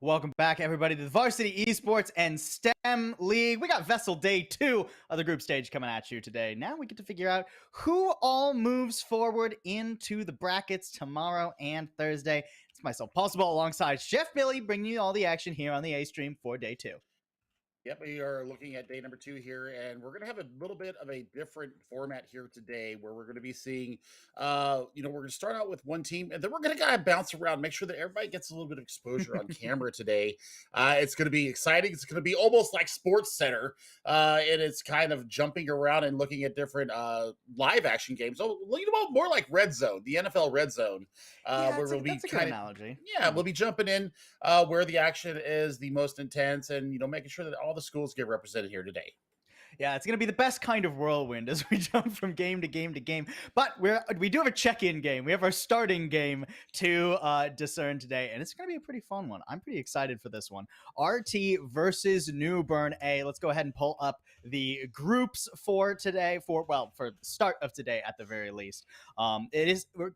Welcome back, everybody, to the Varsity Esports and STEM League. We got VESL Day 2 of the group stage coming at you today. Now we get to figure out who all moves forward into the brackets tomorrow and Thursday. It's myself, Possible, alongside Chef Billy, bringing you all the action here on the A-Stream for Day 2. Yep, we are looking at day number 2 here, and we're going to have a little bit of a different format here today where we're going to be seeing, we're going to start out with one team, and then we're going to kind of bounce around, make sure that everybody gets a little bit of exposure on camera today. It's going to be exciting. It's going to be almost like Sports Center, and it's kind of jumping around and looking at different live action games. Oh, more like Red Zone, the NFL Red Zone, where we'll be that's a good analogy. Yeah, we'll be jumping in where the action is the most intense, and making sure that all the schools get represented here today. Yeah, it's going to be the best kind of whirlwind as we jump from game to game to game. But we do have a check-in game. We have our starting game to discern today, and it's going to be a pretty fun one. I'm pretty excited for this one. RT versus Newbern A. Let's go ahead and pull up the groups for today, for the start of today at the very least.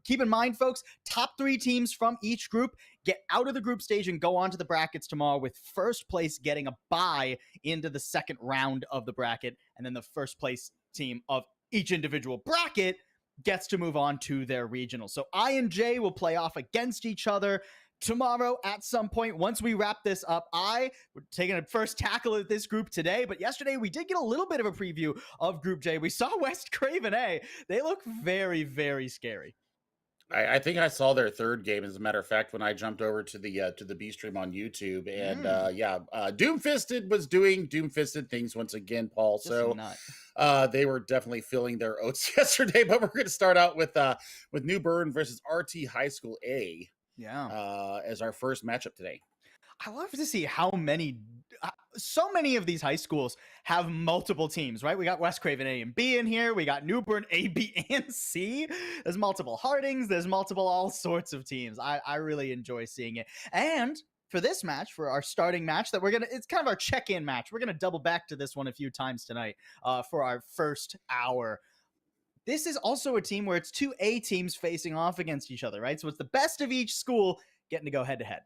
Keep in mind, folks, top 3 teams from each group get out of the group stage and go on to the brackets tomorrow, with first place getting a bye into the second round of the bracket, and then the first place team of each individual bracket gets to move on to their regional. So I and Jay will play off against each other tomorrow at some point. Once we wrap this up, we're taking a first tackle at this group today, but yesterday we did get a little bit of a preview of Group J. We saw West Craven A. They look very, very scary. I think I saw their third game, as a matter of fact, when I jumped over to the B stream on YouTube, and Doomfisted was doing Doomfisted things once again, Paul. So they were definitely filling their oats yesterday. But we're going to start out with Newbern versus RT High School A. As our first matchup today. I love to see how so many of these high schools have multiple teams, right? We got West Craven A and B in here. We got Newbern A, B, and C. There's multiple Hardings. There's multiple all sorts of teams. I really enjoy seeing it. And for this match, for our starting match, it's kind of our check-in match. We're going to double back to this one a few times tonight for our first hour. This is also a team where it's 2 A teams facing off against each other, right? So it's the best of each school getting to go head-to-head.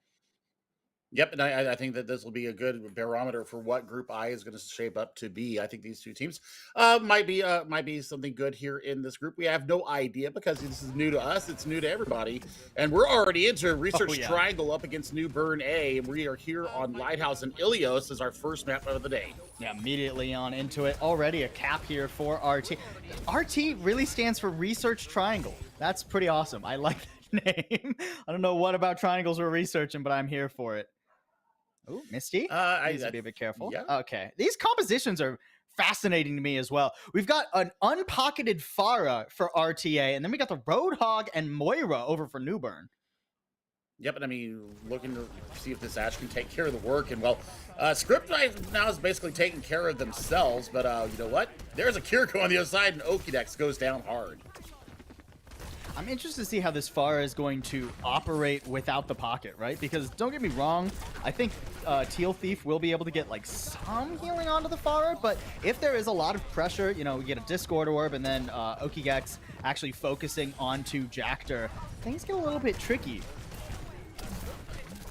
Yep, and I think that this will be a good barometer for what Group I is going to shape up to be. I think these 2 teams might be something good here in this group. We have no idea because this is new to us. It's new to everybody, and we're already into Research Triangle up against Newbern A, and we are here on Lighthouse and Ilios as our first map of the day. Yeah, immediately on into it. Already a cap here for RT. RT really stands for Research Triangle. That's pretty awesome. I like that name. I don't know what about triangles we're researching, but I'm here for it. Oh, Misty. Needs to be a bit careful. Yeah. Okay. These compositions are fascinating to me as well. We've got an unpocketed Farah for RTA, and then we got the Roadhog and Moira over for Newbern. Yep, and I mean, looking to see if this Ash can take care of the work. And, Script now is basically taking care of themselves, but you know what? There's a Kiriko on the other side, and Okidex goes down hard. I'm interested to see how this Farah is going to operate without the pocket, right? Because don't get me wrong, I think Teal Thief will be able to get like some healing onto the Farah, but if there is a lot of pressure, we get a Discord Orb and then Okidex actually focusing onto Jactor, things get a little bit tricky.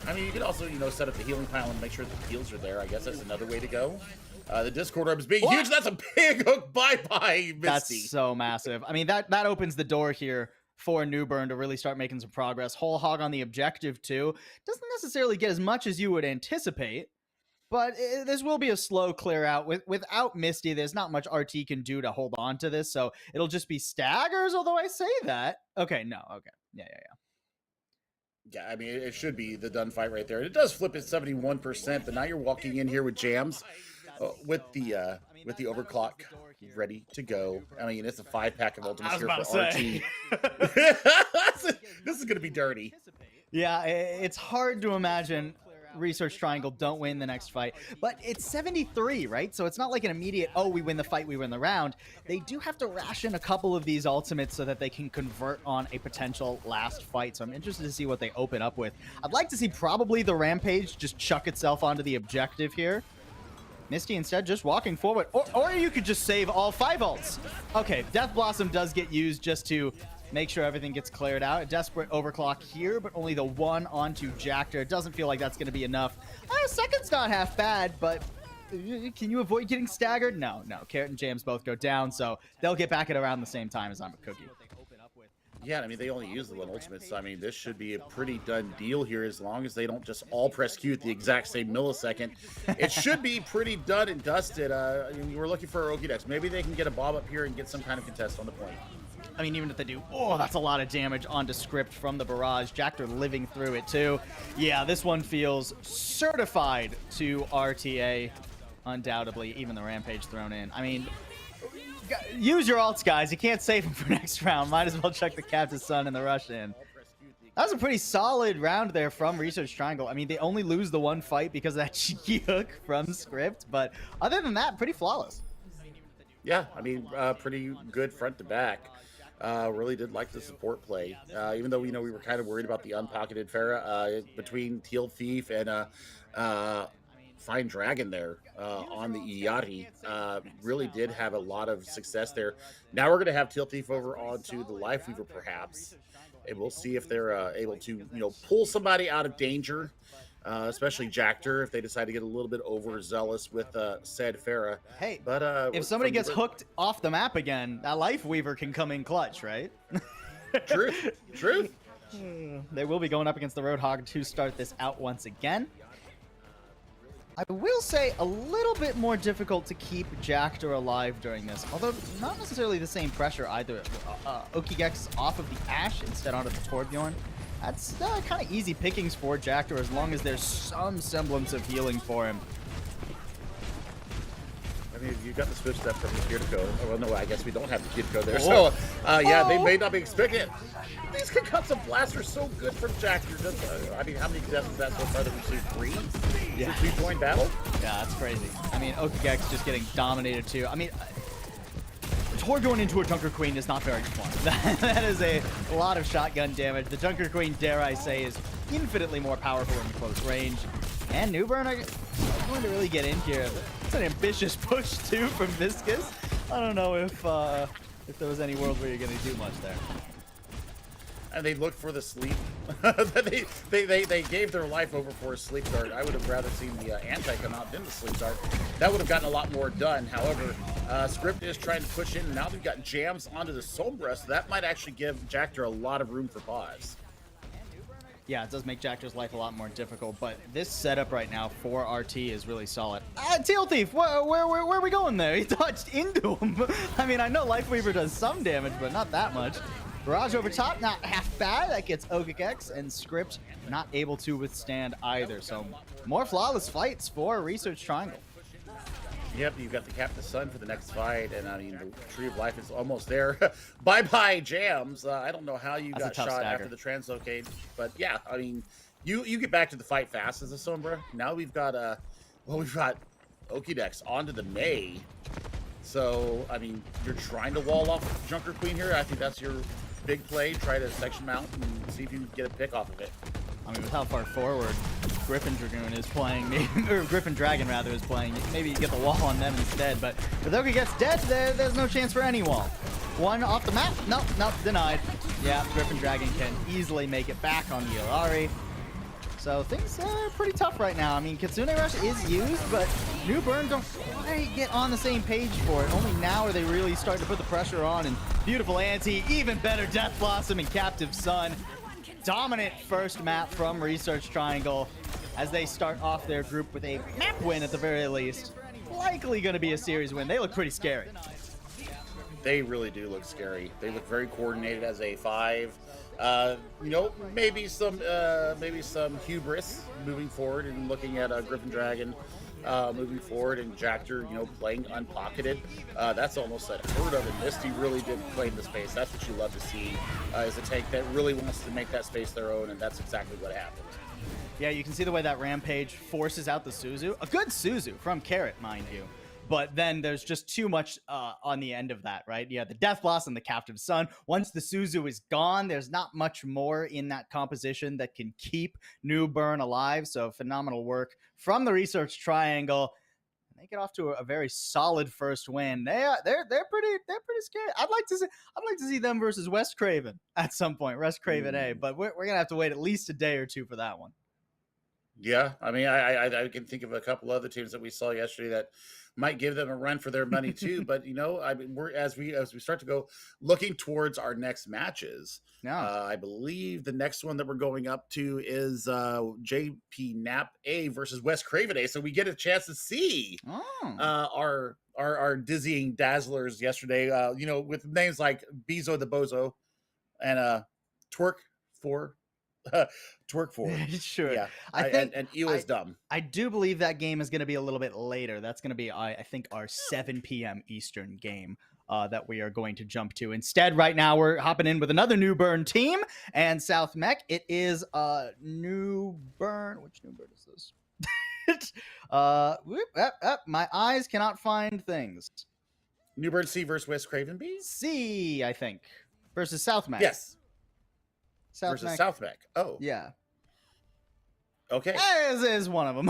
I mean, you could also, set up the healing pile and make sure the heals are there. I guess that's another way to go. The Discord Orb is being huge. That's a big hook. Bye-bye, Misty. That's so massive. I mean, that opens the door here for Newbern to really start making some progress. Whole hog on the objective too. Doesn't necessarily get as much as you would anticipate, but this will be a slow clear out. Without Misty, there's not much RT can do to hold on to this, so it'll just be staggers, although I say that. Okay, no, okay. Yeah. Yeah, I mean, it should be the done fight right there. It does flip at 71%, but now you're walking in here with jams with the overclock ready to go. I mean, it's a 5-pack of ultimates here for RT. This is going to be dirty. Yeah, it's hard to imagine Research Triangle don't win the next fight, but it's 73, right? So it's not like an immediate, oh, we win the fight, we win the round. They do have to ration a couple of these ultimates so that they can convert on a potential last fight. So I'm interested to see what they open up with. I'd like to see probably the Rampage just chuck itself onto the objective here. Misty instead just walking forward, or you could just save all 5 ults. Okay, Death Blossom does get used just to make sure everything gets cleared out. A desperate overclock here, but only the one onto Jactor. It doesn't feel like that's going to be enough. Second's not half bad, but can you avoid getting staggered? No. Carrot and Jams both go down, so they'll get back at around the same time as I'm a Cookie. Yeah, I mean, they only use the one ultimate, so I mean, this should be a pretty done deal here as long as they don't just all press Q at the exact same millisecond. It should be pretty done and dusted. We're looking for Okidex. Maybe they can get a bob up here and get some kind of contest on the point. I mean, even if they do, that's a lot of damage onto Script from the barrage. Jactor living through it, too. Yeah, this one feels certified to RTA, undoubtedly. Even the Rampage thrown in. I mean, use your ults, guys. You can't save them for next round. Might as well check the Captain's Son and the rush in. That was a pretty solid round there from Research Triangle. I mean, they only lose the one fight because of that cheeky hook from Script, but other than that, pretty flawless. Yeah, I mean, pretty good front to back. Really did like the support play, even though we were kind of worried about the unpocketed Pharah between Teal Thief and Fine Dragon there on the Iyari. Really did have a lot of success there. Now we're going to have Teal Thief over onto the Lifeweaver perhaps, and we'll see if they're able to pull somebody out of danger. Especially Jactor, if they decide to get a little bit overzealous with said Pharah. Hey, but if somebody gets hooked off the map again, that Lifeweaver can come in clutch, right? Truth. They will be going up against the Roadhog to start this out once again. I will say a little bit more difficult to keep Jactor alive during this, although not necessarily the same pressure either. Okigex off of the Ashe instead onto the Torbjorn. That's kind of easy pickings for Jactor as long as there's some semblance of healing for him. I mean, you got the switch step from the Kiriko. Oh, well, no, I guess we don't have the Kiriko there. So, yeah, they may not be expecting it. These concussive blasts are so good from Jactor. I mean, how many deaths is that so far that we've seen? 3? Yeah. Is it 3-point battle? Yeah, that's crazy. I mean, Okigex just getting dominated too. I mean, Torbjorn into a Junker Queen is not very fun. That is a lot of shotgun damage. The Junker Queen, dare I say, is infinitely more powerful in close range. And Newbern are going to really get in here. It's an ambitious push, too, from Viscous. I don't know if there was any world where you're going to do much there. And they look for the sleep. they gave their life over for a sleep dart. I would have rather seen the anti come out than the sleep dart. That would have gotten a lot more done. However, Script is trying to push in. Now they've got jams onto the Sombra, so that might actually give Jactor a lot of room for pause. Yeah, it does make Jactor's life a lot more difficult, but this setup right now for RT is really solid. Teal Thief, where are we going there? He dodged into him. I mean, I know Lifeweaver does some damage, but not that much. Barrage over top, not half bad. That gets Okigex, and Script not able to withstand either. So more flawless fights for Research Triangle. Yep, you've got the Captain's Son for the next fight, and I mean, the Tree of Life is almost there. Bye-bye, Jams. I don't know how you got shot stagger after the translocate, but yeah, I mean, you get back to the fight fast as a Sombra. Now we've got, we've got Okidex onto the May. So, I mean, you're trying to wall off Junker Queen here. I think that's your big play. Try to section mount and see if you can get a pick off of it. I mean, with how far forward Griffin Dragoon is playing, or Griffin Dragon rather is playing, maybe you get the wall on them instead. But if Oki gets dead, there's no chance for any wall. One off the map. Nope, denied. Yeah, Griffin Dragon can easily make it back on the Ilari. So things are pretty tough right now. I mean, Kitsune Rush is used, but Newbern don't quite get on the same page for it. Only now are they really starting to put the pressure on, and beautiful Anti, even better Death Blossom and Captive Sun. Dominant first map from Research Triangle as they start off their group with a map win at the very least. Likely going to be a series win. They look pretty scary. They really do look scary. They look very coordinated as a 5. Maybe some hubris moving forward and looking at Griffin Dragon moving forward, and Jactor, playing unpocketed. That's almost unheard of, and Misty really did claim the space. That's what you love to see, is a tank that really wants to make that space their own, and that's exactly what happened. Yeah, you can see the way that Rampage forces out the Suzu. A good Suzu from Carrot, mind you. But then there's just too much on the end of that, right? Yeah, the Death Blossom and the Captive Sun. Once the Suzu is gone, there's not much more in that composition that can keep Newbern alive. So phenomenal work from the Research Triangle. make it off to a very solid first win. They're pretty scary. I'd like to see them versus West Craven at some point. West Craven A, but we're gonna have to wait at least a day or two for that one. Yeah, I mean, I can think of a couple other teams that we saw yesterday that might give them a run for their money too. But I mean, we're as we start to go looking towards our next matches. Yeah. I believe the next one that we're going up to is JP Napp A versus West Craven A. So we get a chance to see our dizzying dazzlers yesterday. With names like Bezo the Bozo and Twerk for. Twerk for sure. Yeah, I think and Eel is dumb. I do believe that game is going to be a little bit later. That's going to be I think our 7 p.m. Eastern game that we are going to jump to. Instead, right now we're hopping in with another Newbern team and South Mech. It is Newbern. Which Newbern is this? My eyes cannot find things. Newbern C versus West Craven B? C, I think. Versus South Mech. Yes. South Mech. South Mech. Oh. Yeah. Okay. This is one of them.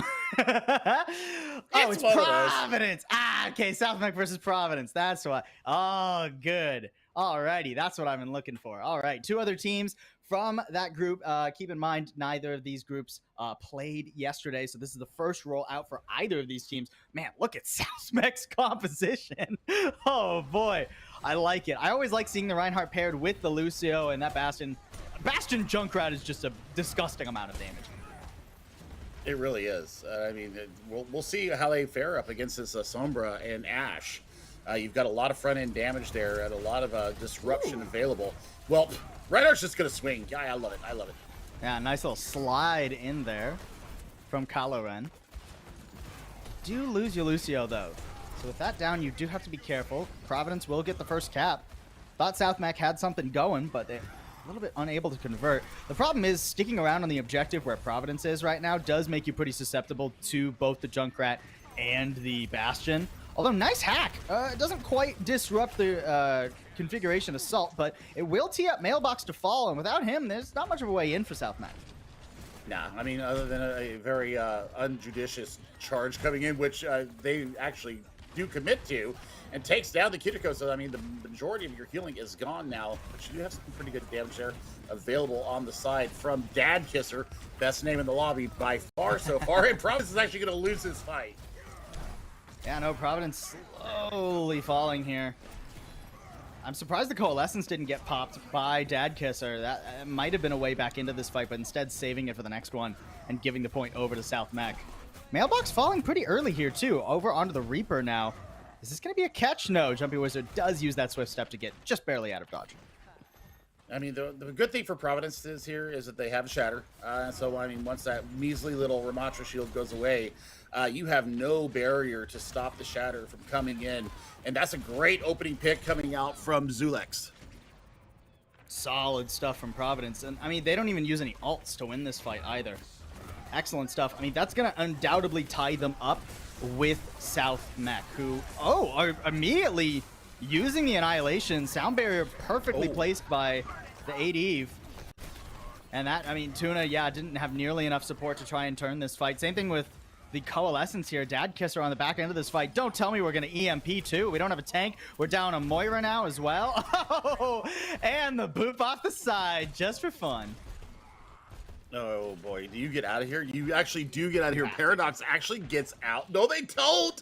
It's Providence. Okay. South Mech versus Providence. That's why. Oh, good. Alrighty. That's what I've been looking for. All right. 2 other teams from that group. Keep in mind, neither of these groups played yesterday, so this is the first roll out for either of these teams. Man, look at South Mech's composition. Oh, boy. I like it. I always like seeing the Reinhardt paired with the Lucio and that Bastion. Bastion Junkrat is just a disgusting amount of damage. It really is. I mean, we'll see how they fare up against this Sombra and Ash. You've got a lot of front-end damage there and a lot of disruption available. Well, Reinhardt's just going to swing. Yeah, I love it. I love it. Yeah, nice little slide in there from Caloren. Do lose your Lucio, though. So with that down, you do have to be careful. Providence will get the first cap. Thought South Mech had something going, but they're a little bit unable to convert. The problem is sticking around on the objective where Providence is right now does make you pretty susceptible to both the Junkrat and the Bastion. Although, nice hack. It doesn't quite disrupt the configuration assault, but it will tee up Mailbox to fall, and without him, there's not much of a way in for South Mech. Nah, I mean, other than a very unjudicious charge coming in, which they actually do commit to, and takes down the Kiriko. So, I mean, the majority of your healing is gone now, but you do have some pretty good damage there available on the side from Dad Kisser. Best name in the lobby by far so far, and Providence is actually going to lose this fight. Yeah, no, Providence slowly falling here. I'm surprised the Coalescence didn't get popped by Dad Kisser. That might have been a way back into this fight, but instead saving it for the next one and giving the point over to South Mech. Mailbox falling pretty early here, too. Over onto the Reaper now. Is this going to be a catch? No, Jumpy Wizard does use that Swift Step to get just barely out of dodge. I mean, the good thing for Providence is that they have Shatter. So, I mean, once that measly little Ramatra shield goes away, you have no barrier to stop the Shatter from coming in. And that's a great opening pick coming out from Zulex. Solid stuff from Providence. And, I mean, they don't even use any ults to win this fight either. Excellent stuff. I mean, that's going to undoubtedly tie them up with South Mech, who, are immediately using the Annihilation. Sound barrier perfectly placed by the AD. And that, I mean, Tuna, didn't have nearly enough support to try and turn this fight. Same thing with the Coalescence here. Dad Kisser on the back end of this fight. Don't tell me we're going to EMP too. We don't have a tank. We're down a Moira now as well. Oh, and the boop off the side just for fun. Oh boy, do you get out of here? You actually do get out of here. Paradox actually gets out. No, they don't.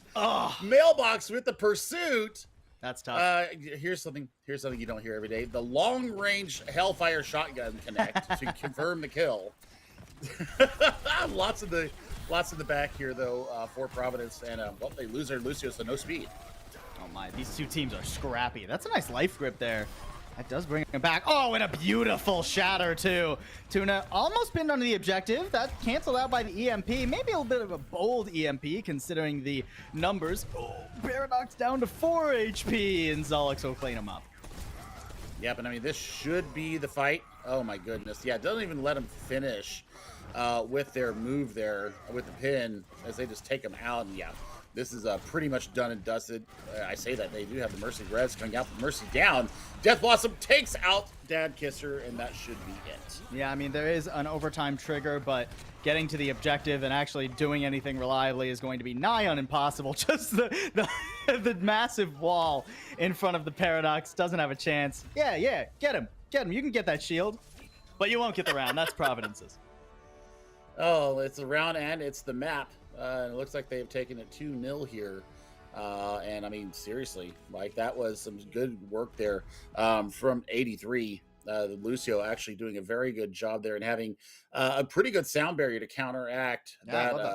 Mailbox with the pursuit. That's tough. Here's something you don't hear every day. The long-range Hellfire shotgun connect to confirm the kill. Lots in the back here though for Providence, and they lose their Lucio, so no speed. Oh my, these two teams are scrappy. That's a nice life grip there. That does bring him back. Oh, and a beautiful shatter, too. Tuna almost pinned onto the objective. That canceled out by the EMP. Maybe a bit of a bold EMP, considering the numbers. Oh, Paradox down to 4 HP, and Zolix will clean him up. Yeah, but I mean, this should be the fight. Oh, my goodness. Yeah, it doesn't even let him finish with their move there, with the pin, as they just take him out. And yeah, This is pretty much done and dusted. I say that they do have the Mercy Reds coming out, but Mercy down. Death Blossom takes out Dad Kisser, and that should be it. Yeah, I mean, there is an overtime trigger, but getting to the objective and actually doing anything reliably is going to be nigh on impossible. Just the massive wall in front of the Paradox doesn't have a chance. Yeah, get him. Get him. You can get that shield, but you won't get the round. That's Providence's. Oh, it's the round and it's the map. It looks like they've taken it 2-0 here. And I mean, seriously, like that was some good work there from 83. Lucio actually doing a very good job there and having a pretty good sound barrier to counteract that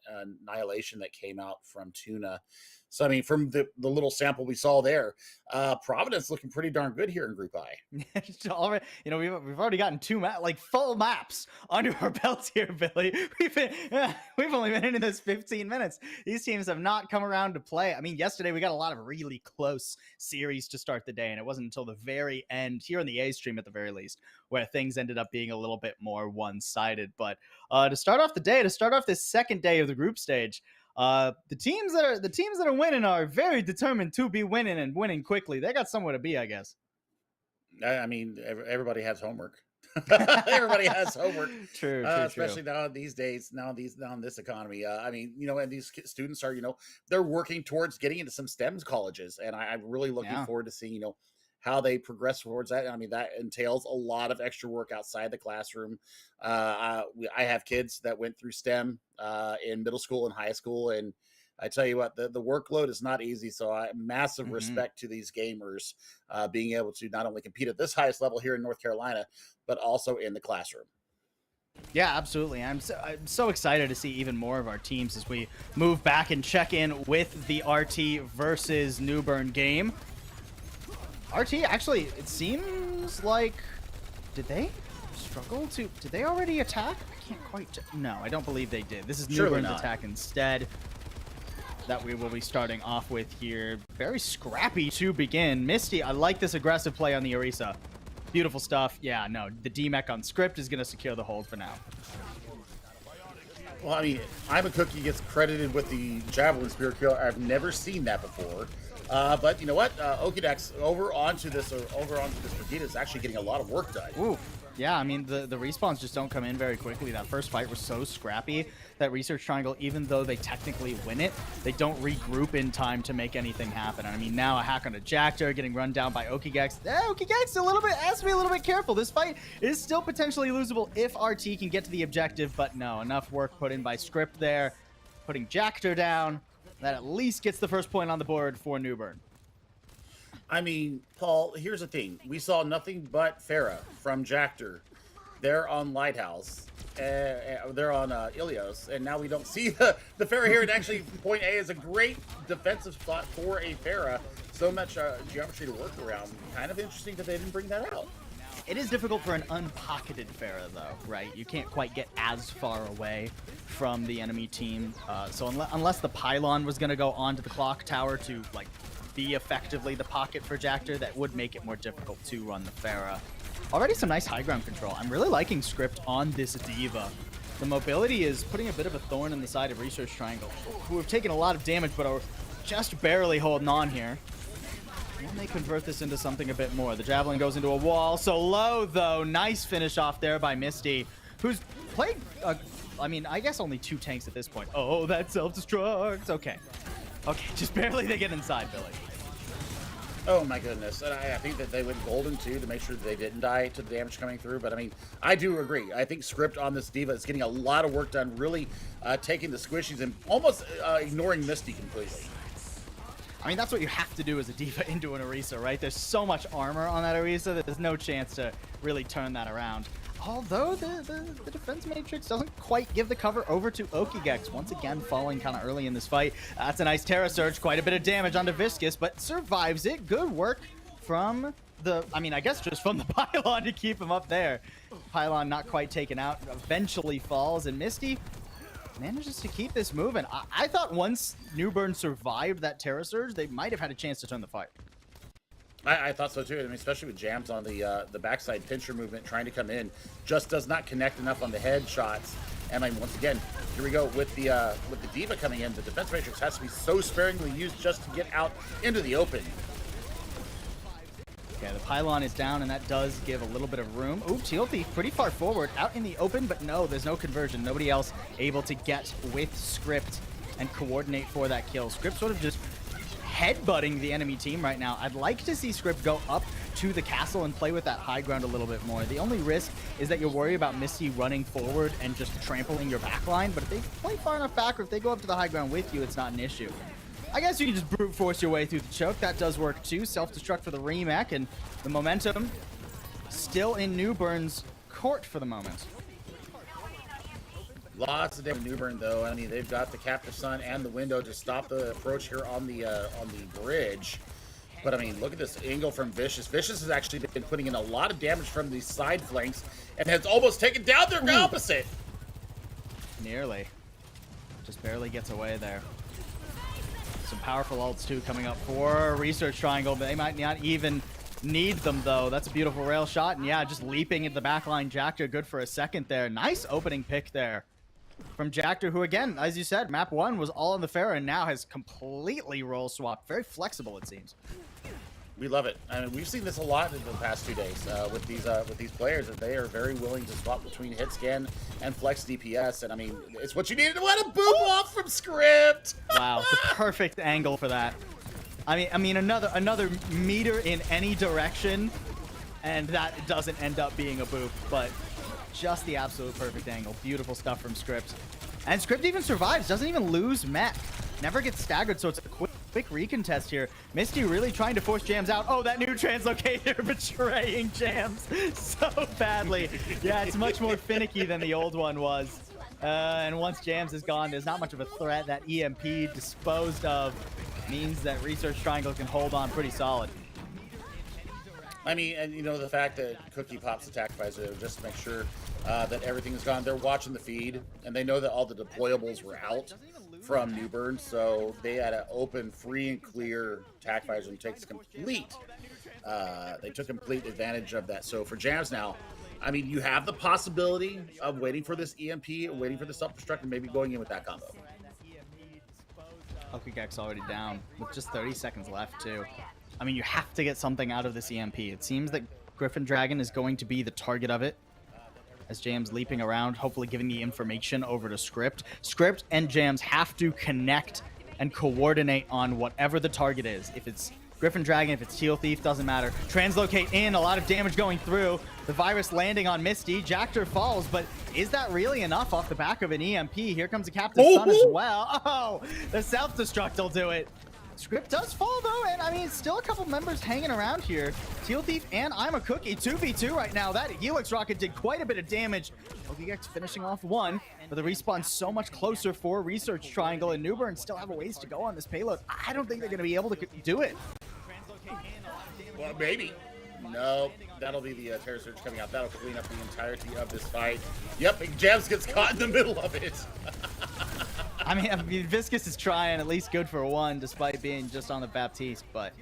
annihilation that came out from Tuna. So I mean, from the little sample we saw there, Providence looking pretty darn good here in Group I. Already, you know, we've already gotten full maps under our belts here, Billy. We've only been in this 15 minutes. These teams have not come around to play. I mean, yesterday we got a lot of really close series to start the day, and it wasn't until the very end, here on the A stream at the very least, where things ended up being a little bit more one-sided. But to start off the day, to start off this second day of the group stage, the teams that are winning are very determined to be winning and winning quickly. They got somewhere to be, I guess. I mean, everybody has homework. Everybody has homework. True, especially now these days, now in this economy. I mean, you know, and these students are, you know, they're working towards getting into some STEM colleges, and I'm really looking forward to seeing, you know, how they progress towards that. I mean, that entails a lot of extra work outside the classroom. I have kids that went through STEM in middle school and high school, and I tell you what, the workload is not easy. So massive respect to these gamers being able to not only compete at this highest level here in North Carolina, but also in the classroom. Yeah, absolutely. I'm so excited to see even more of our teams as we move back and check in with the RT versus Newbern game. RT, actually, it seems like, did they already attack? I can't quite, no, I don't believe they did. This is Newbern's attack instead that we will be starting off with here. Very scrappy to begin. Misty, I like this aggressive play on the Orisa. Beautiful stuff. Yeah, no, the D-Mech on script is going to secure the hold for now. Well, I mean, I'm a Cookie gets credited with the Javelin Spirit kill. I've never seen that before. But you know what? Okidex over onto this Brigida is actually getting a lot of work done. Ooh. Yeah, I mean, the respawns just don't come in very quickly. That first fight was so scrappy that Research Triangle, even though they technically win it, they don't regroup in time to make anything happen. And I mean, now a hack on a Jactor getting run down by Okigex. Okigex has to be a little bit careful. This fight is still potentially losable if RT can get to the objective, but no, enough work put in by Script there, putting Jactor down. That at least gets the first point on the board for Newbern. I mean, Paul, here's the thing. We saw nothing but Farah from Jactor. They're on Lighthouse. They're on Ilios. And now we don't see the Farah here. And actually, point A is a great defensive spot for a Farah. So much geometry to work around. Kind of interesting that they didn't bring that out. It is difficult for an unpocketed Farah, though, right? You can't quite get as far away from the enemy team. So unless the pylon was going to go onto the clock tower to, like, be effectively the pocket for Jactor, that would make it more difficult to run the Farah. Already some nice high ground control. I'm really liking Script on this Diva. The mobility is putting a bit of a thorn in the side of Research Triangle, who have taken a lot of damage but are just barely holding on here. When they convert this into something a bit more. The Javelin goes into a wall. So low, though. Nice finish off there by Misty, who's played, I mean, I guess only 2 tanks at this point. Oh, that self-destruct. Okay. Okay, just barely they get inside, Billy. Oh my goodness. And I think that they went golden too to make sure that they didn't die to the damage coming through. But I mean, I do agree. I think Script on this Diva is getting a lot of work done, really taking the squishies and almost ignoring Misty completely. I mean, that's what you have to do as a Diva into an Orisa, right? There's so much armor on that Orisa that there's no chance to really turn that around. Although the defense matrix doesn't quite give the cover over to Okigex, once again falling kind of early in this fight. That's a nice Terra Surge, quite a bit of damage onto Viscous, but survives it. Good work from the, I mean, I guess just from the Pylon to keep him up there. Pylon not quite taken out, eventually falls, and Misty manages to keep this moving. I thought once Newbern survived that Terra Surge, they might have had a chance to turn the fight. I thought so too. I mean, especially with Jams on the backside pincher movement trying to come in, just does not connect enough on the headshots. And I mean, once again, here we go with the diva coming in. The defense matrix has to be so sparingly used just to get out into the open. Okay, the pylon is down, and that does give a little bit of room. Ooh, Teal Thief pretty far forward, out in the open, but no, there's no conversion. Nobody else able to get with Script and coordinate for that kill. Script sort of just headbutting the enemy team right now. I'd like to see Script go up to the castle and play with that high ground a little bit more. The only risk is that you're worried about Misty running forward and just trampling your backline, but if they play far enough back or if they go up to the high ground with you, it's not an issue. I guess you can just brute force your way through the choke. That does work too. Self-destruct for the remake, and the momentum still in Newbern's court for the moment. Lots of damage Newbern though. I mean, they've got the captive sun and the window to stop the approach here on the bridge. But I mean, look at this angle from Vicious. Vicious has actually been putting in a lot of damage from these side flanks and has almost taken down their opposite. Nearly. Just barely gets away there. Some powerful ults too coming up for Research Triangle, but they might not even need them though. That's a beautiful rail shot, and yeah, just leaping into the backline. Jactor good for a second there. Nice opening pick there from Jactor, who again, as you said, map 1 was all in the fair and now has completely role swapped. Very flexible, it seems. We love it. I mean, we've seen this a lot in the past 2 days with these players, that they are very willing to swap between hit scan and flex DPS. And I mean, it's what you needed. What a boop off from Script! Wow, the perfect angle for that. I mean, another meter in any direction, and that doesn't end up being a boop, but just the absolute perfect angle. Beautiful stuff from Script. And Script even survives, doesn't even lose Mech. Never gets staggered, so it's a quick recontest here. Misty really trying to force Jams out. Oh, that new translocator betraying Jams so badly. Yeah, it's much more finicky than the old one was. And once Jams is gone, there's not much of a threat. That EMP disposed of means that Research Triangle can hold on pretty solid. I mean, and you know, the fact that Cookie pops attack visor just to make sure that everything is gone. They're watching the feed, and they know that all the deployables were out from Newbern, so they had an open, free and clear attack visor and takes complete. They took complete advantage of that. So for Jams now, I mean, you have the possibility of waiting for this EMP, waiting for the self-destruct, and maybe going in with that combo. Okigek's already down with just 30 seconds left, too. I mean, you have to get something out of this EMP. It seems that Griffin Dragon is going to be the target of it, as Jams leaping around, hopefully giving the information over to Script. Script and Jams have to connect and coordinate on whatever the target is. If it's Griffin Dragon, if it's Teal Thief, doesn't matter. Translocate in, a lot of damage going through. The virus landing on Misty. Jactor falls, but is that really enough off the back of an EMP? Here comes a Captive Sun as well. Oh, the self-destruct will do it. Script does fall though, and I mean, still a couple members hanging around here. Teal Thief and I'm a Cookie, 2v2 right now. That Helix Rocket did quite a bit of damage. OGX finishing off one, but the respawn's so much closer for Research Triangle, and Newbern still have a ways to go on this payload. I don't think they're going to be able to do it. Well, maybe. No, that'll be the Terror Surge coming out. That'll clean up the entirety of this fight. Yep, Jams gets caught in the middle of it. I mean, Viscous is trying, at least good for one, despite being just on the Baptiste. But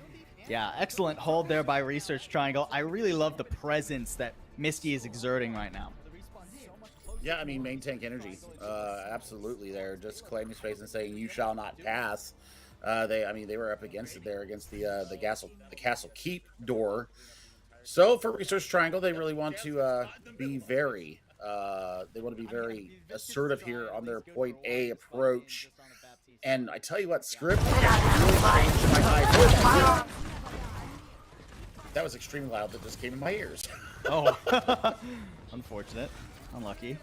yeah, excellent hold there by Research Triangle. I really love the presence that Misty is exerting right now. Yeah, I mean, main tank energy. Absolutely, they're just claiming space and saying, "You shall not pass." They were up against it there, against the castle keep door. So for Research Triangle, they really want to be very. They want to be very assertive here on their point A approach. And I tell you what, Script really changed my eyes. That was extremely loud. That just came in my ears. Oh, unfortunate, unlucky.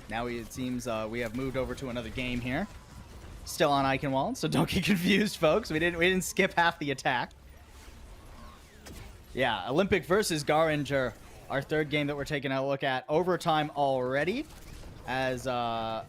Now it seems we have moved over to another game here. Still on Eichenwald, so don't get confused, folks. We didn't skip half the attack. Yeah, Olympic versus Garinger. Our third game that we're taking a look at. Overtime already, as the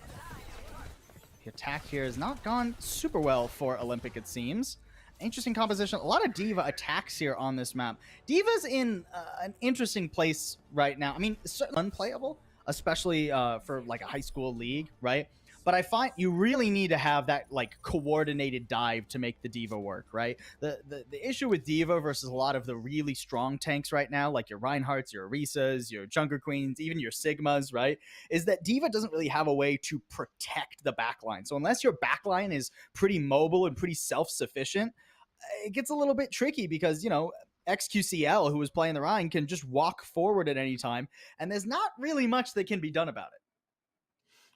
attack here has not gone super well for Olympic, it seems. Interesting composition. A lot of D.Va attacks here on this map. D.Va's in an interesting place right now. I mean, it's certainly unplayable, especially for like a high school league, right? but I find you really need to have that like coordinated dive to make the D.Va work, right? The issue with D.Va versus a lot of the really strong tanks right now, like your Reinhardts, your Orisas, your Junker Queens, even your Sigmas, right, is that D.Va doesn't really have a way to protect the backline. So unless your backline is pretty mobile and pretty self-sufficient, it gets a little bit tricky because, you know, XQCL, who was playing the Rhine, can just walk forward at any time, and there's not really much that can be done about it.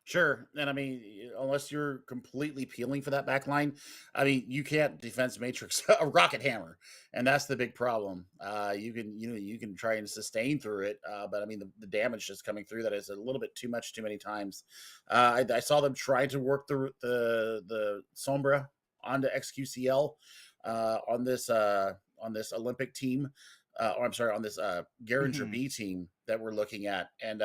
Sure. And I mean, unless you're completely peeling for that back line, I mean, you can't defense matrix a rocket hammer. And that's the big problem. You can try and sustain through it. But I mean, the damage just coming through that is a little bit too much, too many times. I saw them try to work the Sombra onto XQCL on this Olympic team. Or I'm sorry, on this Garinger B team that we're looking at. And,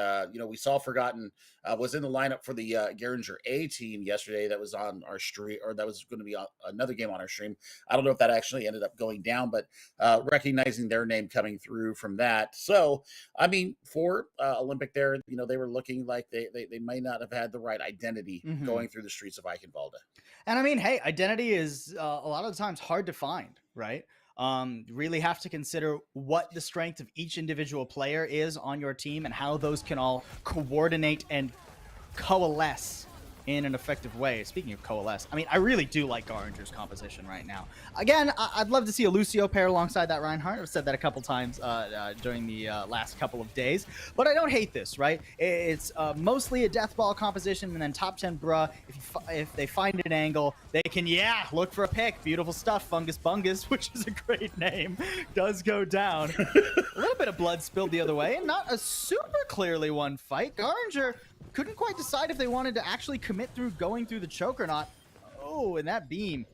we saw Forgotten was in the lineup for the Garinger A team yesterday that was on our stream, or that was going to be another game on our stream. I don't know if that actually ended up going down, but recognizing their name coming through from that. So, I mean, for Olympic there, they were looking like they might not have had the right identity going through the streets of Eichenwalde. And I mean, hey, identity is a lot of the times hard to find, right? Really have to consider what the strength of each individual player is on your team and how those can all coordinate and coalesce in an effective way. Speaking of coalesce, I mean, I really do like Garinger's composition right now. Again, I'd love to see a Lucio pair alongside that Reinhardt. I've said that a couple times during the last couple of days, but I don't hate this, right? It's mostly a death ball composition, and then top 10 bruh, if they find an angle, they can, look for a pick. Beautiful stuff. Fungus Bungus, which is a great name, does go down. A little bit of blood spilled the other way, and not a super clearly won fight. Garinger couldn't quite decide if they wanted to actually commit through going through the choke or not. Oh, and that beam.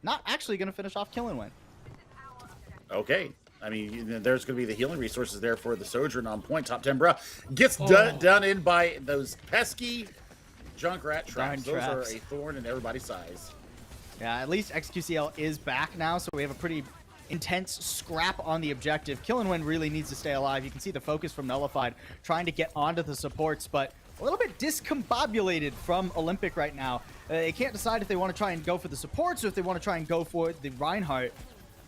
Not actually going to finish off Killenwin. Okay. I mean, there's going to be the healing resources there for the Sojourn on point. Top 10, bruh. Gets done in by those pesky Junkrat traps. Those are a thorn in everybody's size. Yeah, at least XQCL is back now, so we have a pretty intense scrap on the objective. Killenwin really needs to stay alive. You can see the focus from Nullified trying to get onto the supports, but a little bit discombobulated from Olympic right now. They can't decide if they want to try and go for the supports or if they want to try and go for the Reinhardt.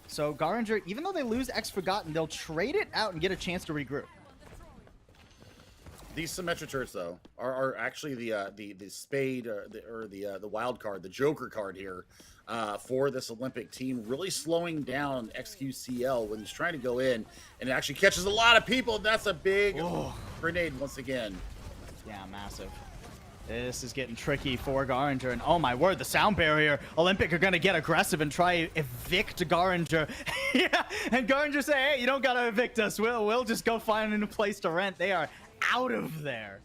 So Garinger, even though they lose X Forgotten, they'll trade it out and get a chance to regroup. These Symmetra turrets, though, are actually the spade or the wild card, the Joker card here for this Olympic team, really slowing down XQCL when he's trying to go in, and it actually catches a lot of people. That's a big grenade once again. Yeah, massive. This is getting tricky for Garinger, and oh my word, the sound barrier. Olympic are going to get aggressive and try evict Garinger. Yeah, and Garinger say, hey, you don't got to evict us. We'll just go find a new place to rent. They are out of there.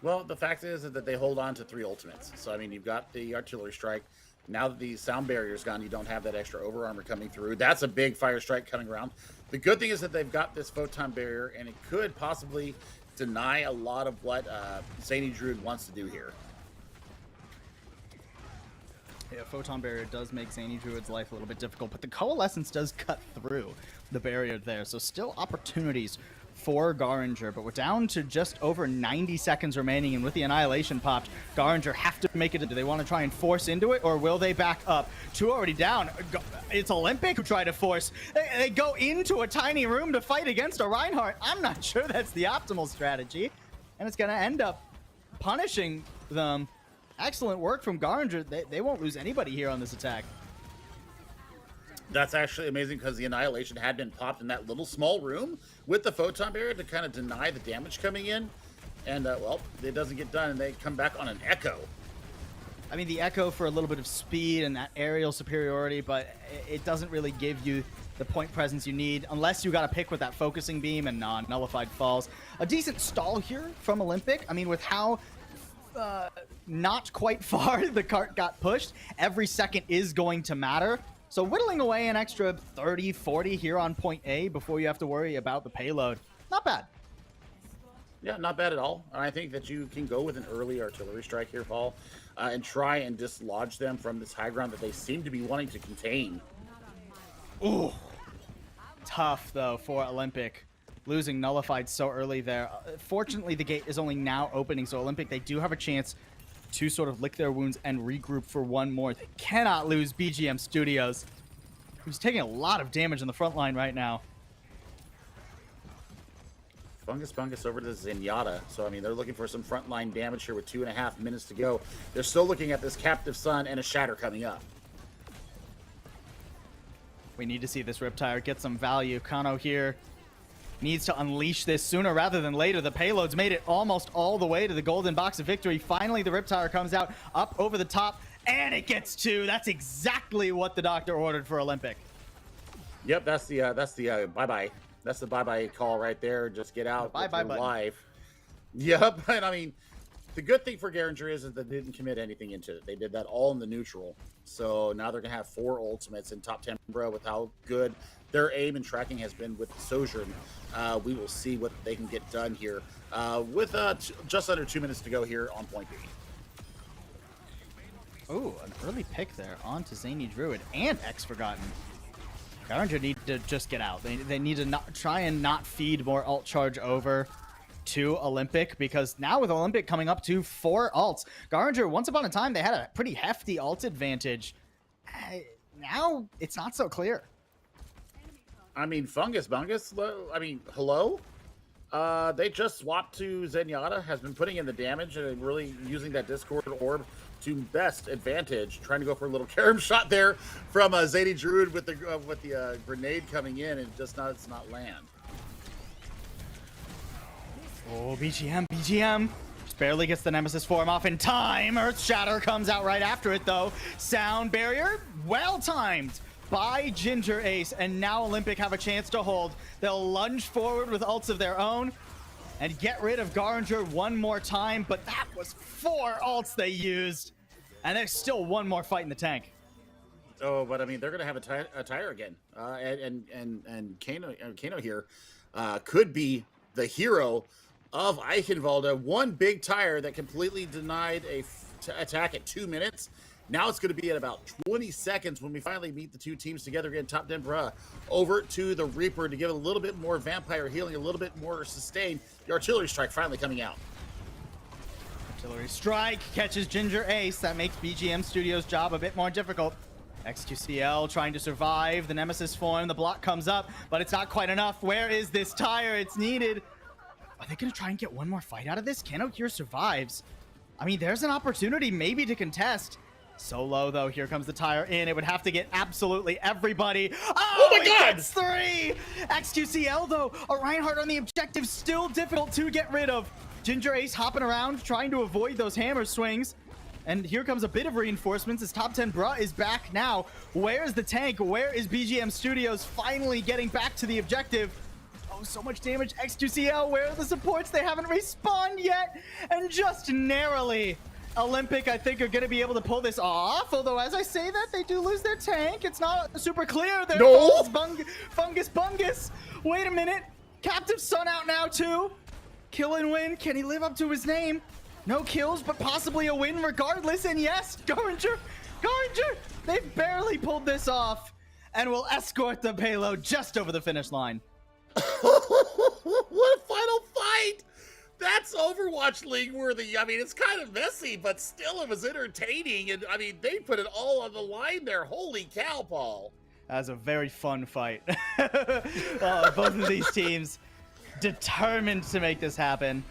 Well, the fact is that they hold on to 3 ultimates. So, I mean, you've got the artillery strike. Now that the sound barrier's gone, you don't have that extra over armor coming through. That's a big fire strike coming around. The good thing is that they've got this photon barrier, and it could possibly deny a lot of what Zany Druid wants to do here. Yeah, photon barrier does make Zany Druid's life a little bit difficult, but the coalescence does cut through the barrier there. So still opportunities for Garinger, but we're down to just over 90 seconds remaining, and with the Annihilation popped, Garinger have to make it. Do they want to try and force into it, or will they back up? 2 already down. It's Olympic who try to force. They go into a tiny room to fight against a Reinhardt. I'm not sure that's the optimal strategy, and it's going to end up punishing them. Excellent work from Garinger. They won't lose anybody here on this attack. That's actually amazing because the Annihilation had been popped in that little small room with the photon barrier to kind of deny the damage coming in. And, well, it doesn't get done, and they come back on an Echo. I mean, the Echo for a little bit of speed and that aerial superiority, but it doesn't really give you the point presence you need unless you got to pick with that focusing beam and Nullified falls. A decent stall here from Olympic. I mean, with how not quite far the cart got pushed, every second is going to matter. So whittling away an extra 30, 40 here on point A before you have to worry about the payload. Not bad. Yeah, not bad at all. I think that you can go with an early artillery strike here, Paul, and try and dislodge them from this high ground that they seem to be wanting to contain. Ooh. Tough, though, for Olympic. losing nullified so early there. Fortunately, the gate is only now opening, so Olympic, they do have a chance to sort of lick their wounds and regroup for one more. They cannot lose BGM Studios, who's taking a lot of damage on the front line right now. Fungus over to Zenyatta. So, I mean, they're looking for some frontline damage here with 2.5 minutes to go. They're still looking at this Captive Sun and a Shatter coming up. We need to see this Riptire get some value. Kano here needs to unleash this sooner rather than later. The payload's made it almost all the way to the golden box of victory. Finally, the Riptire comes out up over the top, and it gets 2. That's exactly what the doctor ordered for Olympic. Yep, that's the bye-bye. That's the bye-bye call right there. Just get out. Bye-bye button. Live. Yep, and I mean, the good thing for Garinger is that they didn't commit anything into it. They did that all in the neutral. So now they're going to have 4 ultimates in top 10, bro, with how good their aim and tracking has been with Sojourn. We will see what they can get done here with just under 2 minutes to go here on point B. Ooh, an early pick there onto Zany Druid and X Forgotten. Garinger need to just get out. They need to try and not feed more alt charge over to Olympic, because now with Olympic coming up to 4 alts, Garinger, once upon a time, they had a pretty hefty alt advantage. Now it's not so clear. I mean, Bungus, I mean, hello? They just swapped to Zenyatta, has been putting in the damage and really using that Discord orb to best advantage, trying to go for a little carom shot there from Zany Druid with the grenade coming in and just does not land. Oh, BGM. Just barely gets the Nemesis form off in time. Earth Shatter comes out right after it, though. Sound Barrier, well timed by Ginger Ace, and now Olympic have a chance to hold. They'll lunge forward with ults of their own and get rid of Garinger one more time, but that was 4 ults they used, and there's still one more fight in the tank. Oh, but I mean, they're gonna have a tire again, and Kano here could be the hero of Eichenwalde. One big tire that completely denied a attack at 2 minutes. Now it's going to be at about 20 seconds when we finally meet the 2 teams together again. Top 10 Bra over to the Reaper to give it a little bit more vampire healing, a little bit more sustain. The artillery strike finally coming out. Artillery strike catches Ginger Ace. That makes BGM Studios' job a bit more difficult. XQCL trying to survive the Nemesis form. The block comes up, but it's not quite enough. Where is this tire? It's needed. Are they going to try and get one more fight out of this? Kano here survives. I mean, there's an opportunity maybe to contest. Solo, though, here comes the tire in. It would have to get absolutely everybody. Oh my God! Gets 3! XQCL, though, a Reinhardt on the objective, still difficult to get rid of. Ginger Ace hopping around, trying to avoid those hammer swings. And here comes a bit of reinforcements as Top 10 Bra is back now. Where's the tank? Where is BGM Studios finally getting back to the objective? Oh, so much damage. XQCL, where are the supports? They haven't respawned yet. And just narrowly, Olympic, I think, are going to be able to pull this off. Although, as I say that, they do lose their tank. It's not super clear. There falls Bungus. Wait a minute. Captive Sun out now, too. Kill and win. Can he live up to his name? No kills, but possibly a win regardless. And yes, Garinger, they've barely pulled this off and will escort the payload just over the finish line. What a final fight! That's Overwatch League worthy. I mean, it's kind of messy, but still it was entertaining. And I mean, they put it all on the line there. Holy cow, Paul. That was a very fun fight. Both of these teams determined to make this happen.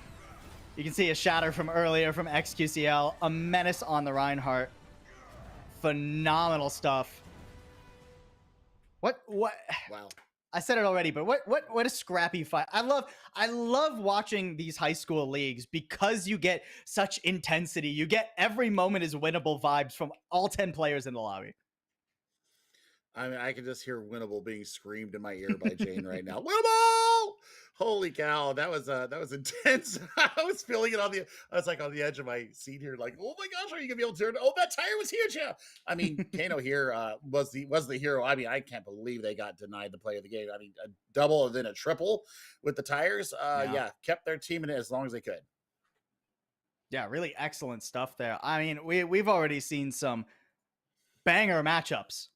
You can see a shatter from earlier from XQCL, a menace on the Reinhardt. Phenomenal stuff. What? Wow. I said it already, but what a scrappy fight. I love watching these high school leagues because you get such intensity. You get every moment is winnable vibes from all 10 players in the lobby. I mean, I can just hear winnable being screamed in my ear by Jane right now. Winnable! Holy cow, that was intense. I was feeling it I was like on the edge of my seat here, like, oh my gosh, are you gonna be able to turn? Oh, that tire was huge, yeah. I mean, Kano here was the hero. I mean, I can't believe they got denied the play of the game. I mean, a double and then a triple with the tires. Yeah, kept their team in it as long as they could. Yeah, really excellent stuff there. I mean, we've already seen some banger matchups,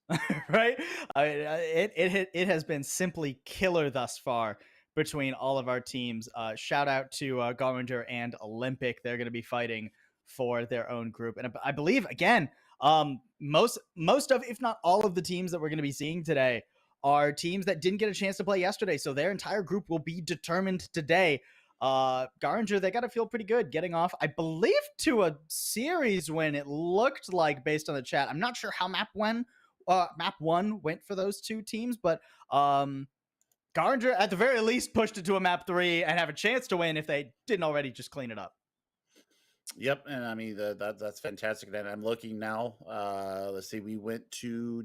right? It has been simply killer thus far between all of our teams. Shout out to Garinger and Olympic. They're going to be fighting for their own group. And I believe, again, most of, if not all of the teams that we're going to be seeing today are teams that didn't get a chance to play yesterday. So their entire group will be determined today. Garinger, they got to feel pretty good getting off, I believe, to a series win. It looked like, based on the chat. I'm not sure how map 1 went for those two teams, but Garinger at the very least pushed it to a map 3 and have a chance to win if they didn't already just clean it up. Yep, and I mean that's fantastic. And I'm looking now. Let's see, we went to.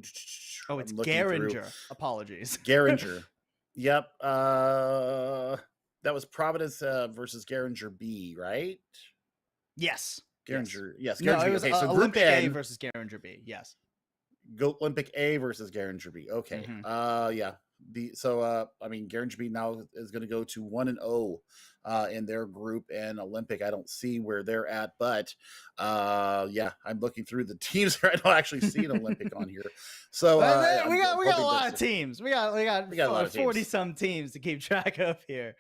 Oh, it's Garinger. Apologies, Garinger. Yep. That was Providence versus Garinger B, right? Yes. Garinger. Yes. No, Garinger. it was Okay, so Olympic Group A N, versus Garinger B. Yes. Olympic A versus Garinger B. Okay. Yeah. I mean, Garinger B now is going to go to 1-0 in their group, and Olympic, I don't see where they're at, but yeah, I'm looking through the teams here. I don't actually see an Olympic on here. So we got a lot of teams. We got a lot of 40 some teams to keep track of here.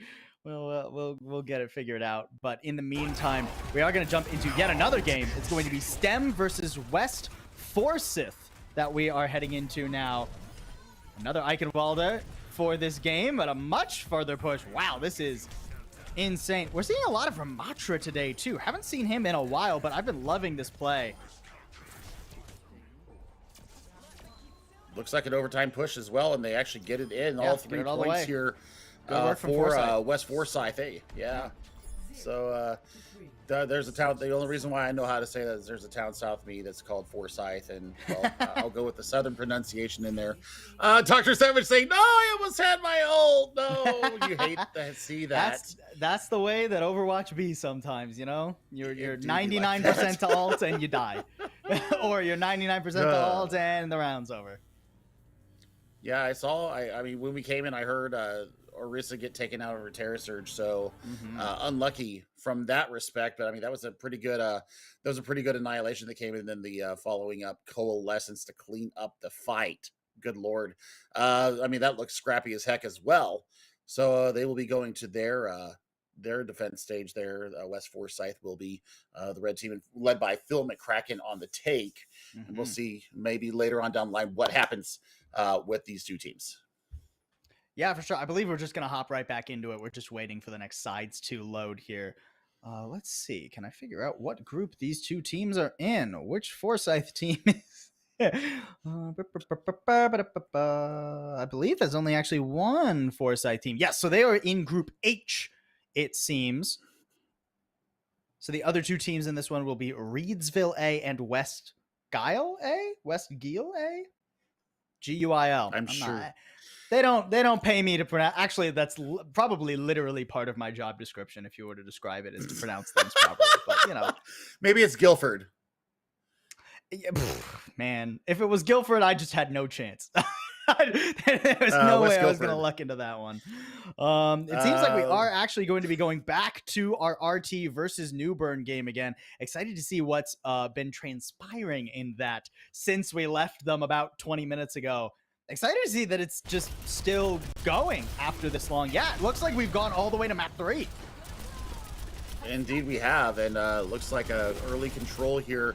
We'll get it figured out. But in the meantime, we are going to jump into yet another game. It's going to be STEM versus West Forsyth that we are heading into now. Another Eichenwalder for this game, but a much further push. Wow, this is insane. We're seeing a lot of Ramatra today, too. Haven't seen him in a while, but I've been loving this play. Looks like an overtime push as well, and they actually get it in. Yeah, all 3 points here for West Forsyth. Yeah. So there's a town. The only reason why I know how to say that is there's a town south of me that's called Forsyth, and I'll go with the southern pronunciation in there. Dr. Savage saying, "No, I almost had my ult." No, you hate to see that. That's the way that Overwatch be sometimes. You know, you're 99% to ult and you die, or you're 99% to ult and the round's over. Yeah, I saw. I mean, when we came in, I heard Orisa get taken out of her Terra Surge, so unlucky from that respect. But I mean, that was a pretty good annihilation that came in, and then the following up coalescence to clean up the fight. Good lord. I mean, that looks scrappy as heck as well. So they will be going to their defense stage there. West Forsyth will be the red team led by Phil McCracken on the take. And we'll see maybe later on down the line what happens with these two teams. Yeah, for sure. I believe we're just going to hop right back into it. We're just waiting for the next sides to load here. Let's see. Can I figure out what group these two teams are in? Which Forsyth team is? I believe there's only actually one Foresight team. Yes, so they are in Group H, it seems. So the other two teams in this one will be Reedsville A and West Guile A? West Guile A? Guil. I'm sure. They don't pay me to pronounce. Actually, that's probably literally part of my job description if you were to describe it, is to pronounce things properly. But, you know. Maybe it's Guilford. Man, if it was Guilford, I just had no chance. There's no way I was going to luck into that one. It seems like we are actually going to be going back to our RT versus Newbern game again. Excited to see what's been transpiring in that since we left them about 20 minutes ago. Excited to see that it's just still going after this long. Yeah, it looks like we've gone all the way to map 3. Indeed we have, and looks like a early control here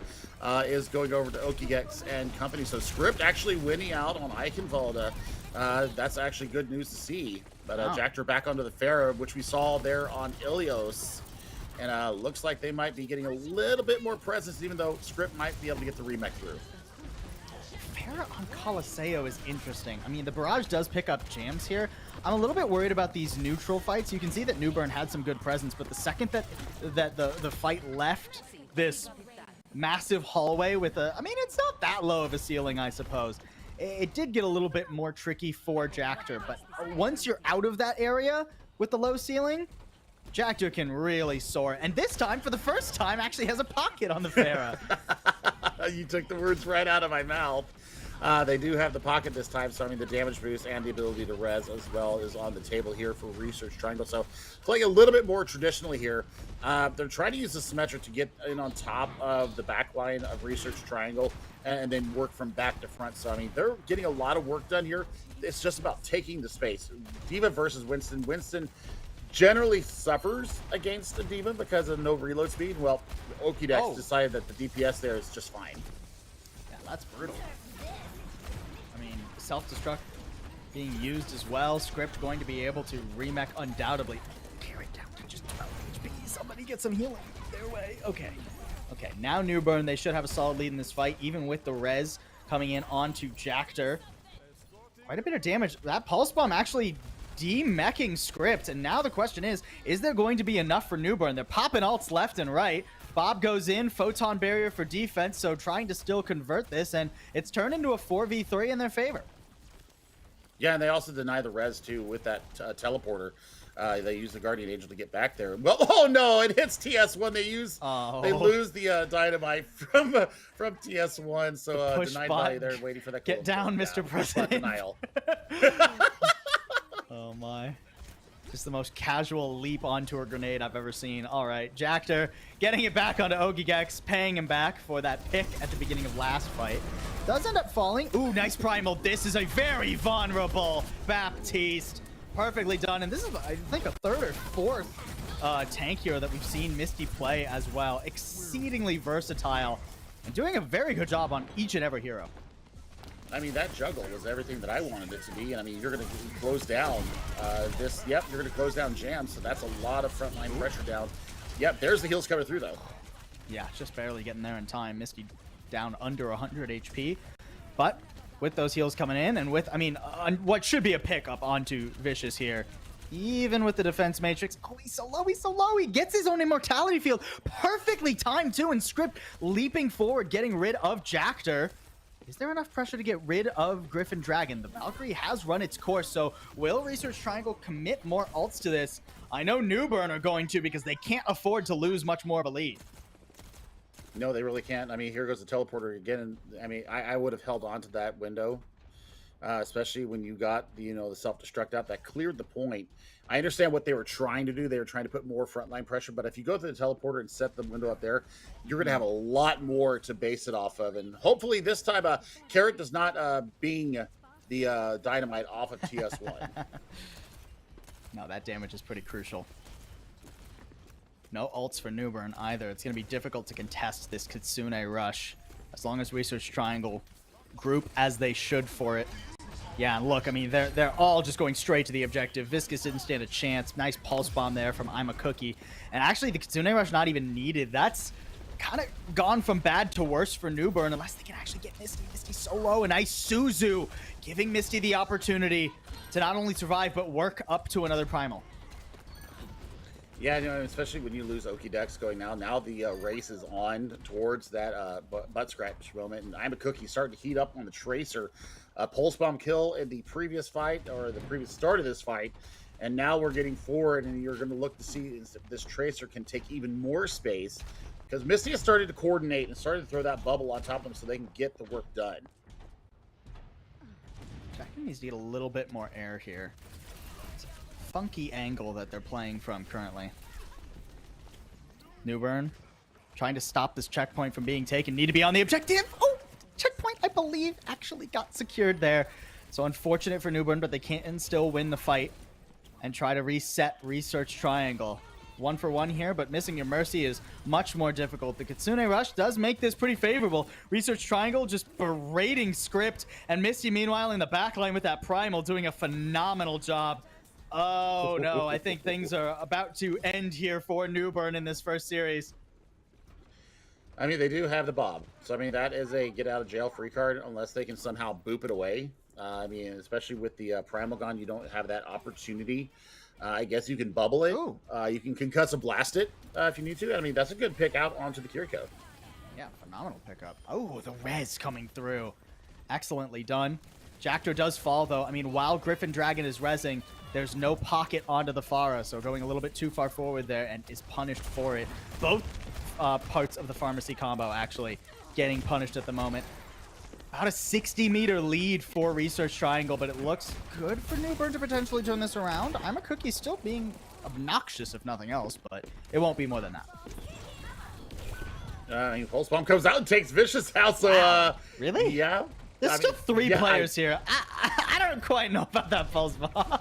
is going over to Okigex and company. So Script actually winning out on Eichenwalde. That's actually good news to see. But Jactor back onto the Pharaoh, which we saw there on Ilios. And looks like they might be getting a little bit more presence, even though Script might be able to get the remake through. Pharaoh on Coliseo is interesting. I mean, the barrage does pick up jams here. I'm a little bit worried about these neutral fights. You can see that Newbern had some good presence, but the second that the fight left this massive hallway with I mean, it's not that low of a ceiling, I suppose. It did get a little bit more tricky for Jactor, but once you're out of that area with the low ceiling, Jactor can really soar. And this time, for the first time, actually has a pocket on the Pharaoh. You took the words right out of my mouth. They do have the pocket this time, so I mean the damage boost and the ability to res as well is on the table here for Research Triangle. So playing a little bit more traditionally here. They're trying to use the Symmetric to get in on top of the back line of Research Triangle and then work from back to front. So I mean they're getting a lot of work done here. It's just about taking the space. D.Va versus Winston. Winston generally suffers against the D.Va because of no reload speed. Well, Okidex decided that the DPS there is just fine. Yeah, that's brutal. I mean, self-destruct being used as well. Script going to be able to remech undoubtedly. Carry down to just 12 HP. Somebody get some healing their way. Okay. Okay, now Newbern, they should have a solid lead in this fight, even with the res coming in onto Jactor. Quite a bit of damage. That Pulse Bomb actually de-meching Script, and now the question is there going to be enough for Newbern? They're popping ults left and right. Bob goes in, Photon Barrier for defense, so trying to still convert this, and it's turned into a 4v3 in their favor. Yeah, and they also deny the res, too, with that teleporter. They use the Guardian Angel to get back there. Well, oh no, it hits TS1. They lose the dynamite from TS1. So denied by they're waiting for that. Get down, Mr. President. Denial. Oh my. Just the most casual leap onto a grenade I've ever seen. All right, Jactor getting it back onto Ogigex, paying him back for that pick at the beginning of last fight. Does end up falling. Ooh, nice primal. This is a very vulnerable Baptiste. Perfectly done. And this is, I think, a third or fourth tank hero that we've seen Misty play as well. Exceedingly versatile and doing a very good job on each and every hero. I mean, that juggle was everything that I wanted it to be. And I mean, you're going to close down this. Yep, you're going to close down Jam. So that's a lot of frontline pressure down. Yep, there's the heals coming through, though. Yeah, just barely getting there in time. Misty down under 100 HP. But with those heals coming in and with, I mean, what should be a pickup onto Vicious here. Even with the defense matrix. Oh, he's so low, he's so low. He gets his own immortality field. Perfectly timed, too. And Script leaping forward, getting rid of Jactor. Is there enough pressure to get rid of Griffin Dragon? The Valkyrie has run its course, so will Research Triangle commit more ults to this? I know Newbern are going to because they can't afford to lose much more of a lead. No, they really can't. I mean, here goes the teleporter again. And I mean, I would have held on to that window, especially when you got the, the self-destruct out. That cleared the point. I understand what they were trying to do. They were trying to put more frontline pressure, but if you go to the teleporter and set the window up there, you're going to have a lot more to base it off of. And hopefully this time, Carrot does not bing the dynamite off of TS1. No, that damage is pretty crucial. No ults for Newbern either. It's going to be difficult to contest this Kitsune rush as long as Research Triangle group as they should for it. Yeah, and look, I mean, they're all just going straight to the objective. Viscous didn't stand a chance. Nice pulse bomb there from I'm a Cookie. And actually, the Kitsune rush not even needed. That's kind of gone from bad to worse for Newbern unless they can actually get Misty. Misty so low. And nice Suzu giving Misty the opportunity to not only survive, but work up to another primal. Yeah, especially when you lose Okidex going now. Now the race is on towards that butt scratch moment. And I'm a Cookie starting to heat up on the Tracer. Pulse bomb kill in the previous fight, or the previous start of this fight. And now we're getting forward, and you're going to look to see if this Tracer can take even more space. Because Misty has started to coordinate and started to throw that bubble on top of them so they can get the work done. Jackson needs to get a little bit more air here. Funky angle that they're playing from currently. Newbern trying to stop this checkpoint from being taken. Need to be on the objective. Oh, checkpoint, I believe, actually got secured there. So unfortunate for Newbern, but they can still win the fight and try to reset Research Triangle. 1 for 1 here, but missing your Mercy is much more difficult. The Kitsune Rush does make this pretty favorable. Research Triangle just berating Script, and Misty meanwhile in the backline with that Primal doing a phenomenal job. Oh no, I think things are about to end here for Newbern in this first series. I mean, they do have the Bob. So, I mean, that is a get out of jail free card unless they can somehow boop it away. I mean, especially with the Primal Gun, you don't have that opportunity. I guess you can bubble it. You can concussive blast it if you need to. I mean, that's a good pick out onto the Kiriko. Yeah, phenomenal pickup. Oh, the res coming through. Excellently done. Jactor does fall, though. I mean, while Griffin Dragon is rezzing, there's no pocket onto the Pharah, so going a little bit too far forward there and is punished for it. Both parts of the pharmacy combo actually getting punished at the moment. About a 60-meter lead for Research Triangle, but it looks good for Newbern to potentially turn this around. I'm a Cookie still being obnoxious, if nothing else, but it won't be more than that. Pulse Bomb comes out and takes Vicious out, so, wow. Really? Yeah. There's still three players here. I don't quite know about that Pulse Bomb.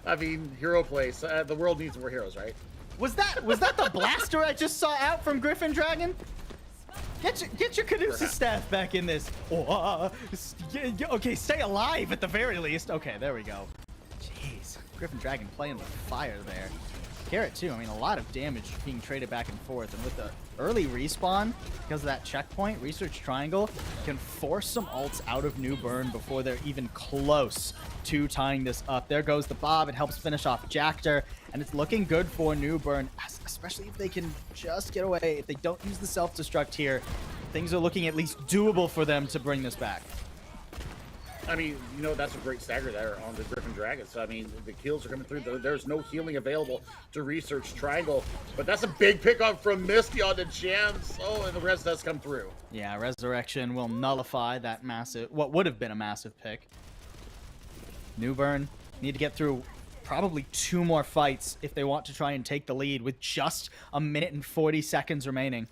I mean, hero place. The world needs more heroes, right? Was that the blaster I just saw out from Griffin Dragon? Get your Caduceus staff back in this. Oh, okay, stay alive at the very least. Okay, there we go. Jeez, Griffin Dragon playing with fire there. Carrot too. I mean, a lot of damage being traded back and forth, and with the early respawn because of that checkpoint, Research Triangle can force some ults out of Newbern before they're even close to tying this up. There goes the Bob. It helps finish off Jactor, and it's looking good for Newbern, especially if they can just get away. If they don't use the self-destruct here, things are looking at least doable for them to bring this back. I mean, that's a great stagger there on the Griffin Dragon. So, I mean, the kills are coming through. There's no healing available to Research Triangle. But that's a big pickup from Misty on the Jams. Oh, and the res does come through. Yeah, Resurrection will nullify that what would have been a massive pick. Newbern need to get through probably 2 more fights if they want to try and take the lead with just a minute and 40 seconds remaining.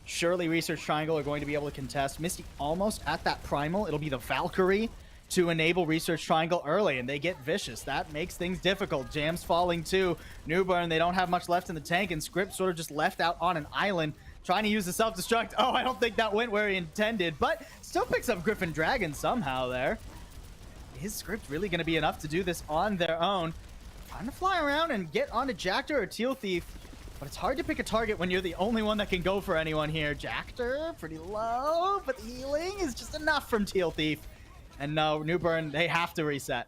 Surely Research Triangle are going to be able to contest. Misty almost at that primal. It'll be the Valkyrie to enable Research Triangle early, and they get vicious. That makes things difficult. Jam's falling too. Newbern, they don't have much left in the tank, and Script sort of just left out on an island trying to use the self-destruct. Oh, I don't think that went where he intended, but still picks up Griffin Dragon somehow there. Is Script really going to be enough to do this on their own? Trying to fly around and get onto Jactor or Teal Thief. But it's hard to pick a target when you're the only one that can go for anyone here. Jactor, pretty low, but the healing is just enough from Teal Thief. And no, Newbern, they have to reset.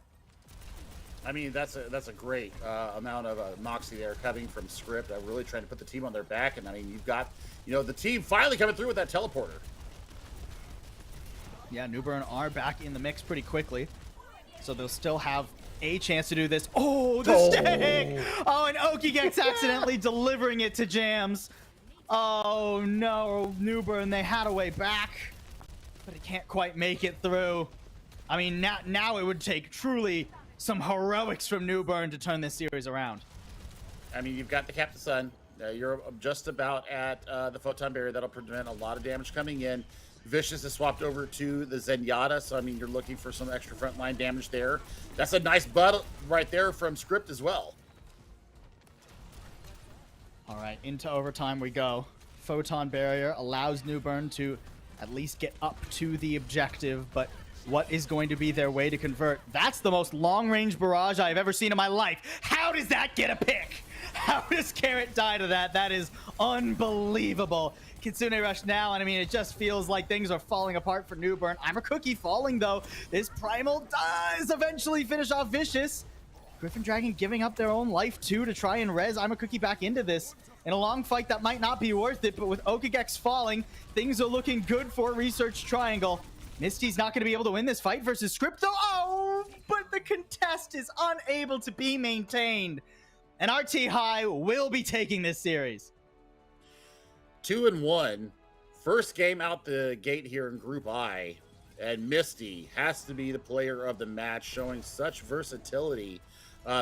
I mean, that's a great amount of moxie there coming from Script. Really trying to put the team on their back. And I mean, you've got, the team finally coming through with that teleporter. Yeah, Newbern are back in the mix pretty quickly. So they'll still have a chance to do this. Oh, the stick! Oh, and Oki gets accidentally delivering it to Jams. Oh, no, Newbern, they had a way back, but it can't quite make it through. I mean, now it would take truly some heroics from Newbern to turn this series around. I mean, you've got the Captain Sun. You're just about at the Photon Barrier. That'll prevent a lot of damage coming in. Vicious is swapped over to the Zenyatta, so I mean, you're looking for some extra frontline damage there. That's a nice butt right there from Script as well. All right, into overtime we go. Photon Barrier allows Newbern to at least get up to the objective, but what is going to be their way to convert? That's the most long-range barrage I've ever seen in my life. How does that get a pick? How does Carrot die to that? That is unbelievable. Kitsune Rush now, and I mean, it just feels like things are falling apart for Newbern. I'm a Cookie falling, though. This Primal does eventually finish off Vicious. Griffin Dragon giving up their own life, too, to try and res I'm a Cookie back into this. In a long fight, that might not be worth it, but with Okagex falling, things are looking good for Research Triangle. Misty's not going to be able to win this fight versus Script, though. Oh, but the contest is unable to be maintained. And RT High will be taking this series. 2-1. First game out the gate here in Group I. And Misty has to be the player of the match, showing such versatility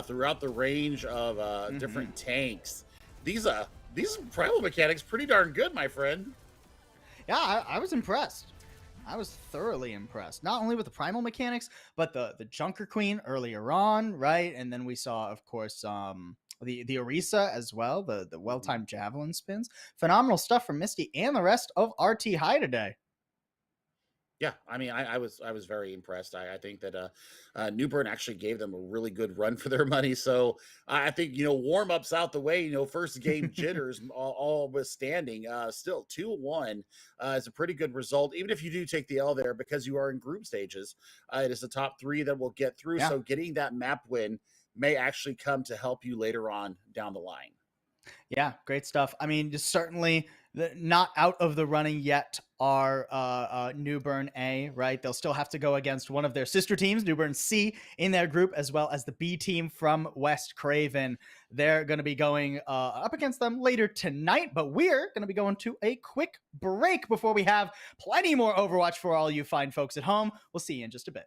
throughout the range of different tanks. These primal mechanics pretty darn good, my friend. Yeah, I was impressed. I was thoroughly impressed. Not only with the primal mechanics, but the Junker Queen earlier on, right? And then we saw, of course, the Orisa as well, the well-timed javelin spins. Phenomenal stuff from Misty and the rest of RT High today. Yeah, I mean, I was very impressed. I think that Newbern actually gave them a really good run for their money. So I think, warm-ups out the way, first game jitters all withstanding, still 2-1 is a pretty good result, even if you do take the L there, because you are in group stages. It is the top 3 that will get through. Yeah. So getting that map win may actually come to help you later on down the line. Yeah, great stuff. I mean, just certainly not out of the running yet are Newbern A, right? They'll still have to go against one of their sister teams, Newbern C, in their group, as well as the B team from West Craven. They're going to be going up against them later tonight, but we're going to be going to a quick break before we have plenty more Overwatch for all you fine folks at home. We'll see you in just a bit.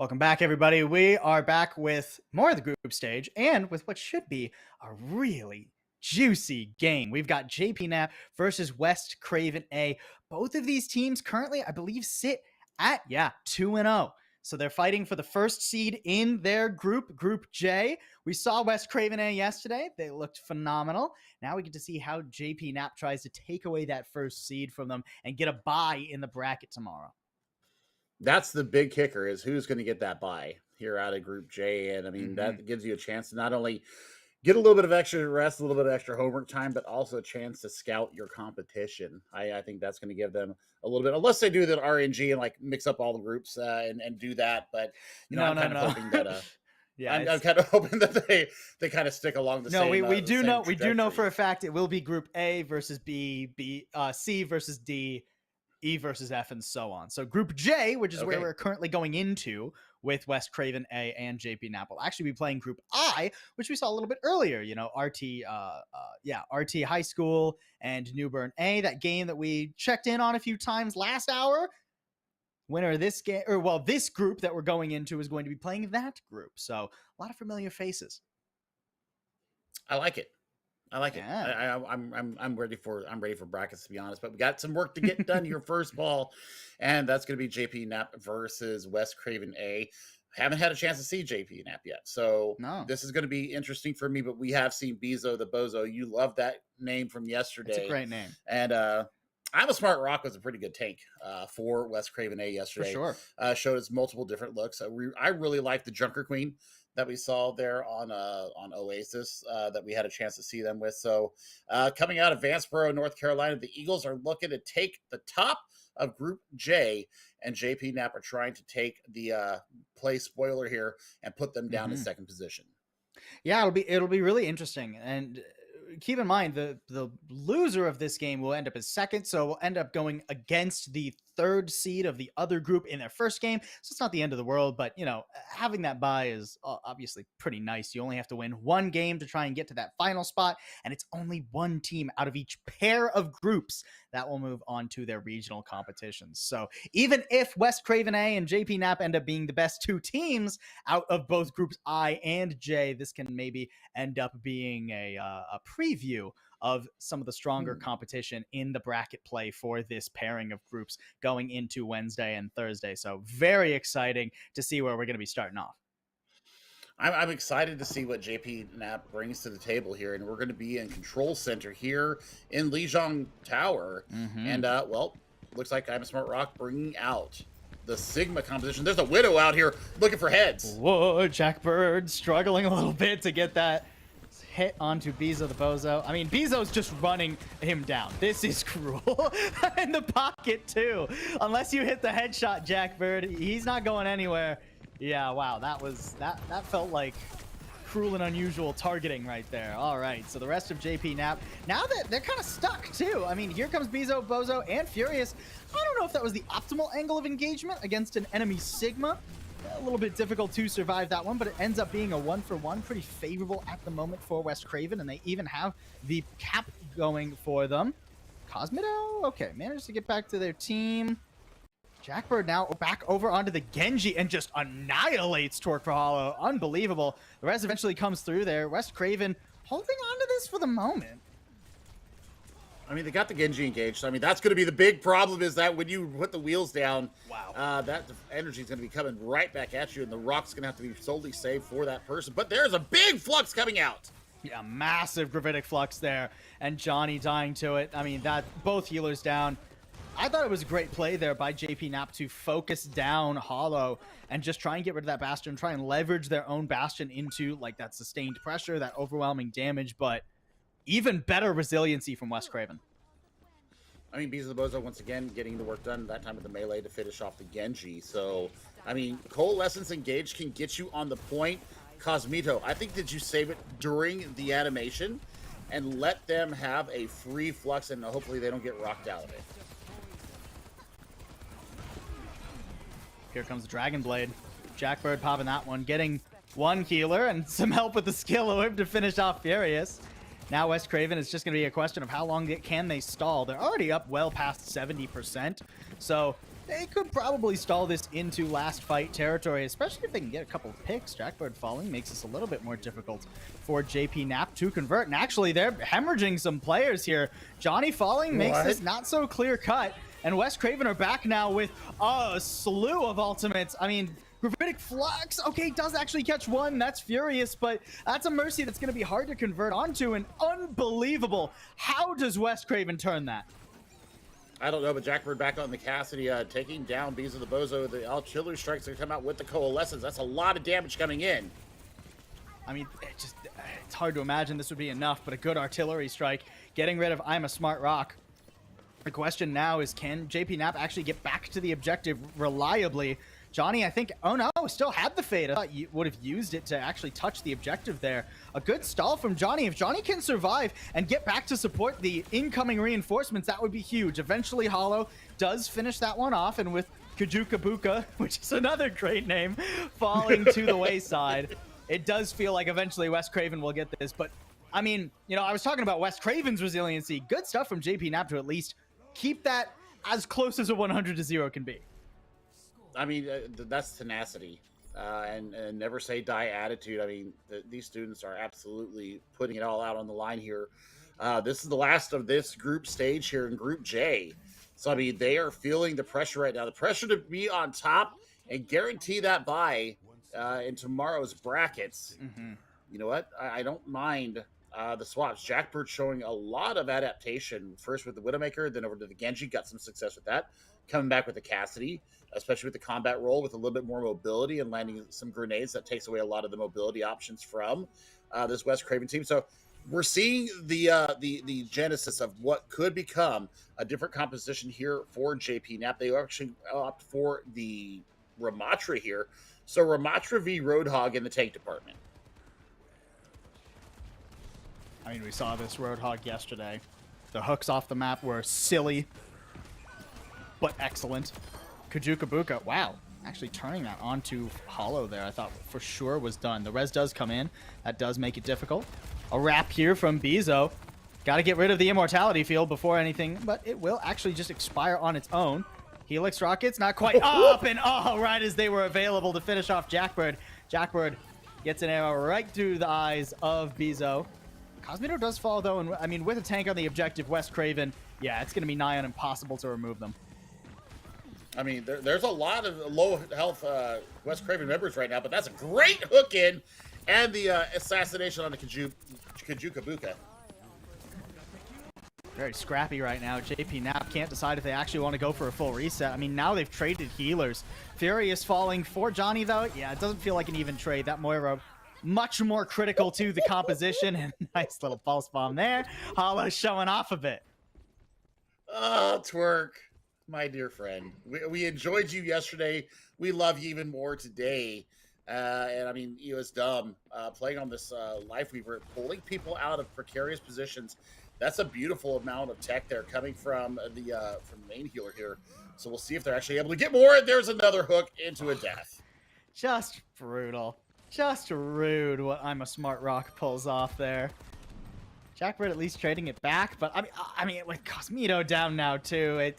Welcome back, everybody. We are back with more of the group stage and with what should be a really juicy game. We've got JP Napp versus West Craven A. Both of these teams currently, I believe, sit at 2-0. So they're fighting for the first seed in their group, Group J. We saw West Craven A yesterday. They looked phenomenal. Now we get to see how JP Napp tries to take away that first seed from them and get a bye in the bracket tomorrow. That's the big kicker, is who's going to get that bye here out of Group J. And I mean, that gives you a chance to not only get a little bit of extra rest, a little bit of extra homework time, but also a chance to scout your competition. I think that's going to give them a little bit, unless they do that RNG and like mix up all the groups and do that. But I'm kind of hoping that I'm kind of hoping that they kind of stick along the same. We do know for a fact it will be Group A versus B, C versus D, E versus F, and so on. So Group J, which is where we're currently going into with West Craven A and JP Napp, will actually be playing Group I, which we saw a little bit earlier. RT High School and Newbern A, that game that we checked in on a few times last hour. Winner of this game, this group that we're going into is going to be playing that group. So a lot of familiar faces. I like it. I'm ready for brackets, to be honest, but we got some work to get done here first ball, and that's going to be JP Napp versus West Craven A. Haven't had a chance to see JP Napp yet, so this is going to be interesting for me. But we have seen Bezo the Bozo. You love that name from yesterday. It's a great name. And I'm a Smart Rock was a pretty good tank for West Craven A yesterday. For sure. Showed us multiple different looks. I really like the Junker Queen that we saw there on Oasis that we had a chance to see them with. So coming out of Vanceboro, North Carolina, the Eagles are looking to take the top of Group J, and JP Napp are trying to take the play spoiler here and put them down in second position. Yeah, it'll be really interesting. And keep in mind, the loser of this game will end up as second, so we'll end up going against the third seed of the other group in their first game. So it's not the end of the world, but having that bye is obviously pretty nice. You only have to win one game to try and get to that final spot, and it's only one team out of each pair of groups that will move on to their regional competitions. So even if West Craven A and JP Napp end up being the best two teams out of both groups I and J, this can maybe end up being a preview of some of the stronger competition in the bracket play for this pairing of groups going into Wednesday and Thursday. So very exciting to see where we're going to be starting off. I'm excited to see what JP Napp brings to the table here, and we're going to be in Control Center here in Lijiang Tower. And, looks like I'm a Smart Rock bringing out the Sigma composition. There's a Widow out here looking for heads. Whoa, Jackbird struggling a little bit to get that hit onto Bezo the Bozo. I mean, Bezo's just running him down. This is cruel. In the pocket, too. Unless you hit the headshot, Jackbird, he's not going anywhere. Yeah, wow, that felt like cruel and unusual targeting right there. All right, so the rest of JP Napp, now that they're kind of stuck, too. I mean, here comes Bezo, Bozo, and Furious. I don't know if that was the optimal angle of engagement against an enemy Sigma. A little bit difficult to survive that one, but it ends up being a 1-for-1, pretty favorable at the moment for West Craven, and they even have the cap going for them. Cosmito, okay, managed to get back to their team. Jackbird now back over onto the Genji and just annihilates Torque for Hollow. Unbelievable. The rest eventually comes through there. West Craven holding on to this for the moment. I mean, they got the Genji engaged. So, I mean, that's going to be the big problem, is that when you put the wheels down, that energy is going to be coming right back at you, and the rock's going to have to be solely saved for that person. But there's a big flux coming out. Yeah, massive gravitic flux there, and Johnny dying to it. I mean, that both healers down. I thought it was a great play there by JP Napp to focus down Hollow and just try and get rid of that Bastion, try and leverage their own Bastion into like that sustained pressure, that overwhelming damage, but even better resiliency from West Craven. I mean, Bezo the Bozo once again getting the work done, that time with the melee to finish off the Genji. So, I mean, Coalescence Engage can get you on the point. Cosmito, I think that you save it during the animation and let them have a free flux, and hopefully they don't get rocked out of it. Here comes Dragon Blade. Jackbird popping that one, getting one healer and some help with the skill whip to finish off Furious. Now West Craven, it's just going to be a question of how long can they stall. They're already up well past 70%, so they could probably stall this into last fight territory, especially if they can get a couple of picks. Jackbird falling makes this a little bit more difficult for JP Napp to convert. And actually, they're hemorrhaging some players here. Johnny falling makes this not so clear cut. And West Craven are back now with a slew of ultimates. I mean, Gravitic Flux, okay, does actually catch one. That's furious, but that's a Mercy that's going to be hard to convert onto. And unbelievable. How does West Craven turn that? I don't know, but Jackbird back on the Cassidy, taking down Bees of the Bozo. The artillery strikes are come out with the Coalescence. That's a lot of damage coming in. I mean, it's hard to imagine this would be enough, but a good artillery strike, getting rid of I'm a Smart Rock. The question now is, can JP Napp actually get back to the objective reliably? Johnny, I think, oh no, still had the fade. I thought you would have used it to actually touch the objective there. A good stall from Johnny. If Johnny can survive and get back to support the incoming reinforcements, that would be huge. Eventually, Hollow does finish that one off, and with Kajukabuka, which is another great name, falling to the wayside, it does feel like eventually West Craven will get this. But, I mean, you know, I was talking about West Craven's resiliency. Good stuff from JP Napp to at least keep that as close as a 100-0 can be. I mean, that's tenacity and never say die attitude. I mean, these students are absolutely putting it all out on the line here. This is the last of this group stage here in Group J. So, I mean, they are feeling the pressure right now. The pressure to be on top and guarantee that bye in tomorrow's brackets. Mm-hmm. You know what? I don't mind the swaps. Jackbird showing a lot of adaptation. First with the Widowmaker, then over to the Genji. Got some success with that. Coming back with the Cassidy, especially with the combat role with a little bit more mobility and landing some grenades that takes away a lot of the mobility options from this West Craven team. So we're seeing the genesis of what could become a different composition here for JP Napp. They actually opt for the Ramatra here. So Ramatra v Roadhog in the tank department. I mean, we saw this Roadhog yesterday. The hooks off the map were silly, but excellent. Kajukabuka, wow. Actually turning that onto Hollow there, I thought for sure was done. The res does come in. That does make it difficult. A wrap here from Bezo. Got to get rid of the immortality field before anything, but it will actually just expire on its own. Helix rockets, not quite up, and right as they were available to finish off Jackbird. Jackbird gets an arrow right through the eyes of Bezo. Cosmito does fall, though, and I mean, with a tank on the objective, West Craven, yeah, it's going to be nigh on impossible to remove them. I mean, there's a lot of low health West Craven members right now, but that's a great hook in, and the assassination on the Kajukabuka. Very scrappy right now. JP Napp can't decide if they actually want to go for a full reset. I mean, now they've traded healers. Furious falling for Johnny, though. Yeah, it doesn't feel like an even trade. That Moira much more critical to the composition, and nice little pulse bomb there. Hollow showing off a bit. Oh, Twerk. My dear friend, we enjoyed you yesterday. We love you even more today. And I mean, it was dumb playing on this Lifeweaver, pulling people out of precarious positions. That's a beautiful amount of tech there coming from the main healer here. So we'll see if they're actually able to get more. There's another hook into a death. Just brutal. Just rude what I'm a Smart Rock pulls off there. Jackbird at least trading it back, but I mean with Cosmito down now too,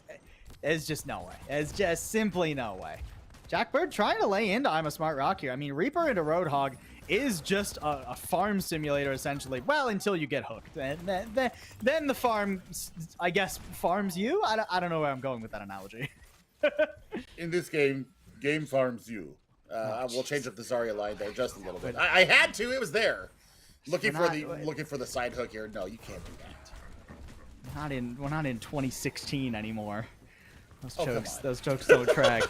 there's just no way. There's just simply no way. Jackbird trying to lay into I'm a Smart Rock here. I mean, Reaper into Roadhog is just a farm simulator, essentially. Well, until you get hooked. And then the farm, I guess, farms you? I don't know where I'm going with that analogy. In this game farms you. We'll change up the Zarya line there just a little bit. I had to. It was there. Looking for the side hook here. No, you can't do that. We're not in 2016 anymore. Those jokes don't track.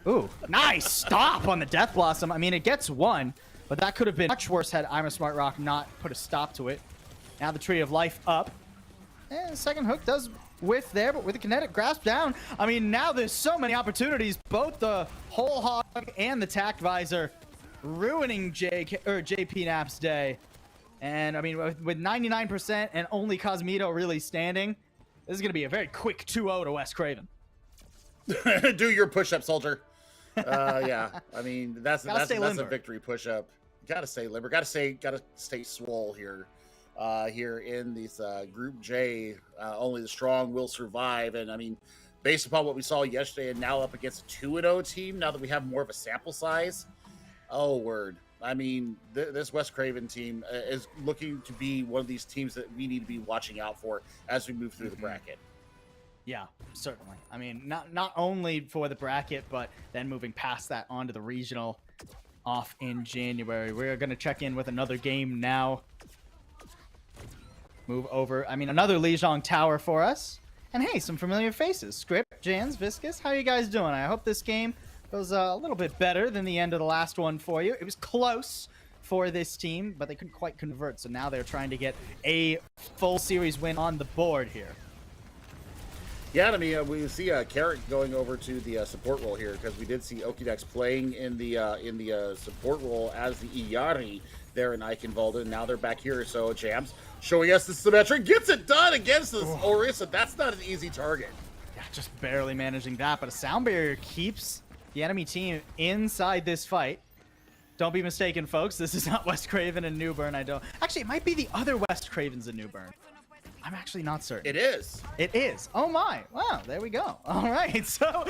Ooh, nice stop on the Death Blossom. I mean, it gets one, but that could have been much worse had I'm a Smart Rock not put a stop to it. Now the Tree of Life up. And the second hook does whiff there, but with the kinetic grasp down, I mean, now there's so many opportunities. Both the Whole Hog and the Tact Visor ruining JP Napp's day. And I mean, with 99% and only Cosmito really standing, this is going to be a very quick 2-0 to West Craven. Do your push-up, soldier. Yeah, I mean that's a victory push-up. Gotta stay limber. Gotta stay swole here. Here in this Group J, only the strong will survive. And I mean, based upon what we saw yesterday and now up against a 2-0 team, now that we have more of a sample size, oh, word. I mean, this West Craven team is looking to be one of these teams that we need to be watching out for as we move through the bracket. Yeah, certainly. I mean, not only for the bracket, but then moving past that onto the regional off in January. We're going to check in with another game now. Move over. I mean, another Lijiang Tower for us. And hey, some familiar faces. Script, Jans, Viscous, how are you guys doing? I hope this game goes a little bit better than the end of the last one for you. It was close for this team, but they couldn't quite convert. So now they're trying to get a full series win on the board here. Yeah, I mean, we see Carrot going over to the support role here because we did see Okidex playing in the support role as the Iyari there in Eichenwalde, and now they're back here. So Jams showing us the Symmetric gets it done against this Orisa. That's not an easy target. Yeah, just barely managing that, but a sound barrier keeps the enemy team inside this fight. Don't be mistaken, folks. This is not West Craven and Newbern. Actually, it might be the other West Cravens and Newbern. I'm actually not certain. It is. It is. Oh my. Wow, there we go. All right, so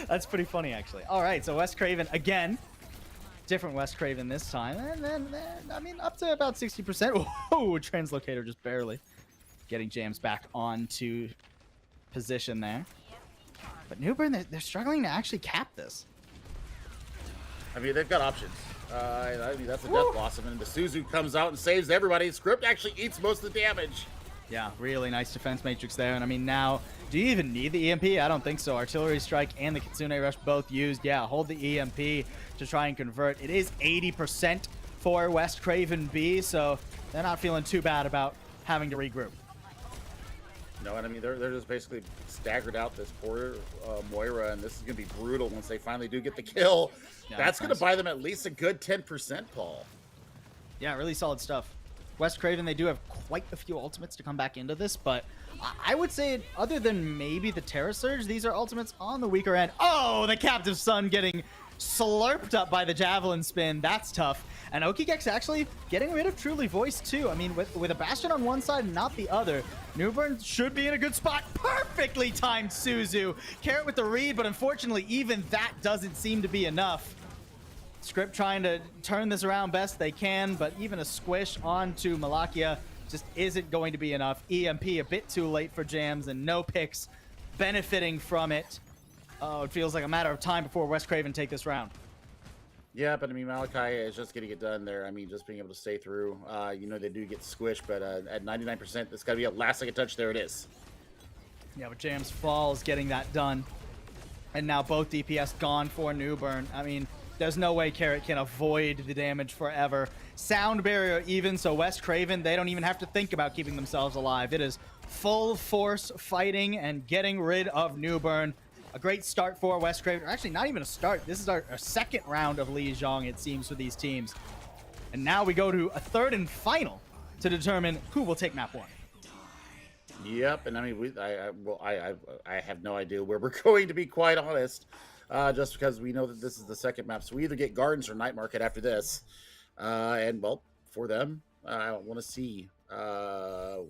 that's pretty funny, actually. All right, so West Craven, again, different West Craven this time. And then I mean, up to about 60%. Oh, Translocator just barely getting Jams back onto position there. But Newbern, they're struggling to actually cap this. I mean, they've got options. I mean, that's a Death Blossom, and the Suzu comes out and saves everybody. Script actually eats most of the damage. Yeah, really nice defense matrix there. And I mean, now, do you even need the EMP? I don't think so. Artillery Strike and the Kitsune Rush both used. Yeah, hold the EMP to try and convert. It is 80% for West Craven B, so they're not feeling too bad about having to regroup. No, and I mean, they're just basically staggered out this poor Moira, and this is going to be brutal once they finally do get the kill. Yeah, that's going to buy them at least a good 10%, Paul. Yeah, really solid stuff. West Craven, they do have quite a few ultimates to come back into this, but I would say other than maybe the Terra Surge, these are ultimates on the weaker end. Oh, the Captive Sun getting slurped up by the Javelin Spin. That's tough. And Okigex actually getting rid of Truly Voice too. I mean, with a Bastion on one side and not the other, Newbern should be in a good spot. Perfectly timed Suzu. Carrot with the read, but unfortunately even that doesn't seem to be enough. Script trying to turn this around best they can, but even a squish onto Malakia just isn't going to be enough. EMP a bit too late for Jams, and no picks benefiting from it. Oh, it feels like a matter of time before West Craven take this round. Yeah, but I mean, Malachi is just getting it done there. I mean, just being able to stay through. You know, they do get squished, but at 99%, it's got to be a last-second touch. There it is. Yeah, but Jams falls getting that done. And now both DPS gone for Newbern. I mean, there's no way Carrot can avoid the damage forever. Sound barrier even, so West Craven, they don't even have to think about keeping themselves alive. It is full force fighting and getting rid of Newbern. A great start for West Craven. Or actually, not even a start. This is our second round of Lijiang, it seems, for these teams. And now we go to a third and final to determine who will take map 1. Yep, and I mean, I have no idea where we're going, to be quite honest. Just because we know that this is the second map. So we either get Gardens or Night Market after this. And, well, for them, I don't want to see. I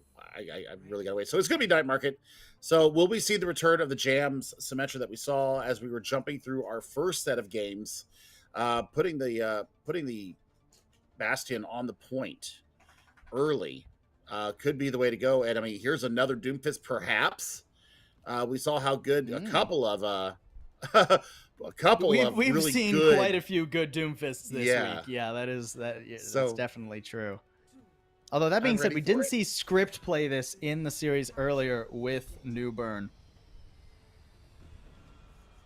really got to wait. So it's going to be Night Market. So will we see the return of the Jams Symmetra that we saw as we were jumping through our first set of games, putting the Bastion on the point early could be the way to go. And, I mean, here's another Doomfist, perhaps. We saw how good a couple of... We've really seen good... quite a few good Doomfists this week. Yeah, that's definitely true. Although that being said, we didn't see Script play this in the series earlier with Newbern.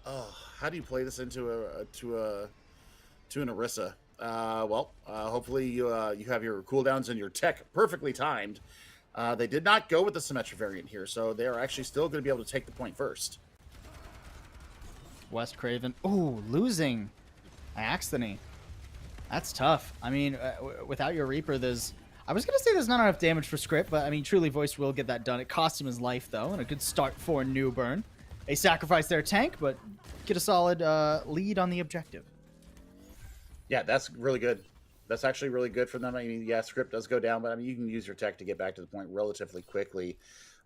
Oh, how do you play this into an Orisa? Hopefully you have your cooldowns and your tech perfectly timed. They did not go with the Symmetra variant here, so they are actually still going to be able to take the point first. West Craven. Ooh, losing Axthany. That's tough. I mean, without your Reaper, I was going to say there's not enough damage for Script, but I mean, Truly Voice will get that done. It cost him his life, though, and a good start for Newbern. They sacrifice their tank, but get a solid lead on the objective. Yeah, that's really good. That's actually really good for them. I mean, yeah, Script does go down, but I mean, you can use your tech to get back to the point relatively quickly.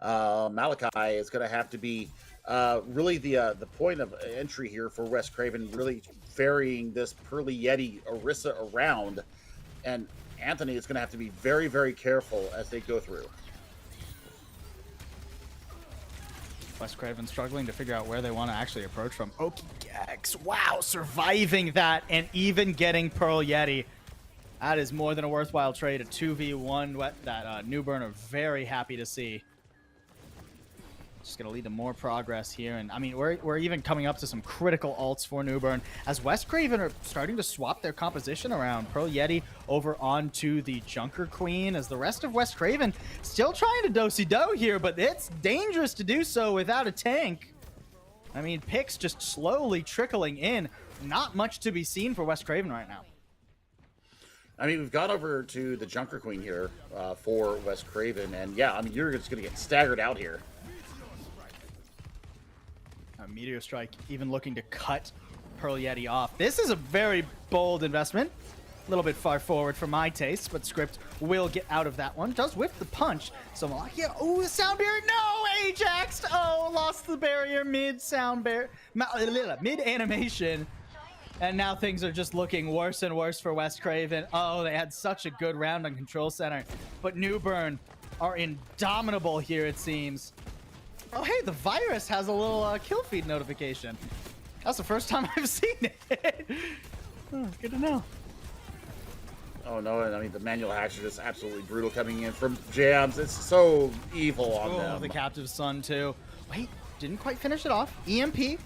Malachi is going to have to be really the point of entry here for West Craven, really ferrying this Pearly Yeti Orisa around. And Anthony is going to have to be very, very careful as they go through. West Craven struggling to figure out where they want to actually approach from. Okigex, wow, surviving that and even getting Pearl Yeti. That is more than a worthwhile trade. A 2v1 that Newbern are very happy to see. Just going to lead to more progress here. And I mean, we're even coming up to some critical ults for Newbern as West Craven are starting to swap their composition around. Pearl Yeti over onto the Junker Queen as the rest of West Craven still trying to do-si-do here, but it's dangerous to do so without a tank. I mean, picks just slowly trickling in. Not much to be seen for West Craven right now. I mean, we've got over to the Junker Queen here for West Craven. And yeah, I mean, you're just going to get staggered out here. Meteor Strike even looking to cut Pearl Yeti off. This is a very bold investment. A little bit far forward for my taste, but Script will get out of that one. Does whip the punch. So Malachi, oh, the sound barrier. No, Ajax. Oh, lost the barrier mid-sound barrier. Mid-animation. And now things are just looking worse and worse for West Craven. Oh, they had such a good round on Control Center. But Newbern are indomitable here, it seems. Oh, hey, the virus has a little kill feed notification. That's the first time I've seen it. Oh, good to know. Oh, no, and I mean, the manual hacks are just absolutely brutal coming in from Jams. It's so evil on them. The Captive Sun, too. Wait, didn't quite finish it off. EMP,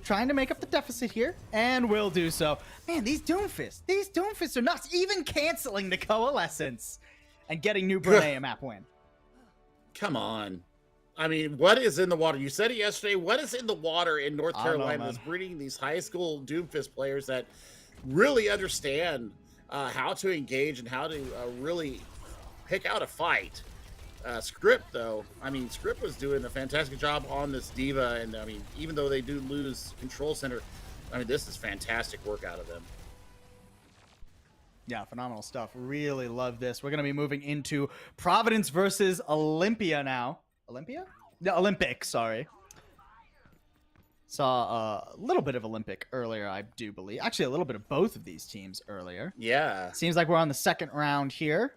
trying to make up the deficit here, and will do so. Man, these Doomfists are nuts. Even canceling the Coalescence and getting Newbern a map win. Come on. I mean, what is in the water? You said it yesterday. What is in the water in North Carolina that's breeding these high school Doomfist players that really understand how to engage and how to really pick out a fight? Script, though, I mean, Script was doing a fantastic job on this Diva, and I mean, even though they do lose Control Center, I mean, this is fantastic work out of them. Yeah, phenomenal stuff. Really love this. We're going to be moving into Providence versus Olympia now. Olympia? No, Olympic, sorry. Saw a little bit of Olympic earlier, I do believe. Actually, a little bit of both of these teams earlier. Yeah. Seems like we're on the second round here.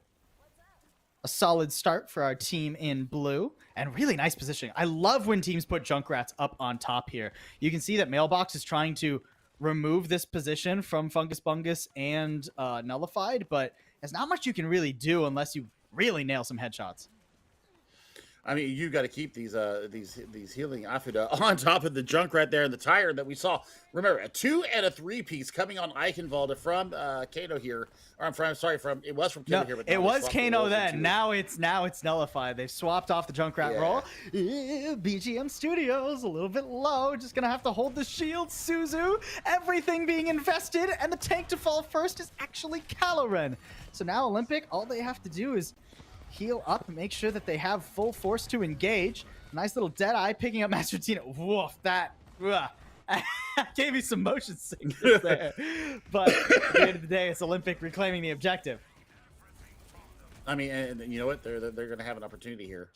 A solid start for our team in blue. And really nice positioning. I love when teams put Junkrats up on top here. You can see that Mailbox is trying to remove this position from Fungus Bungus and Nullified, but there's not much you can really do unless you really nail some headshots. I mean, you got to keep these healing Afuda on top of the Junkrat there and the tire that we saw. Remember, a 2 and a 3 piece coming on Eichenwalde from Kano here. Or it was from Kano here. But it was Kano then. Now it's Nullified. They've swapped off the Junkrat role. BGM Studios a little bit low. Just gonna have to hold the shield. Suzu, everything being invested, and the tank to fall first is actually Caloran. So now Olympic, all they have to do is heal up and make sure that they have full force to engage. Nice little Deadeye picking up Master Tina. Woof, that gave me some motion sickness there. But at the end of the day, it's Olympic reclaiming the objective. I mean, and you know what? They're going to have an opportunity here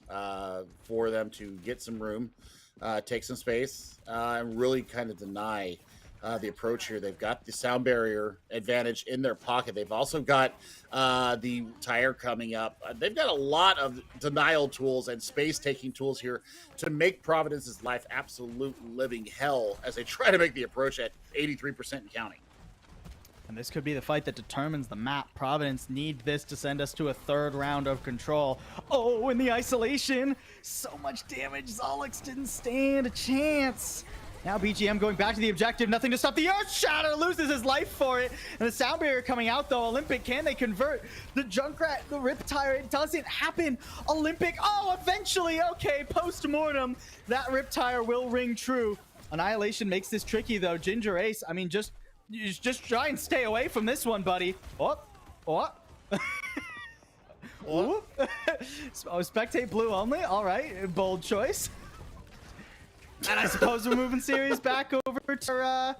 for them to get some room, take some space, and really kind of deny the approach here. They've got the sound barrier advantage in their pocket. They've also got the tire coming up. They've got a lot of denial tools and space-taking tools here to make Providence's life absolute living hell as they try to make the approach at 83% and counting. And this could be the fight that determines the map. Providence need this to send us to a third round of control. Oh, and the isolation. So much damage. Zolix didn't stand a chance. Now BGM going back to the objective. Nothing to stop the Earth Shatter. Loses his life for it. And the sound barrier coming out, though. Olympic, can they convert? The Junkrat, the Rip Tire, it doesn't happen. Olympic, oh, eventually. Okay, post-mortem. That Rip Tire will ring true. Annihilation makes this tricky, though. Ginger Ace, I mean, just try and stay away from this one, buddy. Oh. Oh, spectate blue only. All right, bold choice. And I suppose we're moving series back over to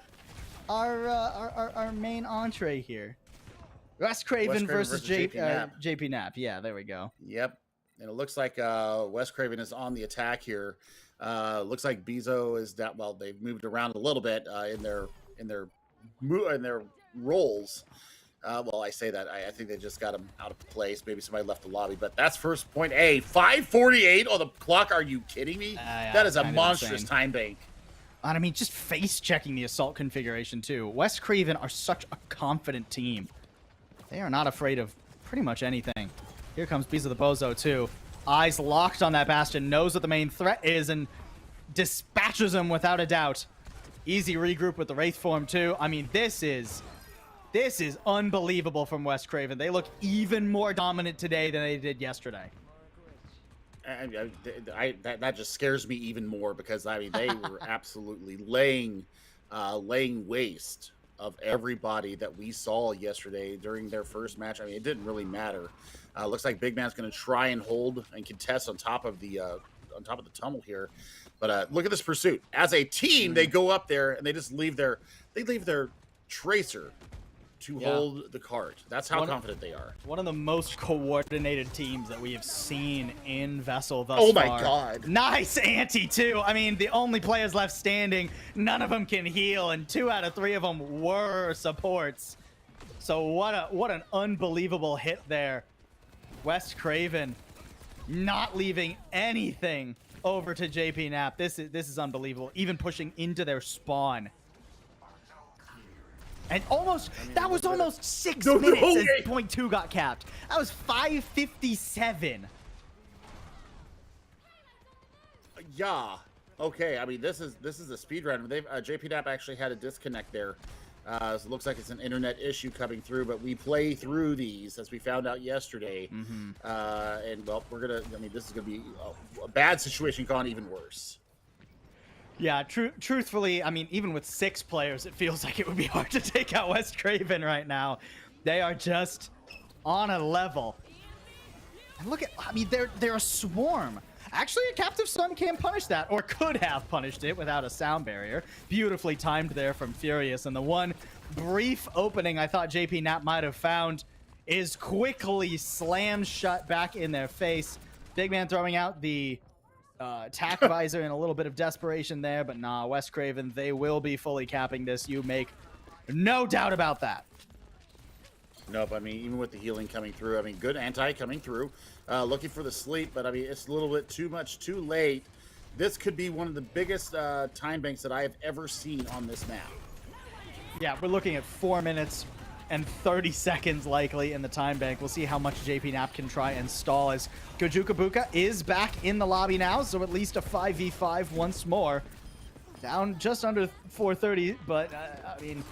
our main entree here. West Craven versus JP Napp. Yeah, there we go. Yep. And it looks like West Craven is on the attack here. Looks like Bezo is that. Well, they've moved around a little bit in their roles. Well, I say that. I think they just got him out of place. Maybe somebody left the lobby, but that's first point A. 5:48 on the clock. Are you kidding me? Yeah, that is a monstrous insane time bank. And I mean, just face checking the assault configuration too. West Craven are such a confident team. They are not afraid of pretty much anything. Here comes Bezo the Bozo too. Eyes locked on that Bastion, knows what the main threat is, and dispatches him without a doubt. Easy regroup with the Wraith form too. I mean, this is unbelievable from West Craven. They look even more dominant today than they did yesterday. That just scares me even more because I mean they were absolutely laying waste of everybody that we saw yesterday during their first match. I mean, it didn't really matter. Looks like Big Man's going to try and hold and contest on top of the tunnel here. But look at this pursuit. As a team, they go up there and they just leave their tracer to hold the cart. That's how confident they are. One of the most coordinated teams that we have seen in VESL thus far. Oh my god. Nice anti too. I mean, the only players left standing, none of them can heal, and 2 out of 3 of them were supports. So what an unbelievable hit there. West Craven not leaving anything over to JP Napp. This is unbelievable. Even pushing into their spawn. And that was almost 6 minutes as point 2 got capped. That was 5:57. Yeah. Okay. I mean, this is a speed run. They've JP Napp actually had a disconnect there. So it looks like it's an internet issue coming through, but we play through these as we found out yesterday. And well, I mean, this is gonna be a bad situation gone even worse. Yeah, truthfully, I mean, even with 6 players, it feels like it would be hard to take out West Craven right now. They are just on a level. And look at, I mean, they're a swarm. Actually, a Captive Sun can punish that, or could have punished it without a sound barrier. Beautifully timed there from Furious. And the one brief opening I thought JP Napp might have found is quickly slammed shut back in their face. Big Man throwing out the attack visor in a little bit of desperation there, but nah, West Craven, they will be fully capping this. You make no doubt about that. Nope, I mean, even with the healing coming through, I mean, good anti coming through. Looking for the sleep, but I mean, it's a little bit too much, too late. This could be one of the biggest time banks that I have ever seen on this map. Yeah, we're looking at 4 minutes and 30 seconds likely in the time bank. We'll see how much JP Napp can try and stall, as Gojukabuka is back in the lobby now, so at least a 5v5 once more. Down just under 430, but I mean,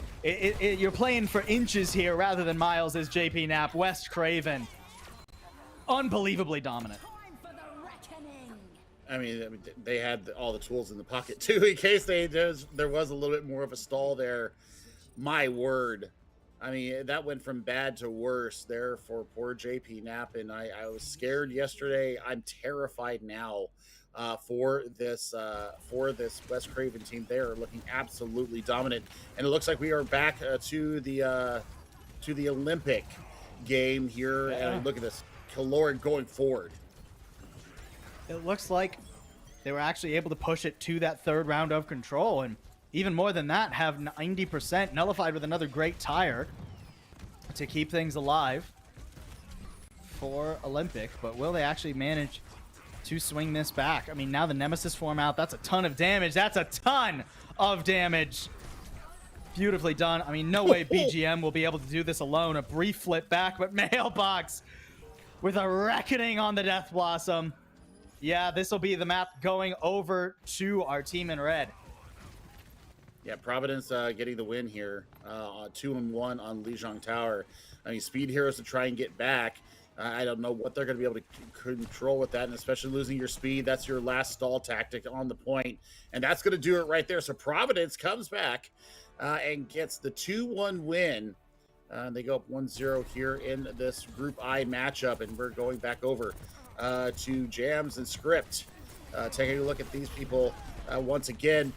you're playing for inches here rather than miles as JP Napp. West Craven, unbelievably dominant. I mean, they had all the tools in the pocket too, in case there was a little bit more of a stall there. My word. I mean, that went from bad to worse there for poor JP Napp, and I was scared yesterday. I'm terrified now for this West Craven team. They are looking absolutely dominant, and it looks like we are back to the Olympic game here. Yeah. And look at this, caloric going forward. It looks like they were actually able to push it to that 3rd round of control, and even more than that, have 90% nullified with another great tire to keep things alive for Olympic. But will they actually manage to swing this back? I mean, now the Nemesis form out. That's a ton of damage. That's a ton of damage. Beautifully done. I mean, no way BGM will be able to do this alone. A brief flip back, but Mailbox with a reckoning on the Death Blossom. Yeah, this will be the map going over to our team in red. Yeah, Providence getting the win here, 2-1 on Lijiang Tower. I mean, Speed Heroes to try and get back. I don't know what they're going to be able to control with that, and especially losing your speed. That's your last stall tactic on the point, and that's going to do it right there. So Providence comes back and gets the 2-1 win. They go up 1-0 here in this Group I matchup, and we're going back over to Jams and Script. Taking a look at these people. Once again,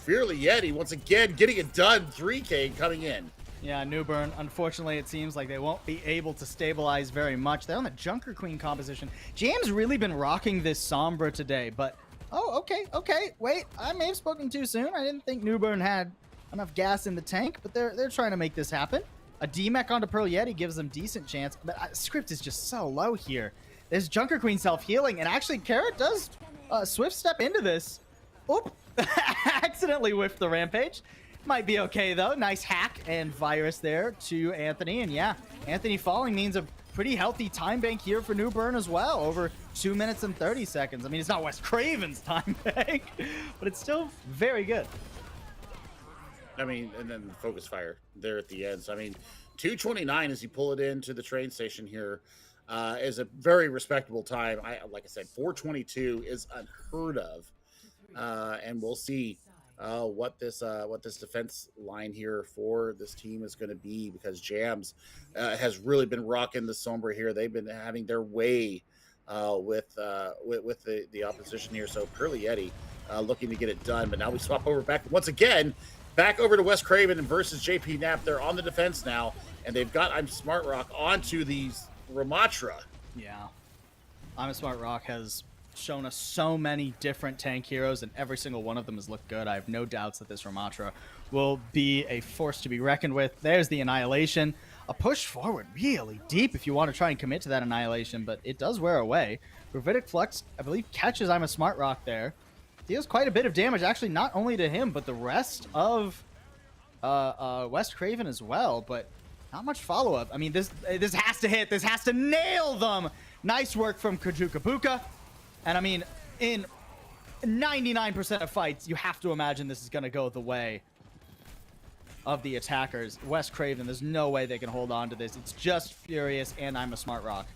Fearly Yeti, once again, getting it done. 3K coming in. Yeah, Newbern, unfortunately, it seems like they won't be able to stabilize very much. They're on the Junker Queen composition. GM's really been rocking this Sombra today, but... Oh, okay. Wait, I may have spoken too soon. I didn't think Newbern had enough gas in the tank, but they're trying to make this happen. A D-Mech onto Pearl Yeti gives them decent chance, but script is just so low here. There's Junker Queen self-healing, and actually Carrot does swift step into this. Oop, accidentally whiffed the Rampage. Might be okay, though. Nice hack and virus there to Anthony. And yeah, Anthony falling means a pretty healthy time bank here for Newbern as well. Over 2 minutes and 30 seconds. I mean, it's not West Craven's time bank, but it's still very good. I mean, and then the focus fire there at the end. So, I mean, 2:29 as you pull it into the train station here is a very respectable time. Like I said, 4:22 is unheard of. And we'll see what this defense line here for this team is going to be, because Jams has really been rocking the Sombra here. They've been having their way with the opposition here. So Pearl Yeti looking to get it done, but now we swap over back once again back over to West Craven and versus JP Napp. They're on the defense now, and they've got I'm Smart Rock onto these Ramatra. Yeah, I'm Smart Rock has shown us so many different tank heroes, and every single one of them has looked good. I have no doubts that this Ramatra will be a force to be reckoned with. There's the Annihilation. A push forward really deep if you want to try and commit to that Annihilation, but it does wear away. Gravitic Flux, I believe, catches I'm a Smart Rock there. Deals quite a bit of damage, actually, not only to him, but the rest of West Craven as well, but not much follow-up. I mean, this has to hit. This has to nail them. Nice work from Kajukabuka. And I mean, in 99% of fights, you have to imagine this is going to go the way of the attackers. West Craven, there's no way they can hold on to this. It's just Furious and I'm a Smart Rock.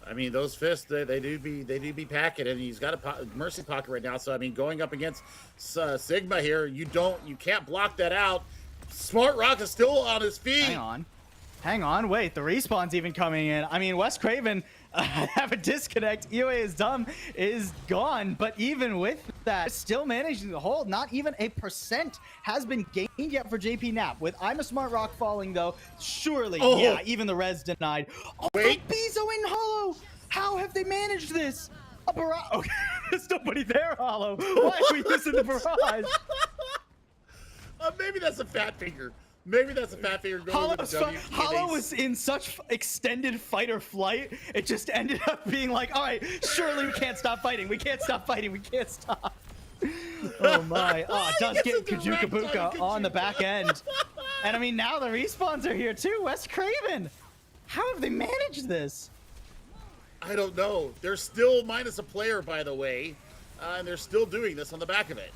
I mean, those fists, they do be packing, and he's got a mercy pocket right now. So I mean, going up against Sigma here, you can't block that out. Smart Rock is still on his feet. Hang on, wait, the respawn's even coming in. I mean, West Craven have a disconnect. EOA is dumb, is gone, but even with that, still managing to hold. Not even a % has been gained yet for JP Napp. With I'm a Smart Rock falling, though, surely, yeah, even the res denied. Oh, wait, Bezo in Hollow! How have they managed this? A barrage. Okay, there's nobody there, Hollow. Why are we using the barrage? Maybe that's a fat finger. Maybe that's a fat finger going to the Hollow was in such extended fight or flight, it just ended up being like, all right, surely we can't stop fighting. We can't stop fighting. We can't stop. Oh, my. Oh, it does get Kajukabuka on the back end. And, I mean, now the respawns are here, too. West Craven. How have they managed this? I don't know. They're still minus a player, by the way, and they're still doing this on the back of it.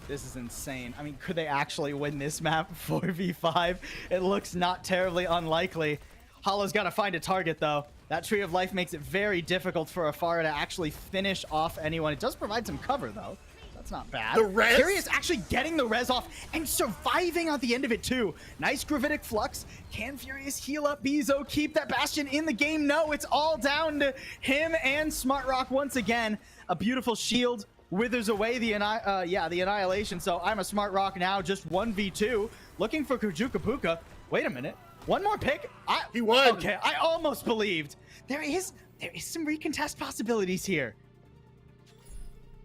This is insane. I mean, could they actually win this map 4v5? It looks not terribly unlikely. Hollow's got to find a target, though. That Tree of Life makes it very difficult for Afara to actually finish off anyone. It does provide some cover, though. That's not bad. The res? Curious actually getting the res off and surviving at the end of it, too. Nice Gravitic Flux. Can Furious heal up Bezo? Keep that Bastion in the game? No, it's all down to him and Smart Rock once again. A beautiful shield. Withers away the Annihilation. So I'm a Smart Rock now, just 1v2. Looking for Kajukabuka. Wait a minute. One more pick. He won. Okay, I almost believed. There is some recontest possibilities here.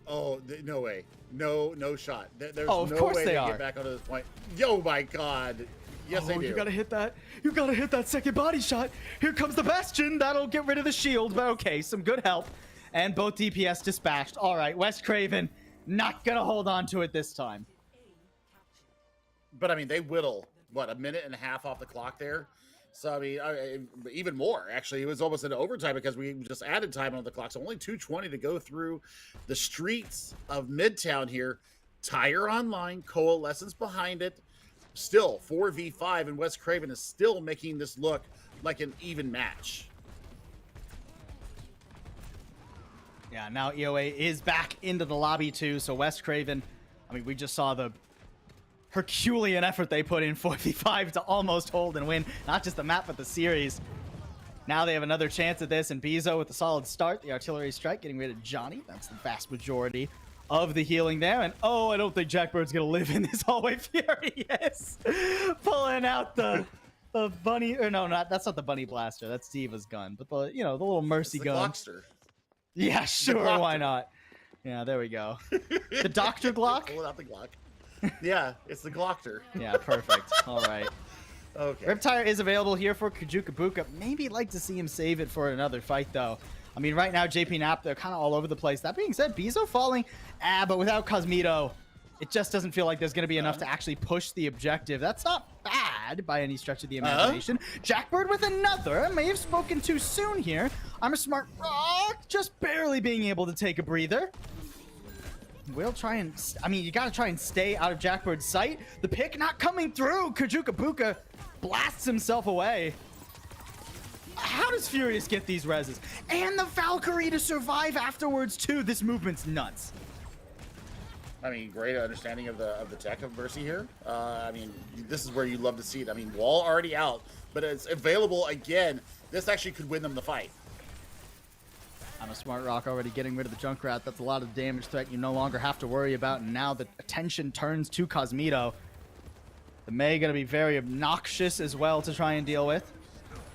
Oh, no way. No shot. There's of no course way they they are. get back onto this point. Yo, my God. Yes, they do. You gotta hit that. You gotta hit that second body shot. Here comes the Bastion. That'll get rid of the shield. But okay, some good help. And both DPS dispatched. All right, West Craven not going to hold on to it this time. But, I mean, they whittle, what, a minute and a half off the clock there? So, I mean, even more, actually. It was almost into overtime because we just added time on the clock. So, only 2:20 to go through the streets of Midtown here. Tire Online, Coalescence behind it. Still, 4v5, and West Craven is still making this look like an even match. Yeah, now EOA is back into the lobby too, so West Craven, I mean, we just saw the Herculean effort they put in 4v5 to almost hold and win, not just the map, but the series. Now they have another chance at this, and Bezo with a solid start, the artillery strike, getting rid of Johnny. That's the vast majority of the healing there. And oh, I don't think Jackbird's gonna live in this hallway. Furious pulling out the bunny, or no, that's not the bunny blaster. That's Diva's gun, but the the little mercy It's the gun. Glockster. Yeah, sure, Glockster. why not? Yeah, there we go. The Dr. Glock? Pull out the Glock. Yeah, it's the Glockter. Yeah, perfect. All right. Okay. Riptire is available here for Kajukabuka. Maybe like to see him save it for another fight, though. I mean, right now, JP Napp, they're kind of all over the place. That being said, Bizo falling. But without Cosmito, it just doesn't feel like there's going to be enough to actually push the objective. That's not bad by any stretch of the imagination. Jackbird with another. I may have spoken too soon here. I'm a smart rock, just barely being able to take a breather. We'll try and... I mean, you got to try and stay out of Jackbird's sight. The pick not coming through. Kajukabuka blasts himself away. How does Furious get these reses? And the Valkyrie to survive afterwards, too. This movement's nuts. I mean, great understanding of the tech of Mercy here. I mean, this is where you love to see it. I mean, wall already out, but it's available again. This actually could win them the fight. I'm a smart rock already getting rid of the Junkrat. That's a lot of damage threat you no longer have to worry about. And now the attention turns to Cosmito. The May going to be very obnoxious as well to try and deal with.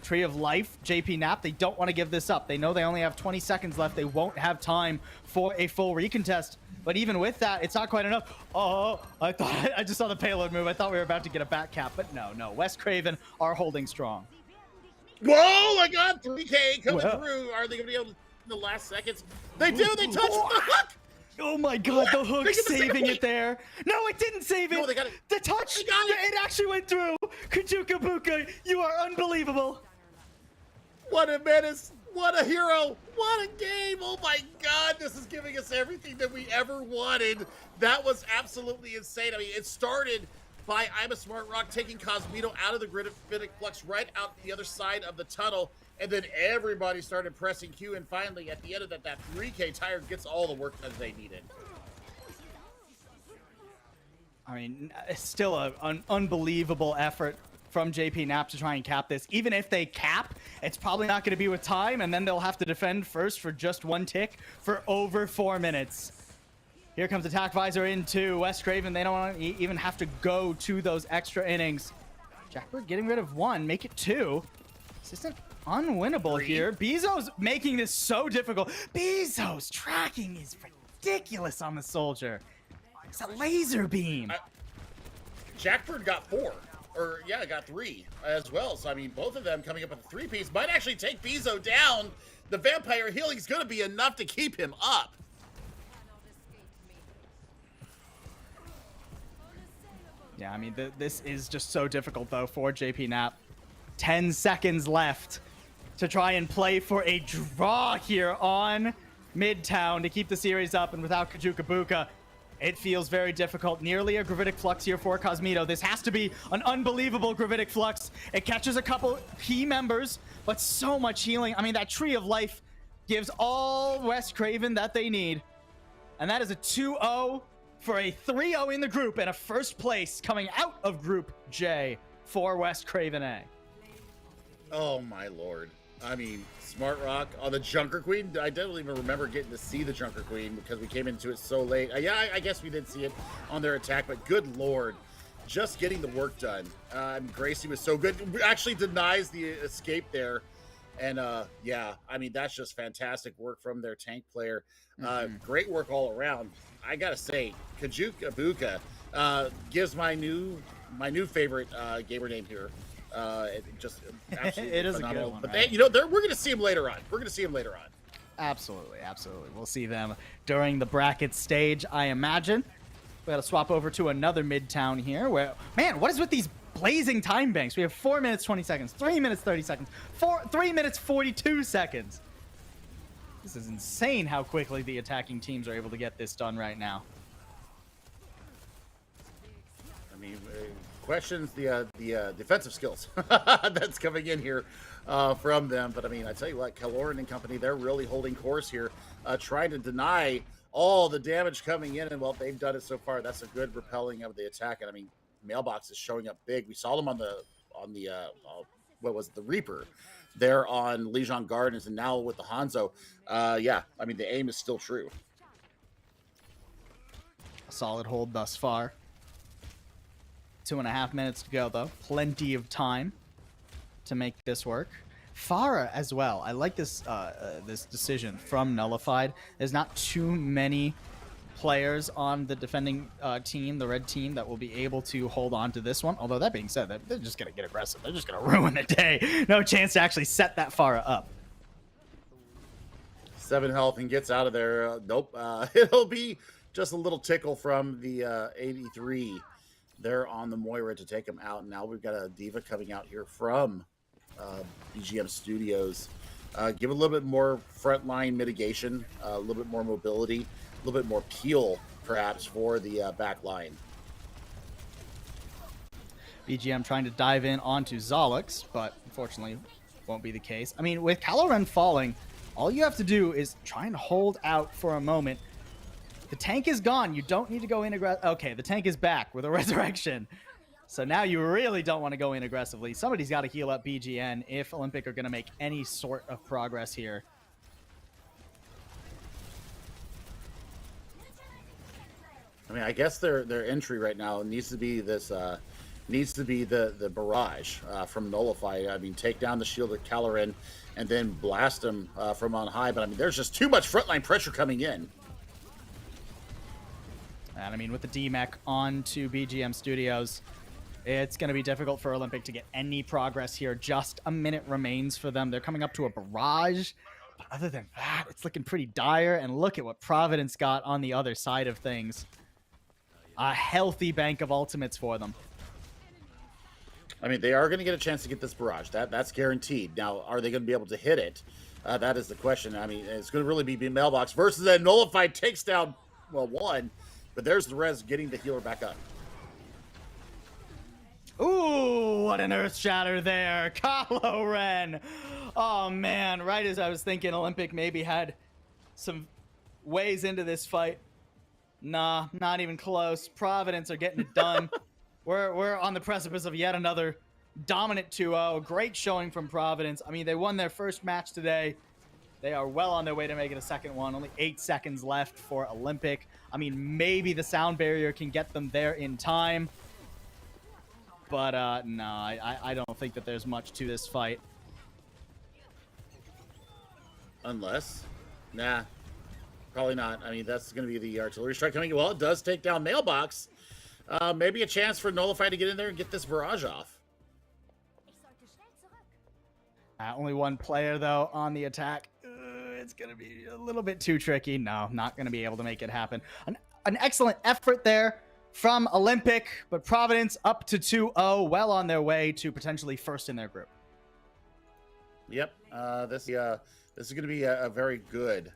Tree of Life, JP Napp, they don't want to give this up. They know they only have 20 seconds left. They won't have time for a full recontest. But even with that, it's not quite enough. Oh, I just saw the payload move. I thought we were about to get a back cap, but no. West Craven are holding strong. Whoa, my God, 3K coming through. Are they going to be able to in the last seconds? They do, they touched the hook. Oh my God, the hook saving it there. No, it didn't save it. No, they got it. The touch, They got it. it actually went through. Kajukabuka, you are unbelievable. What a menace. What a hero. What a game. Oh my God, this is giving us everything that we ever wanted. That was absolutely insane. I mean, it started by I'm a Smart Rock taking Cosmito out of the gravitic flux right out the other side of the tunnel. And then everybody started pressing Q, and finally, at the end of that 3K tire gets all the work that they needed. I mean, it's still an unbelievable effort from JP Napp to try and cap this. Even if they cap, it's probably not going to be with time, and then they'll have to defend first for just one tick for over 4 minutes. Here comes Attack Visor into West Craven. They don't want to even have to go to those extra innings. Jackbird getting rid of 1, make it 2. This isn't unwinnable here. Bizo's making this so difficult. Bizo's tracking is ridiculous on the soldier. It's a laser beam. Jackbird got 4. Or, yeah, got 3 as well. So, I mean, both of them coming up with a 3-piece might actually take Bizo down. The vampire healing is going to be enough to keep him up. Yeah, I mean, this is just so difficult, though, for JP Napp. 10 seconds left to try and play for a draw here on Midtown to keep the series up, and without Kajukabuka, it feels very difficult. Nearly a Gravitic Flux here for Cosmito. This has to be an unbelievable Gravitic Flux. It catches a couple key members, but so much healing. I mean, that Tree of Life gives all West Craven that they need. And that is a 2-0 for a 3-0 in the group and a first place coming out of Group J for West Craven A. Oh, my Lord. I mean, Smart Rock on the Junker Queen. I don't even remember getting to see the Junker Queen because we came into it so late. Yeah, I guess we did see it on their attack, but good Lord, just getting the work done. Gracie was so good. Actually denies the escape there. And yeah, I mean, that's just fantastic work from their tank player. Great work all around. I gotta say, Kajukabuka gives my new favorite gamer name here. Just absolutely it is phenomenal. a good one, But right? they, we're going to see him later on. Absolutely. We'll see them during the bracket stage, I imagine. We got to swap over to another Midtown here where, man, what is with these blazing time banks? We have 4 minutes, 20 seconds, 3 minutes, 30 seconds, 3 minutes, 42 seconds. This is insane how quickly the attacking teams are able to get this done right now. I mean, questions the defensive skills that's coming in here from them. But I mean, I tell you what, Kaloran and company, they're really holding course here, trying to deny all the damage coming in. And well, they've done it so far. That's a good repelling of the attack. And I mean, Mailbox is showing up big. We saw them on the what was it, the Reaper there on Legion Gardens, and now with the Hanzo. Yeah, I mean, the aim is still true. Solid hold thus far. 2.5 minutes to go, though. Plenty of time to make this work. Pharah as well. I like this this decision from Nullified. There's not too many players on the defending team, the red team, that will be able to hold on to this one. Although that being said, they're just going to get aggressive. They're just going to ruin the day. No chance to actually set that Pharah up. 7 health and gets out of there. Nope. It'll be just a little tickle from the 83 there on the Moira to take him out. Now we've got a Diva coming out here from BGM Studios. Give a little bit more frontline mitigation, a little bit more mobility, a little bit more peel, perhaps, for the back line. BGM trying to dive in onto Zolix, but unfortunately won't be the case. I mean, with Caloran falling, all you have to do is try and hold out for a moment. The tank is gone. You don't need to go in aggressive. Okay, the tank is back with a resurrection. So now you really don't want to go in aggressively. Somebody's got to heal up BGN if Olympic are going to make any sort of progress here. I mean, I guess their entry right now needs to be this the barrage from Nullify. I mean, take down the shield of Caloran and then blast them from on high. But I mean, there's just too much frontline pressure coming in. And I mean, with the D-Mech onto BGM Studios, it's going to be difficult for Olympic to get any progress here. Just a minute remains for them. They're coming up to a barrage. But other than that, it's looking pretty dire. And look at what Providence got on the other side of things. A healthy bank of ultimates for them. I mean, they are going to get a chance to get this barrage. That's guaranteed. Now, are they going to be able to hit it? That is the question. I mean, it's going to really be Mailbox versus a Nullified takes down, well, one. But there's the res getting the healer back up. Ooh, what an earth shatter there. Kylo Ren. Oh, man. Right as I was thinking Olympic maybe had some ways into this fight. Nah, not even close. Providence are getting it done. We're on the precipice of yet another dominant 2-0. Great showing from Providence. I mean, they won their first match today. They are well on their way to making a second one. Only 8 seconds left for Olympic. I mean, maybe the sound barrier can get them there in time. But, no, I don't think that there's much to this fight. Unless, nah, probably not. I mean, that's going to be the artillery strike coming. Well, it does take down Mailbox. Maybe a chance for Nullify to get in there and get this barrage off. Only one player, though, on the attack. It's going to be a little bit too tricky. No, not going to be able to make it happen. An excellent effort there from Olympic, but Providence up to 2-0, well on their way to potentially first in their group. Yep, this is going to be a very good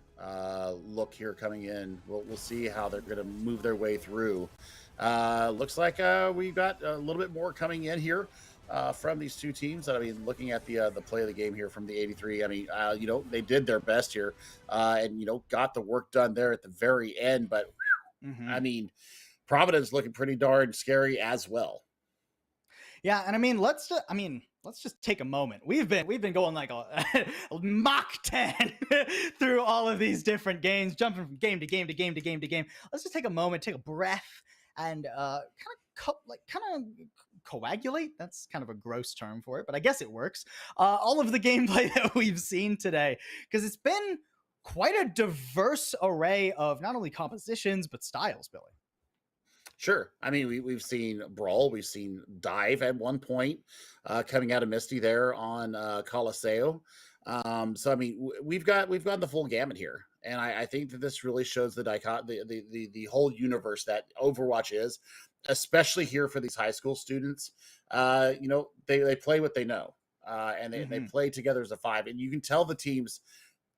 look here coming in. We'll see how they're going to move their way through. Looks like we got a little bit more coming in here from these two teams. I mean, looking at the play of the game here from the 83, I mean, you know, they did their best here and, you know, got the work done there at the very end. But, I mean, Providence looking pretty darn scary as well. Yeah, and I mean, let's just take a moment. We've been going like a Mach 10 through all of these different games, jumping from game to game to game to game to game. Let's just take a moment, take a breath, and kind of coagulate. That's kind of a gross term for it, but I guess it works. All of the gameplay that we've seen today, because it's been quite a diverse array of not only compositions but styles, Billy. Sure. I mean, we've seen Brawl, we've seen Dive at one point coming out of Misty there on Coliseo. So I mean, we've got the full gamut here, and I think that this really shows the whole universe that Overwatch is, especially here for these high school students. You know, they play what they know, and they play together as a 5, and you can tell the teams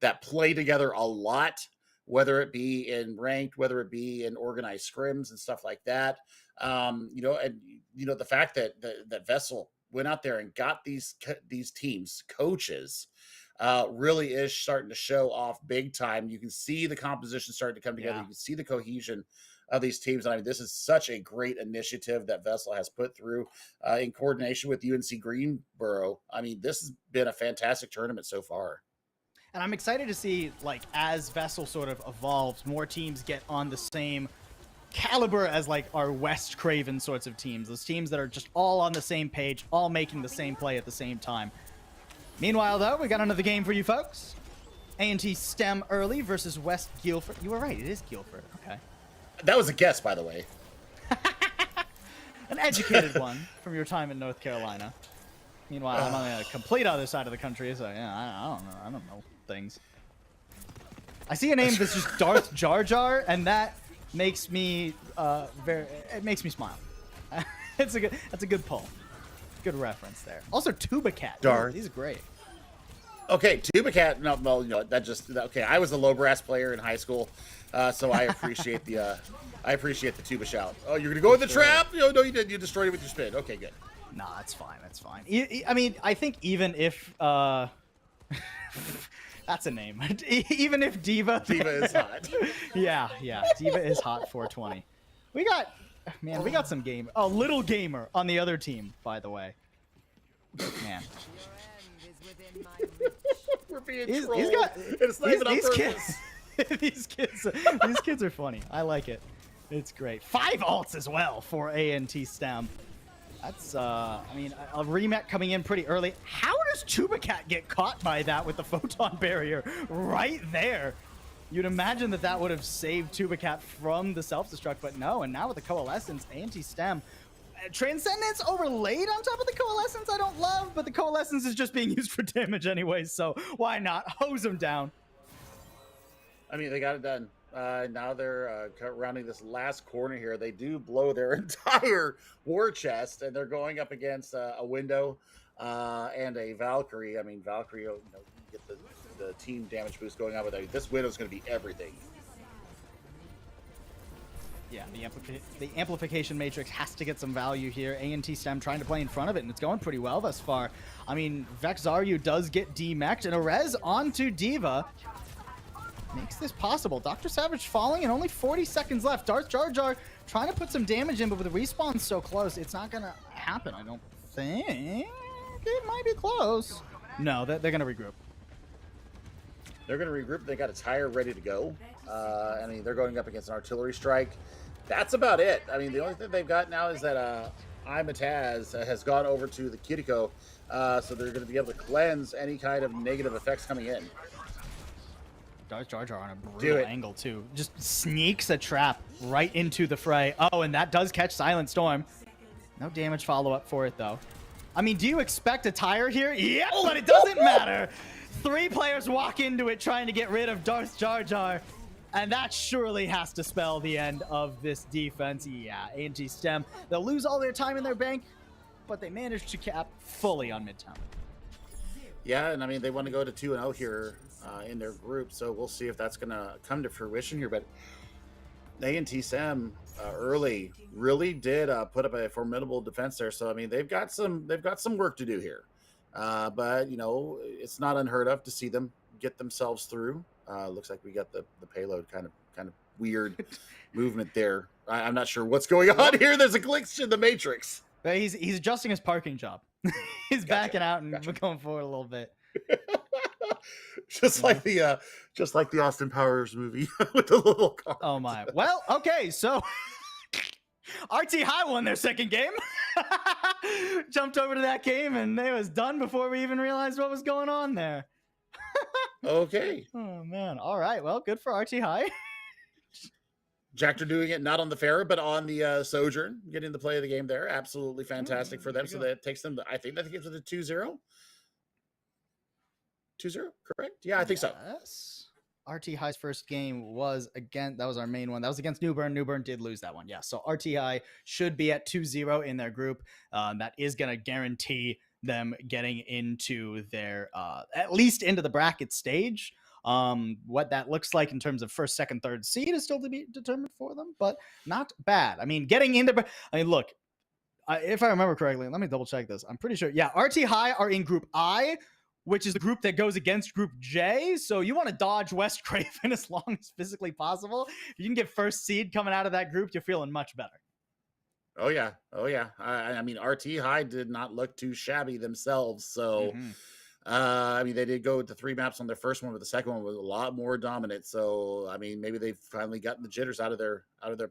that play together a lot, whether it be in ranked, whether it be in organized scrims and stuff like that. You know, and you know, the fact that that VESL went out there and got these teams coaches really is starting to show off big time. You can see the composition starting to come together. You can see the cohesion of these teams. I mean, this is such a great initiative that VESL has put through in coordination with UNC Greenboro. I mean, this has been a fantastic tournament so far. And I'm excited to see, like, as VESL sort of evolves, more teams get on the same caliber as like our West Craven sorts of teams. Those teams that are just all on the same page, all making the same play at the same time. Meanwhile, though, we got another game for you folks. A&T STEM early versus West Guilford. You were right, it is Guilford. Okay. That was a guess, by the way. An educated one from your time in North Carolina. Meanwhile, I'm on the complete other side of the country, so yeah, I don't know things. I see a name that's just Darth Jar Jar, and that makes me it makes me smile. That's a good pull. Good reference there. Also, Tuba Cat. Darth. These are great. Okay, Tuba Cat. No, well, that just okay. I was a low brass player in high school, so I appreciate the tuba shout. Oh, you're gonna go in the trap? No, you didn't. You destroyed it with your spin. Okay, good. Nah, that's fine. That's fine. I mean, I think even if that's a name. Even if Diva is hot. yeah, Diva is hot 420. We got some game. Oh, Little Gamer on the other team, by the way. Man. We're being He's trolled. got It's not even on purpose. these kids are funny. I like it. It's great. 5 ults as well for A&T STEM. That's, I mean, a remake coming in pretty early. How does Tuba Cat get caught by that with the photon barrier right there? You'd imagine that would have saved Tuba Cat from the self-destruct, but no. And now with the Coalescence, A&T STEM. Transcendence overlaid on top of the Coalescence I don't love, but the Coalescence is just being used for damage anyway, so why not? Hose them down. I mean, they got it done. Now they're rounding this last corner here. They do blow their entire war chest, and they're going up against a window and a Valkyrie. I mean, Valkyrie, you get the team damage boost going on with that. This window's going to be everything. Yeah, the amplification matrix has to get some value here. A&T STEM trying to play in front of it, and it's going pretty well thus far. I mean, Vexaryu does get demech'd, and a res onto Diva makes this possible. Dr. Savage falling, and only 40 seconds left. Darth Jar Jar trying to put some damage in, but with the respawn so close, it's not going to happen, I don't think. It might be close. No, they're going to regroup. They're going to regroup. They got a tire ready to go. I mean, they're going up against an artillery strike. That's about it. I mean, the only thing they've got now is that Imataz has gone over to the Kiriko, so they're going to be able to cleanse any kind of negative effects coming in. Darth Jar Jar on a brutal angle, too. Just sneaks a trap right into the fray. Oh, and that does catch Silent Storm. No damage follow-up for it, though. I mean, do you expect a tire here? Yeah, but it doesn't matter. 3 players walk into it trying to get rid of Darth Jar Jar. And that surely has to spell the end of this defense. Yeah, A&T STEM. They'll lose all their time in their bank, but they managed to cap fully on Midtown. Yeah, and I mean, they want to go to 2-0 here in their group, so we'll see if that's going to come to fruition here. But A&T STEM early really did put up a formidable defense there. So I mean, they've got some work to do here. But it's not unheard of to see them get themselves through. Looks like we got the payload kind of weird movement there. I'm not sure what's going on here. There's a glitch in the matrix. But he's adjusting his parking job. He's backing out and going forward a little bit. just like the Austin Powers movie with the little car. Oh my. Well, okay, so RT High won their second game. Jumped over to that game and it was done before we even realized what was going on there. Okay. Oh man. All right. Well, good for RT High. Jactor doing it not on the Fair, but on the Sojourn, getting the play of the game there. Absolutely fantastic for them. So that takes them, I think that gives it a 2-0. 2-0, correct? Yeah, I think so. Yes. RT High's first game was that was our main one. That was against Newbern. Newbern did lose that one. Yeah. So RT High should be at 2-0 in their group. That is going to guarantee them getting into their, at least into the bracket stage. What that looks like in terms of first, second, third seed is still to be determined for them, but not bad. I mean, getting in there, I mean, look, if I remember correctly, let me double check this. I'm pretty sure. Yeah. RT High are in group I, which is the group that goes against group J. So you want to dodge West Craven as long as physically possible. If you can get first seed coming out of that group, you're feeling much better. Oh yeah. I mean, RT High did not look too shabby themselves. So I mean, they did go to 3 maps on their first one, but the second one was a lot more dominant. So, I mean, maybe they've finally gotten the jitters out of their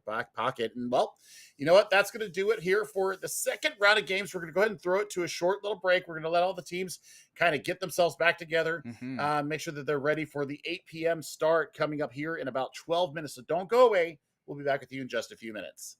back pocket. And well, you know what? That's going to do it here for the second round of games. We're going to go ahead and throw it to a short little break. We're going to let all the teams kind of get themselves back together, make sure that they're ready for the 8 p.m. start coming up here in about 12 minutes. So don't go away. We'll be back with you in just a few minutes.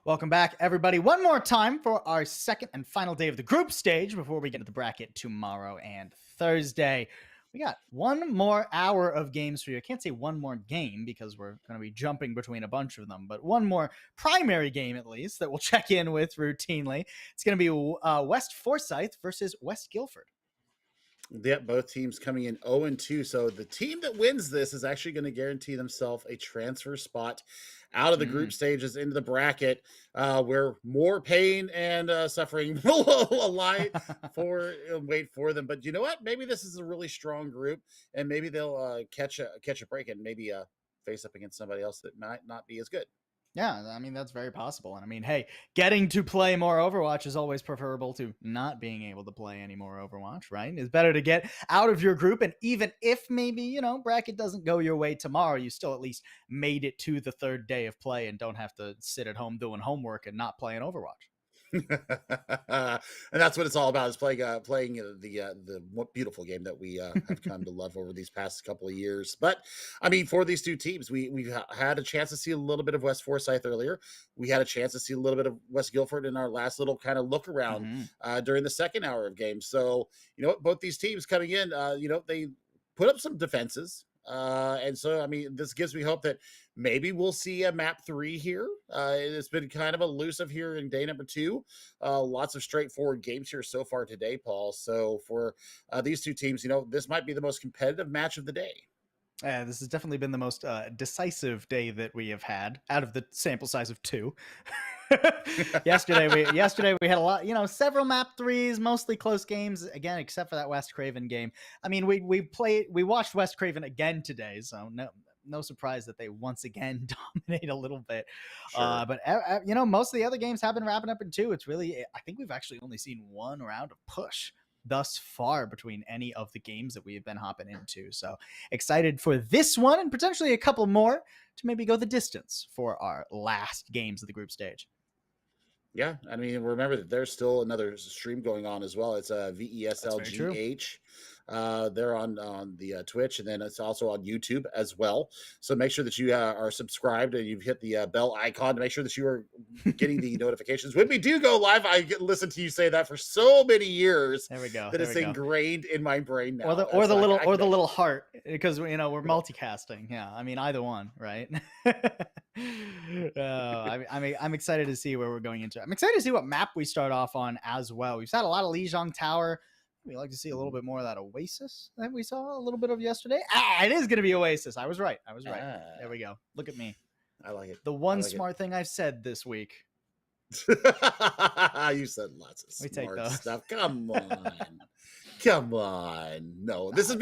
Welcome back, everybody. One more time for our second and final day of the group stage before we get to the bracket tomorrow and Thursday. We got one more hour of games for you. I can't say one more game because we're going to be jumping between a bunch of them, but one more primary game at least that we'll check in with routinely. It's going to be West Foresight versus West Guilford. Yep, both teams coming in 0-2. So the team that wins this is actually going to guarantee themselves a transfer spot out of the group stages into the bracket, where more pain and suffering will wait for them. But you know what? Maybe this is a really strong group, and maybe they'll catch a break and maybe face up against somebody else that might not be as good. Yeah, I mean, that's very possible. And I mean, hey, getting to play more Overwatch is always preferable to not being able to play any more Overwatch, right? It's better to get out of your group. And even if maybe, bracket doesn't go your way tomorrow, you still at least made it to the third day of play and don't have to sit at home doing homework and not playing Overwatch. And that's what it's all about, is playing the beautiful game that we have come to love over these past couple of years. But I mean, for these two teams, we've had a chance to see a little bit of West Forsyth earlier. We had a chance to see a little bit of West Guilford in our last little kind of look around during the second hour of games. So you know what, both these teams coming in, they put up some defenses. And so, I mean, this gives me hope that maybe we'll see a MW3 here. It's been kind of elusive here in day number 2. Lots of straightforward games here so far today, Paul. So for these two teams, this might be the most competitive match of the day. This has definitely been the most decisive day that we have had out of the sample size of 2. yesterday we had a lot, several MW3s, mostly close games again, except for that West Craven game. I mean, we watched West Craven again today, so no surprise that they once again dominate a little bit. Sure. But most of the other games have been wrapping up in 2. It's really, I think we've actually only seen one round of push thus far between any of the games that we have been hopping into. So excited for this one and potentially a couple more to maybe go the distance for our last games of the group stage. Yeah, I mean, remember that there's still another stream going on as well. It's a VESL GH. They're on the Twitch, and then it's also on YouTube as well. So make sure that you are subscribed and you've hit the bell icon to make sure that you are getting the notifications when we do go live. I listen to you say that for so many years. There we go. That it's ingrained in my brain now. Or the little heart, because we're multicasting. Yeah, I mean, either one, right? I'm excited to see where we're going into. I'm excited to see what map we start off on as well. We've had a lot of Lijiang Tower. We like to see a little bit more of that Oasis that we saw a little bit of yesterday. It is going to be Oasis. I was right. There we go. Look at me. I like it. The one smart thing I've said this week. You said lots of smart stuff. Come on. Come on. No, this has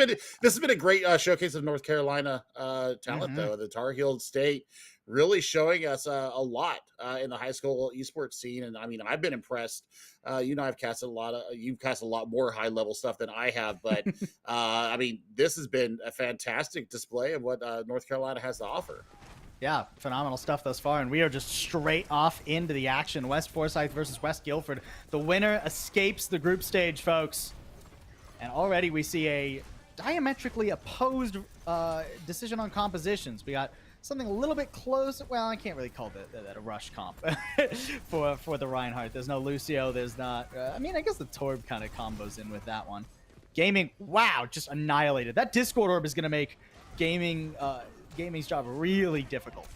been a great showcase of North Carolina talent, though. The Tar Heel State really showing us a lot in the high school esports scene. And I mean, I've been impressed. I've cast you've cast a lot more high level stuff than I have, but I mean, this has been a fantastic display of what North Carolina has to offer. Yeah, phenomenal stuff thus far, and we are just straight off into the action. West Forsyth versus West Guilford. The winner escapes the group stage, folks. And already we see a diametrically opposed decision on compositions. We got something a little bit close. Well, I can't really call that a rush comp for the Reinhardt. There's no Lucio. There's not. I mean, I guess the Torb kind of combos in with that one. Gaming, wow, just annihilated. That Discord orb is going to make gaming's job really difficult.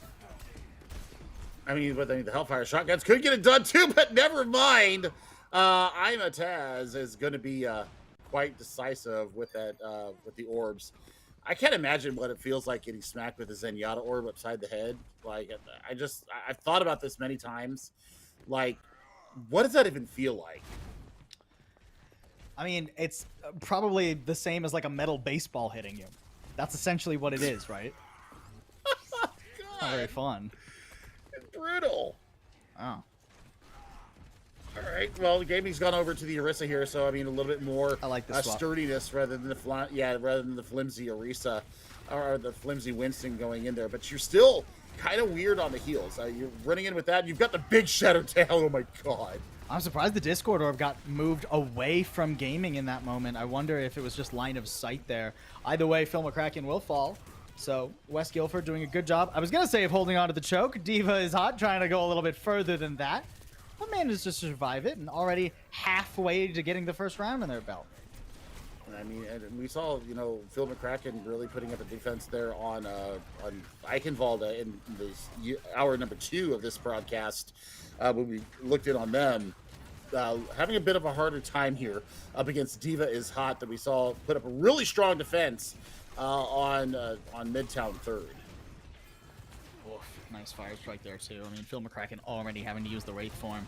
I mean, but the Hellfire shotguns could get it done too, but never mind. I'm a Taz is going to be quite decisive with that with the orbs. I can't imagine what it feels like getting smacked with a Zenyatta orb upside the head. Like, I've thought about this many times. Like, what does that even feel like? I mean, it's probably the same as like a metal baseball hitting you. That's essentially what it is, right? God. Not very fun. It's brutal. Oh. All right. Well, the gaming's gone over to the Orisa here, so I mean a little bit more I like this sturdiness rather than the flimsy Orisa or the flimsy Winston going in there. But you're still kind of weird on the heels. You're running in with that. And you've got the big Shadow Tail. Oh my god. I'm surprised the Discord orb got moved away from gaming in that moment. I wonder if it was just line of sight there. Either way, Phil McCracken will fall. So West Guilford doing a good job. I was going to say of holding on to the choke. D.Va is hot, trying to go a little bit further than that. But managed to survive it and already halfway to getting the first round in their belt. I mean, and we saw, you know, Phil McCracken really putting up a defense there on Eichenwalde in this hour number 2 of this broadcast when we looked in on them. Having a bit of a harder time here up against D.Va is hot that we saw put up a really strong defense on Midtown 3rd. Oof, nice fire strike there too. I mean, Phil McCracken already having to use the Wraith form.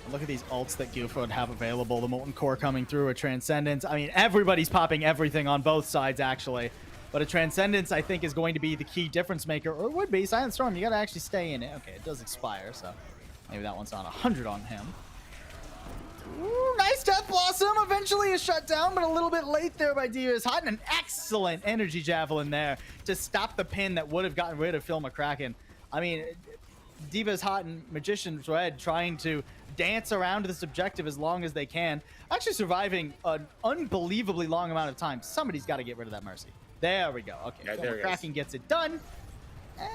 And look at these ults that Guilford have available. The Molten Core coming through, a Transcendence. I mean, everybody's popping everything on both sides actually. But a Transcendence, I think, is going to be the key difference maker, or it would be. Silent Storm, you got to actually stay in it. Okay, it does expire, so maybe that one's not 100 on him. Ooh, nice Death Blossom. Eventually is shut down, but a little bit late there by D.Va is hot. And an excellent energy javelin there to stop the pin that would have gotten rid of Phil McCracken. I mean, D.Va is hot and Magician's Red trying to dance around this objective as long as they can. Actually surviving an unbelievably long amount of time. Somebody's got to get rid of that Mercy. There we go. Okay, yeah, Phil McCracken gets it done. And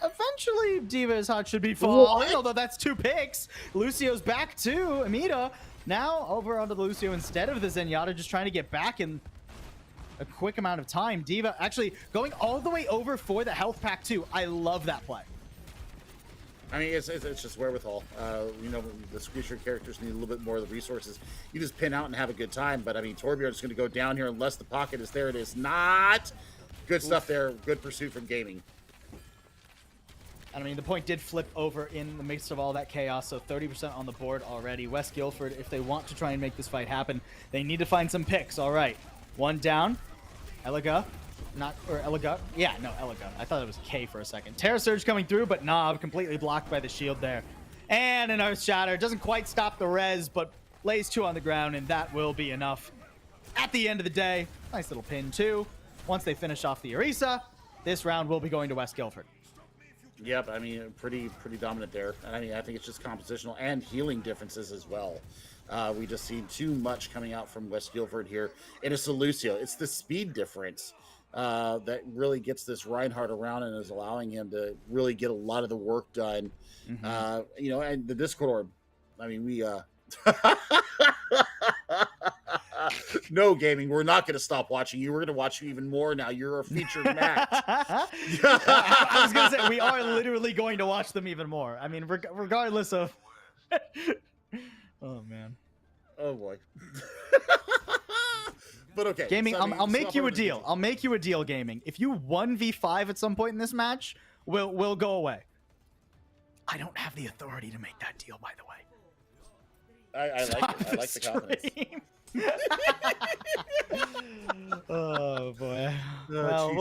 eventually D.Va is hot should be falling, although that's 2 picks. Lucio's back to Amida. Now over onto the Lucio instead of the Zenyatta, just trying to get back in a quick amount of time. D.Va actually going all the way over for the health pack too. I love that play. I mean, it's just wherewithal. You know, the Squeezer characters need a little bit more of the resources. You just pin out and have a good time. But I mean, Torbjorn is going to go down here unless the pocket is there. It is not. Good stuff there. Good pursuit from Gaming. I mean, the point did flip over in the midst of all that chaos, so 30% on the board already. West Guilford, if they want to try and make this fight happen, they need to find some picks. All right, 1 down. Eliga, Eliga. Yeah, no, Eliga. I thought it was K for a second. Terra Surge coming through, but Napp completely blocked by the shield there. And an Earth Shatter. Doesn't quite stop the res, but lays 2 on the ground, and that will be enough. At the end of the day, nice little pin too. Once they finish off the Orisa, this round will be going to West Guilford. Yep, I mean, pretty dominant there. I mean, I think it's just compositional and healing differences as well. We just see too much coming out from West Guilford here. And it's the Lucio. It's the speed difference that really gets this Reinhardt around and is allowing him to really get a lot of the work done. You know, and the Discord orb. I mean, we... No, Gaming, we're not going to stop watching you. We're going to watch you even more now. You're a featured match. I was going to say, we are literally going to watch them even more. I mean, regardless of... Oh, man. Oh, boy. But okay. Gaming, so, I mean, I'll make you a deal. I'll make you a deal, Gaming. If you 1v5 at some point in this match, we'll go away. I don't have the authority to make that deal, by the way. I like it. I like the confidence. Oh boy. Well,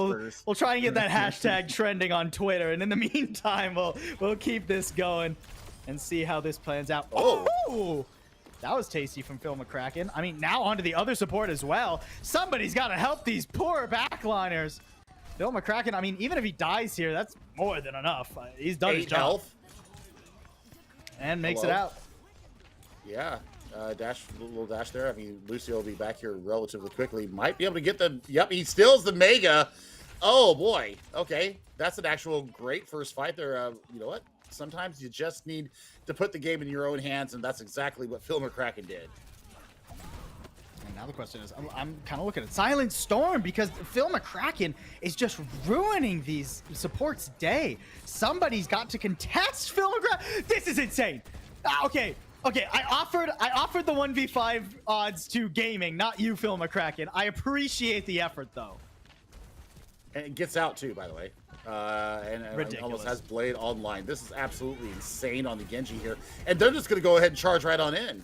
we'll try and get that hashtag trending on Twitter, and in the meantime, we'll keep this going and see how this plans out. Oh, that was tasty from Phil McCracken. I mean, now onto the other support as well. Somebody's got to help these poor backliners. Phil McCracken, I mean, even if he dies here, that's more than enough. He's done his job. Health. And makes it out. Yeah. Little dash there. I mean, Lucio will be back here relatively quickly. Might be able to get the... Yep, he steals the Mega. Oh, boy. Okay. That's an actual great first fight there. You know what? Sometimes you just need to put the game in your own hands, and that's exactly what Phil McCracken did. And now the question is, I'm kind of looking at Silent Storm because Phil McCracken is just ruining these supports' day. Somebody's got to contest Phil McCracken. This is insane. Okay. Okay, I offered the 1v5 odds to Gaming, not you, Phil McCracken. I appreciate the effort, though. And it gets out, too, by the way. And almost has Blade online. This is absolutely insane on the Genji here. And they're just going to go ahead and charge right on in.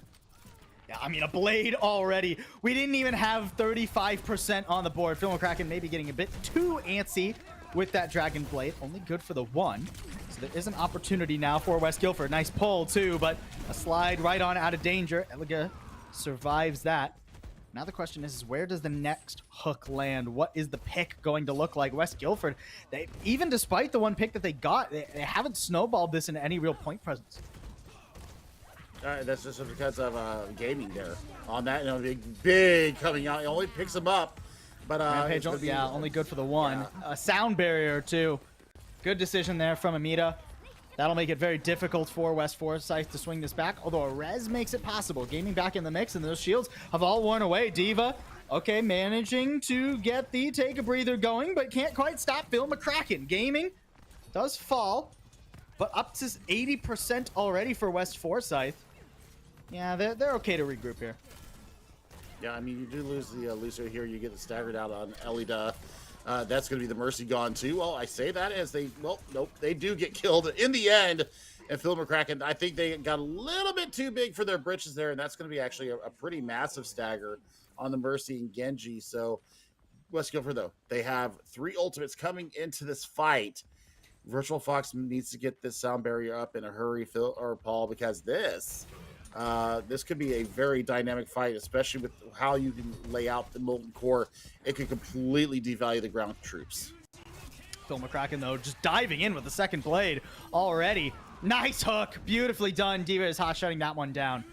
Yeah, I mean, a Blade already. We didn't even have 35% on the board. Phil McCracken maybe getting a bit too antsy with that Dragon Blade. Only good for the 1. So there is an opportunity now for West Guilford. Nice pull, too, but a slide right on out of danger. Eliga survives that. Now the question is where does the next hook land? What is the pick going to look like? West Guilford, even despite the 1 pick that they got, they haven't snowballed this into any real point presence. That's just because of Gaming there. On that, you know, big coming out. He only picks him up, But Rampage, only good for the one. A sound barrier too. Good decision there from Amita. That'll make it very difficult for West Foresight to swing this back, although a res makes it possible. Gaming back in the mix, and those shields have all worn away. D.Va, okay, managing to get the take a breather going, but can't quite stop Phil McCracken. Gaming does fall, but up to 80% already for West Foresight. Yeah, they're okay to regroup here. Yeah, I mean, you do lose the Lucio here. You get the staggered out on Elida. That's going to be the Mercy gone too. Well, I say that as they, well, nope, they do get killed in the end. And Phil McCracken, I think they got a little bit too big for their britches there, and that's going to be actually a pretty massive stagger on the Mercy and Genji. So West Guilford, though, they have 3 ultimates coming into this fight. Virtual Fox needs to get this sound barrier up in a hurry, Phil or Paul, because this could be a very dynamic fight, especially with how you can lay out the molten core. It could completely devalue the ground troops. Phil McCracken, though, just diving in with the second blade already. Nice hook. Beautifully done. D.Va is hot shutting that one down.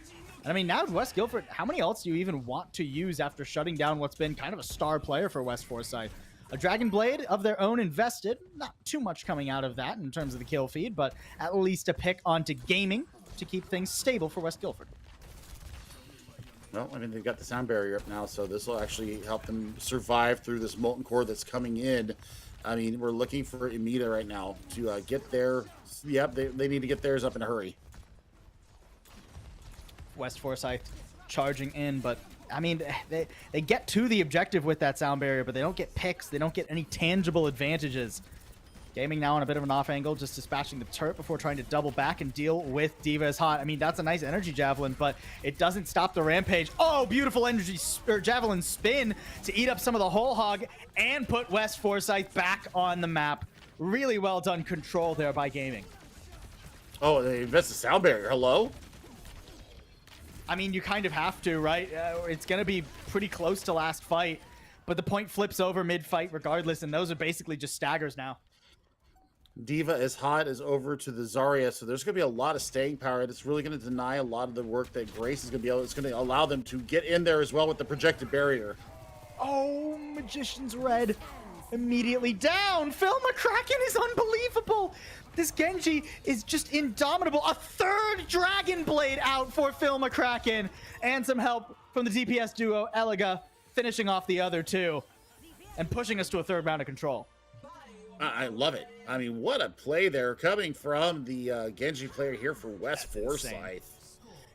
And I mean, now West Guilford, how many ults do you even want to use after shutting down what's been kind of a star player for West Foresight? A Dragon Blade of their own invested. Not too much coming out of that in terms of the kill feed, but at least a pick onto gaming to keep things stable for West Guilford. Well, I mean, they've got the sound barrier up now, so this will actually help them survive through this molten core that's coming in. I mean, we're looking for Amita right now to get their... Yep, they need to get theirs up in a hurry. West Foresight charging in, but I mean, they get to the objective with that sound barrier, but they don't get picks. They don't get any tangible advantages. Gaming now on a bit of an off angle, just dispatching the turret before trying to double back and deal with D.Va is hot. I mean, that's a nice energy javelin, but it doesn't stop the rampage. Oh, beautiful energy javelin spin to eat up some of the whole hog and put West Foresight back on the map. Really well done control there by Gaming. Oh, they invest the sound barrier. Hello? I mean, you kind of have to, right? It's going to be pretty close to last fight, but the point flips over mid-fight regardless, and those are basically just staggers now. D.Va is hot is over to the Zarya, so there's going to be a lot of staying power. It's really going to deny a lot of the work that Grace is going to be able. It's going to allow them to get in there as well with the projected barrier. Oh, Magician's Red immediately down. Phil McCracken is unbelievable. This Genji is just indomitable. A third Dragon Blade out for Phil McCracken, and some help from the DPS duo Eliga, finishing off the other two and pushing us to a third round of control. I love it. I mean, what a play there coming from the Genji player here for West Foresight.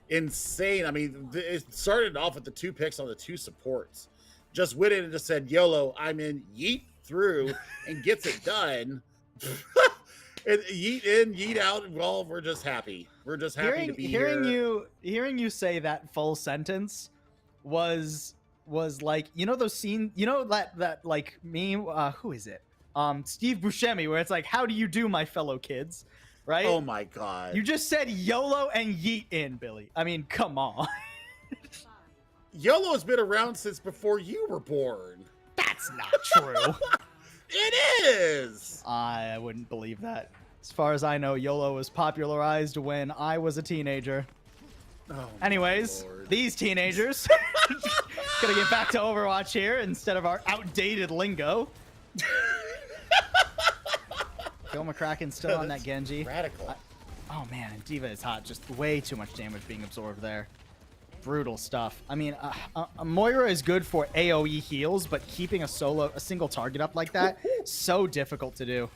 Insane. I mean, it started off with the 2 picks on the 2 supports. Just went in and just said, YOLO, I'm in, yeet through, and gets it done. And yeet in, yeet out, and well, we're just happy. We're just happy to be here. Hearing you say that full sentence was like, you know those scenes, you know that like meme, who is it? Steve Buscemi, where it's like, how do you do, my fellow kids? Right? Oh my god. You just said YOLO and yeet in, Billy. I mean, come on. YOLO has been around since before you were born. That's not true. It is. I wouldn't believe that. As far as I know, YOLO was popularized when I was a teenager. Oh, anyways, these teenagers gonna get back to Overwatch here instead of our outdated lingo. Phil McCracken still on that Genji. Radical. Oh man, and D.Va is hot. Just way too much damage being absorbed there. Brutal stuff. I mean, Moira is good for AoE heals, but keeping a single target up like that, so difficult to do.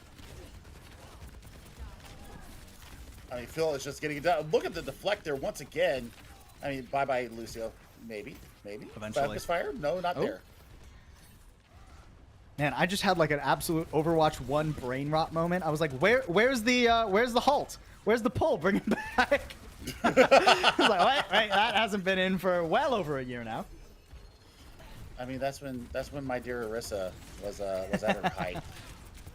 I mean, Phil is just getting it done. Look at the deflector once again. I mean, bye-bye, Lucio. Maybe. Eventually. Fire? No, not there. Man, I just had like an absolute Overwatch 1 brain rot moment. I was like, where's the halt? Where's the pull? Bring it back. I was like, what? Right, that hasn't been in for well over a year now. I mean, that's when my dear Arissa was at her height.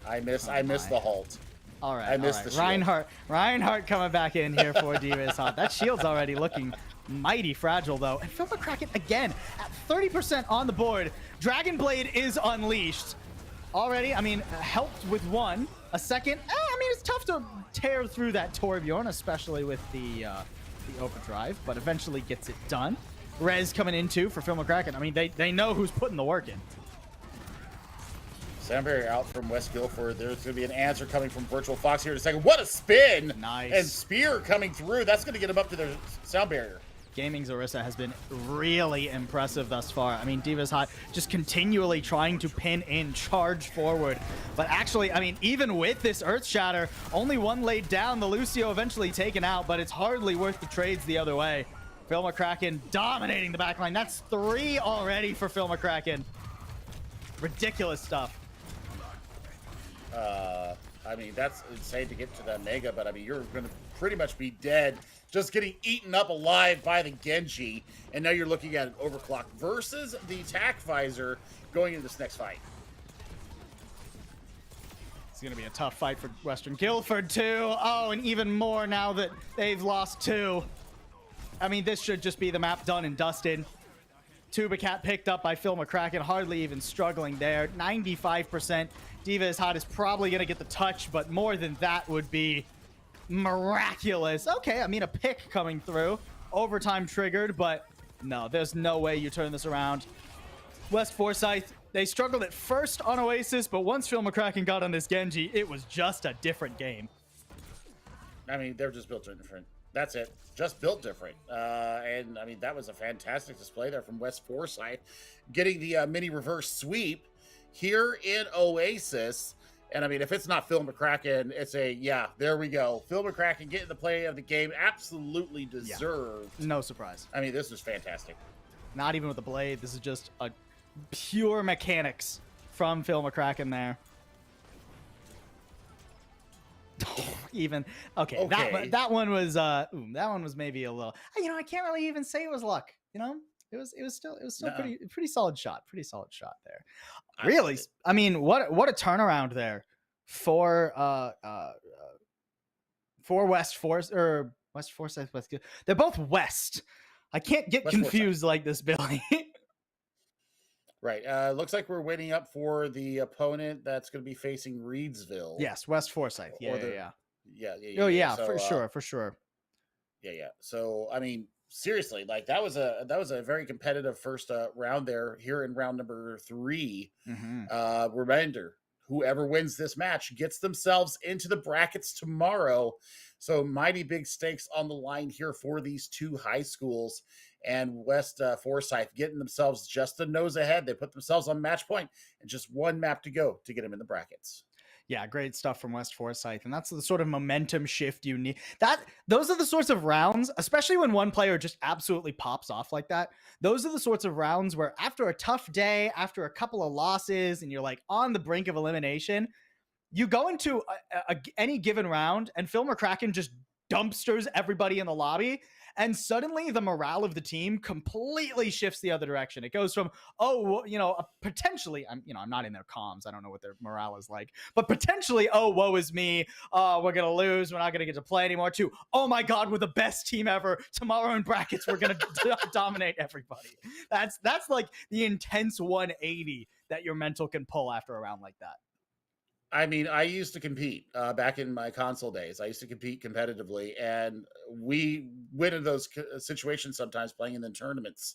I miss the halt. All right, I missed the shield. Reinhardt coming back in here for D.Va is hot. That shield's already looking mighty fragile though. And Phil McCracken again at 30% on the board. Dragon Blade is unleashed already. I mean, helped with one. A second. I mean, it's tough to tear through that Torbjorn, especially with the overdrive, but eventually gets it done. Rez coming in too for Phil McCracken. I mean, they know who's putting the work in. Sound barrier out from West Guilford. There's going to be an answer coming from Virtual Fox here in a second. What a spin! Nice. And Spear coming through. That's going to get him up to their sound barrier. Gaming's Orisa has been really impressive thus far. I mean, Diva's Hot just continually trying to pin in, charge forward. But actually, I mean, even with this Earth Shatter, only one laid down. The Lucio eventually taken out, but it's hardly worth the trades the other way. Phil McCracken dominating the backline. That's 3 already for Phil McCracken. Ridiculous stuff. I mean, that's insane to get to that Mega, but I mean, you're going to pretty much be dead, just getting eaten up alive by the Genji, and now you're looking at an Overclock versus the Tac Visor going into this next fight. It's going to be a tough fight for Western Guilford, too. Oh, and even more now that they've lost 2. I mean, this should just be the map done and dusted. Tubacat picked up by Phil McCracken, hardly even struggling there. 95%. Diva is Hot is probably going to get the touch, but more than that would be miraculous. Okay, I mean, a pick coming through. Overtime triggered, but no, there's no way you turn this around. West Foresight, they struggled at first on Oasis, but once Phil McCracken got on this Genji, it was just a different game. I mean, they're just built different. That's it. Just built different. And I mean, that was a fantastic display there from West Foresight, getting the mini reverse sweep here in Oasis. And I mean, if it's not Phil McCracken, it's a, yeah, there we go. Phil McCracken getting the play of the game, absolutely deserved. Yeah. No surprise. I mean, this was fantastic. Not even with the blade. This is just a pure mechanics from Phil McCracken there. Even okay. That one was that one was maybe a little, you know, I can't really even say it was luck, you know. It was still no. pretty solid shot there. Really, I mean, what a turnaround there for West Forsyth. They're both West. I can't get confused like this, Billy. Right. Looks like we're waiting up for the opponent that's going to be facing Reedsville. Yes, West Forsyth. Yeah. Oh yeah, so, for sure. Yeah. So I mean, seriously, like that was a very competitive first round there. Here in round number 3. Reminder: whoever wins this match gets themselves into the brackets tomorrow. So mighty big stakes on the line here for these 2 high schools. And West Forsyth getting themselves just a nose ahead. They put themselves on match point and just 1 map to go to get them in the brackets. Yeah, great stuff from West Forsyth. And that's the sort of momentum shift you need. Those are the sorts of rounds, especially when one player just absolutely pops off like that. Those are the sorts of rounds where after a tough day, after a couple of losses, and you're like on the brink of elimination, you go into any given round and Phil McCracken just dumpsters everybody in the lobby. And suddenly the morale of the team completely shifts the other direction. It goes from, potentially, I'm not in their comms. I don't know what their morale is like, but potentially, woe is me. We're going to lose. We're not going to get to play anymore. To, oh my God, we're the best team ever. Tomorrow in brackets, we're going to dominate everybody. That's like the intense 180 that your mental can pull after a round like that. I mean, I used to compete back in my console days. I used to compete competitively, and we went into those situations sometimes playing in the tournaments.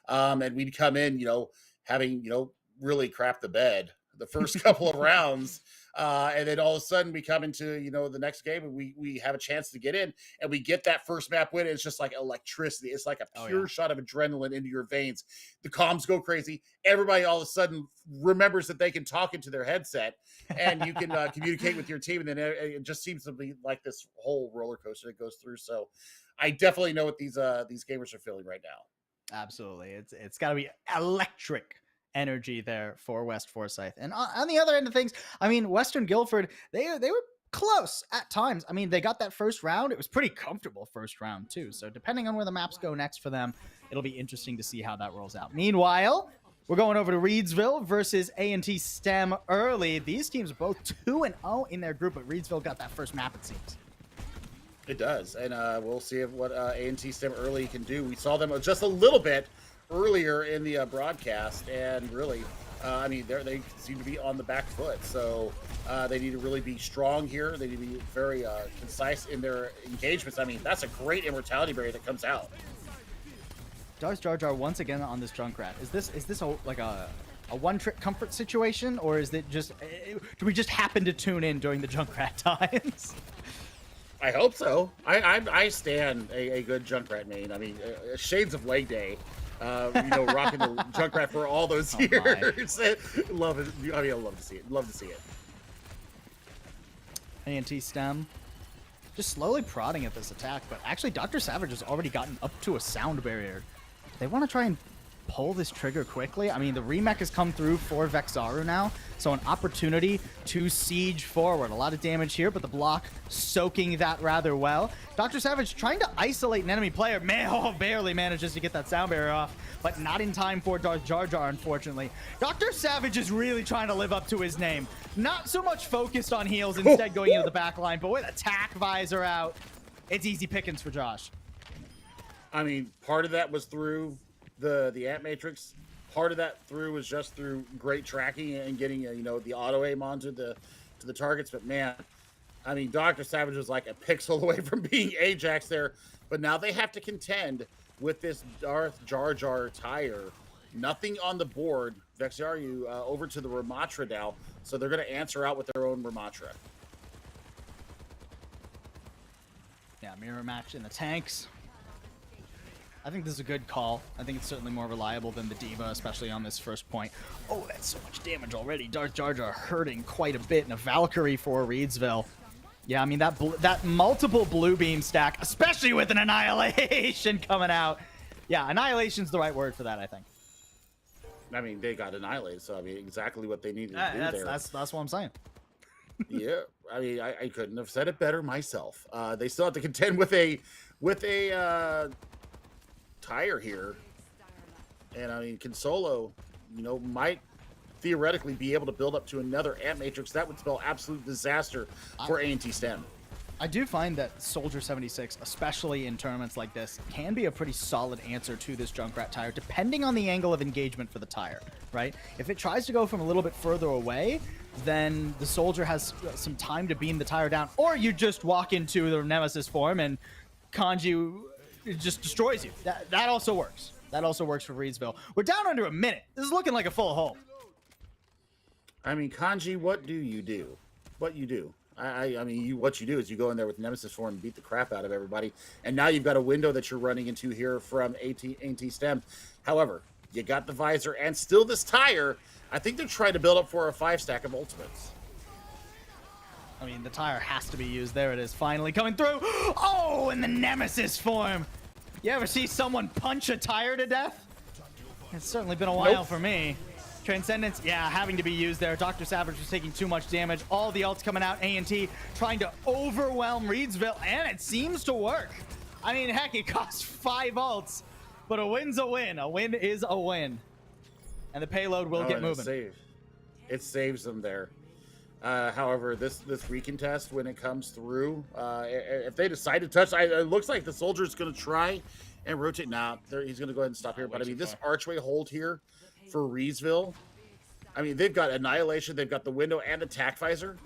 And we'd come in, having, really crap the bed the first couple of rounds. And then all of a sudden we come into, the next game and we have a chance to get in and we get that first map win. It's just like electricity. It's like a pure shot of adrenaline into your veins. The comms go crazy. Everybody all of a sudden remembers that they can talk into their headset and you can communicate with your team. And then it just seems to be like this whole roller coaster that goes through. So I definitely know what these gamers are feeling right now. Absolutely. It's got to be electric energy there for West Forsyth. And on the other end of things, I mean, Western Guilford, they were close at times. I mean, they got that first round. It was pretty comfortable first round too. So depending on where the maps go next for them, it'll be interesting to see how that rolls out. Meanwhile, we're going over to Reedsville versus A&T STEM early. These teams are both 2-0 in their group, but Reedsville got that first map, it seems. It does. And we'll see what A&T STEM early can do. We saw them just a little bit earlier in the broadcast, and really, I mean, they seem to be on the back foot. So they need to really be strong here. They need to be very concise in their engagements. I mean, that's a great immortality barrier that comes out. Darth Jar Jar once again on this Junkrat. Is this like a a one-trick comfort situation, or is it just do we just happen to tune in during the Junkrat times? I hope so. I stand a good Junkrat main. I mean, shades of leg day. Rocking the Junkrat for all those years. Love it. I mean, I love to see it. Love to see it. ANT stem. Just slowly prodding at this attack, but actually Dr. Savage has already gotten up to a sound barrier. They want to try and pull this trigger quickly. I mean, the remech has come through for Vexaru now, so an opportunity to siege forward. A lot of damage here, but the block soaking that rather well. Dr. Savage trying to isolate an enemy player. Man, barely manages to get that sound barrier off, but not in time for Darth Jar Jar, unfortunately. Dr. Savage is really trying to live up to his name. Not so much focused on heals, instead going into the back line, but with attack visor out, it's easy pickings for Josh. I mean, part of that was through the Ant Matrix. Part of that was just through great tracking and getting the auto aim onto the targets. But man, I mean, Dr. Savage was like a pixel away from being Ajax there. But now they have to contend with this Darth Jar Jar tire. Nothing on the board. Vexaru over to the Ramatra now, so they're going to answer out with their own Ramatra. Yeah, mirror match in the tanks. I think this is a good call. I think it's certainly more reliable than the Diva, especially on this first point. Oh, that's so much damage already. Darth Jar Jar hurting quite a bit, and a Valkyrie for Reedsville. Yeah, I mean, that multiple blue beam stack, especially with an Annihilation coming out. Yeah, Annihilation's the right word for that, I think. I mean, they got annihilated, so I mean, exactly what they needed to do there. That's what I'm saying. Yeah, I mean, I couldn't have said it better myself. They still have to contend with a tire here, and I mean, Consolo, might theoretically be able to build up to another Ant Matrix. That would spell absolute disaster for ANT STEM. I do find that Soldier 76, especially in tournaments like this, can be a pretty solid answer to this Junkrat tire, depending on the angle of engagement for the tire, right? If it tries to go from a little bit further away, then the Soldier has some time to beam the tire down, or you just walk into the Nemesis form and Kanji just destroys you. That also works. That also works for Reedsville. We're down under a minute. This is looking like a full hold. I mean, Kanji, what do you do? What you do? I mean, what you do is you go in there with Nemesis form and beat the crap out of everybody. And now you've got a window that you're running into here from AT STEM. However, you got the visor and still this tire. I think they're trying to build up for a 5-stack of ultimates. I mean, the tire has to be used. There it is, finally coming through. Oh, in the Nemesis form. You ever see someone punch a tire to death? It's certainly been a while for me. Transcendence, yeah, having to be used there. Dr. Savage was taking too much damage. All the ults coming out. ANT trying to overwhelm Reedsville, and it seems to work. I mean, heck, it costs 5 ults, but a win's a win. A win is a win. And the payload will get moving. It saves them there. However, this recontest, when it comes through, if they decide to touch, it looks like the Soldier's going to try and rotate. Nah, he's going to go ahead and stop here. But I mean, this archway hold here for Reedsville, I mean, they've got Annihilation, they've got the window and attack visor.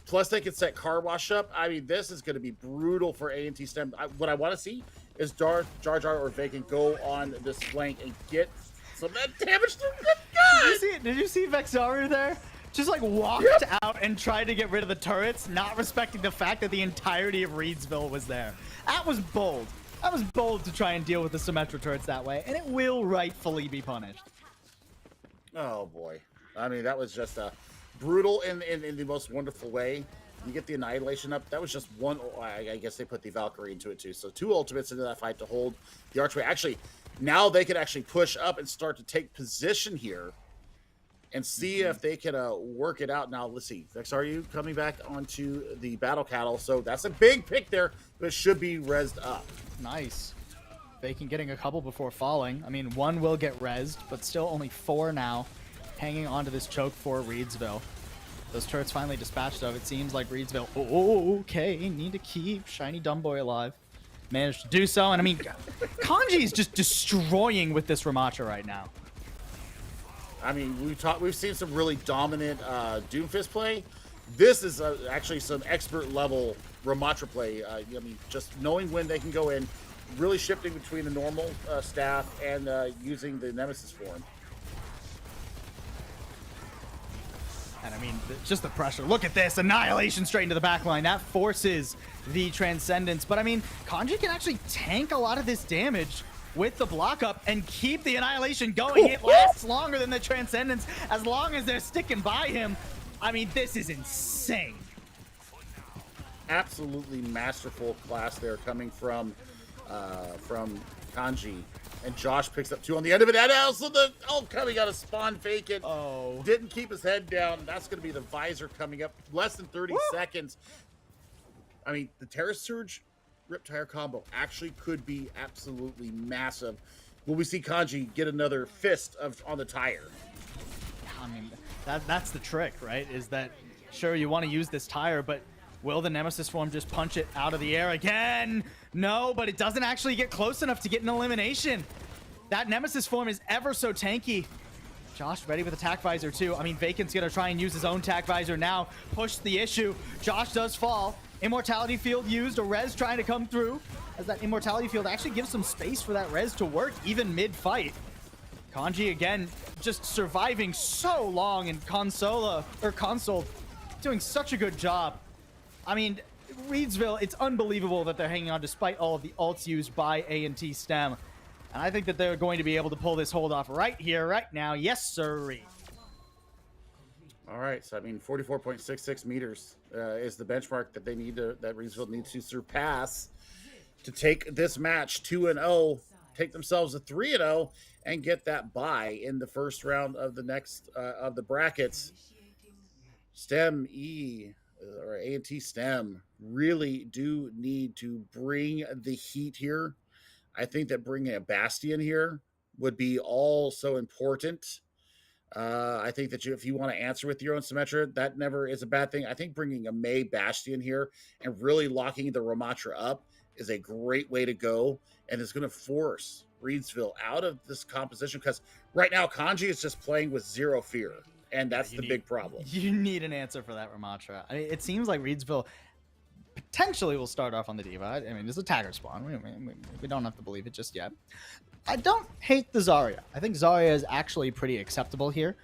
Plus, they can set car wash up. I mean, this is going to be brutal for ANT STEM. What I want to see is Jar Jar or Vacant go on this flank and get some of that damage through. Did you see Vexaru there? Just like walked out and tried to get rid of the turrets, not respecting the fact that the entirety of Reedsville was there. That was bold. That was bold to try and deal with the Symmetra turrets that way, and it will rightfully be punished. Oh boy. I mean, that was just brutal in the most wonderful way. You get the Annihilation up. That was just one. I guess they put the Valkyrie into it too. So 2 ultimates into that fight to hold the archway. Actually, now they could actually push up and start to take position here and see if they can work it out. Now, let's see. Vexaru coming back onto the Battle Cattle. So that's a big pick there, but it should be rezzed up. Nice. Vacant getting a couple before falling. I mean, 1 will get rezzed, but still only 4 now hanging onto this choke for Reedsville. Those turrets finally dispatched of. It seems like Reedsville, okay, need to keep Shiny Dumbboy alive. Managed to do so, and I mean, Kanji is just destroying with this Ramatra right now. I mean, we've seen some really dominant Doomfist play. This is actually some expert level Ramatra play. I mean, just knowing when they can go in, really shifting between the normal staff and using the Nemesis form. And I mean, just the pressure. Look at this. Annihilation straight into the back line. That forces the Transcendence. But I mean, Kanji can actually tank a lot of this damage with the block up and keep the Annihilation going. It lasts longer than the Transcendence as long as they're sticking by him. I mean, this is insane. Absolutely masterful class there coming from Kanji. And Josh picks up 2 on the end of it. And also coming out of spawn fake it. Oh. Didn't keep his head down. That's going to be the visor coming up. Less than 30 seconds. I mean, the Terra Surge Riptire combo actually could be absolutely massive. Will we see Kanji get another fist on the tire? I mean, that's the trick, right? Is that, sure, you want to use this tire, but will the Nemesis form just punch it out of the air again? No, but it doesn't actually get close enough to get an elimination. That Nemesis form is ever so tanky. Josh ready with attack visor too. I mean, Vacant's gonna try and use his own attack visor now. Push the issue. Josh does fall. Immortality field used. A res trying to come through, as that immortality field actually gives some space for that res to work even mid-fight. Kanji again just surviving so long, and console doing such a good job. I mean, Reedsville, it's unbelievable that they're hanging on despite all of the ults used by A&T STEM. And I think that they're going to be able to pull this hold off right here, right now. Yes, sirree. All right, so I mean, 44.66 meters is the benchmark that that Reedsville needs to surpass to take this match 2-0, take themselves to 3-0, and get that bye in the first round of the next of the brackets. STEM or A&T STEM really do need to bring the heat here. I think that bringing a Bastion here would be also important. I think that if you want to answer with your own Symmetra, that never is a bad thing. I think bringing a Mei Bastion here and really locking the Ramatra up is a great way to go, and it's going to force Reedsville out of this composition, because right now Kanji is just playing with zero fear, and that's the big problem. You need an answer for that Ramatra. I mean, it seems like Reedsville potentially will start off on the D.Va. I mean, it's a Tagger spawn. We don't have to believe it just yet. I don't hate the Zarya. I think Zarya is actually pretty acceptable here.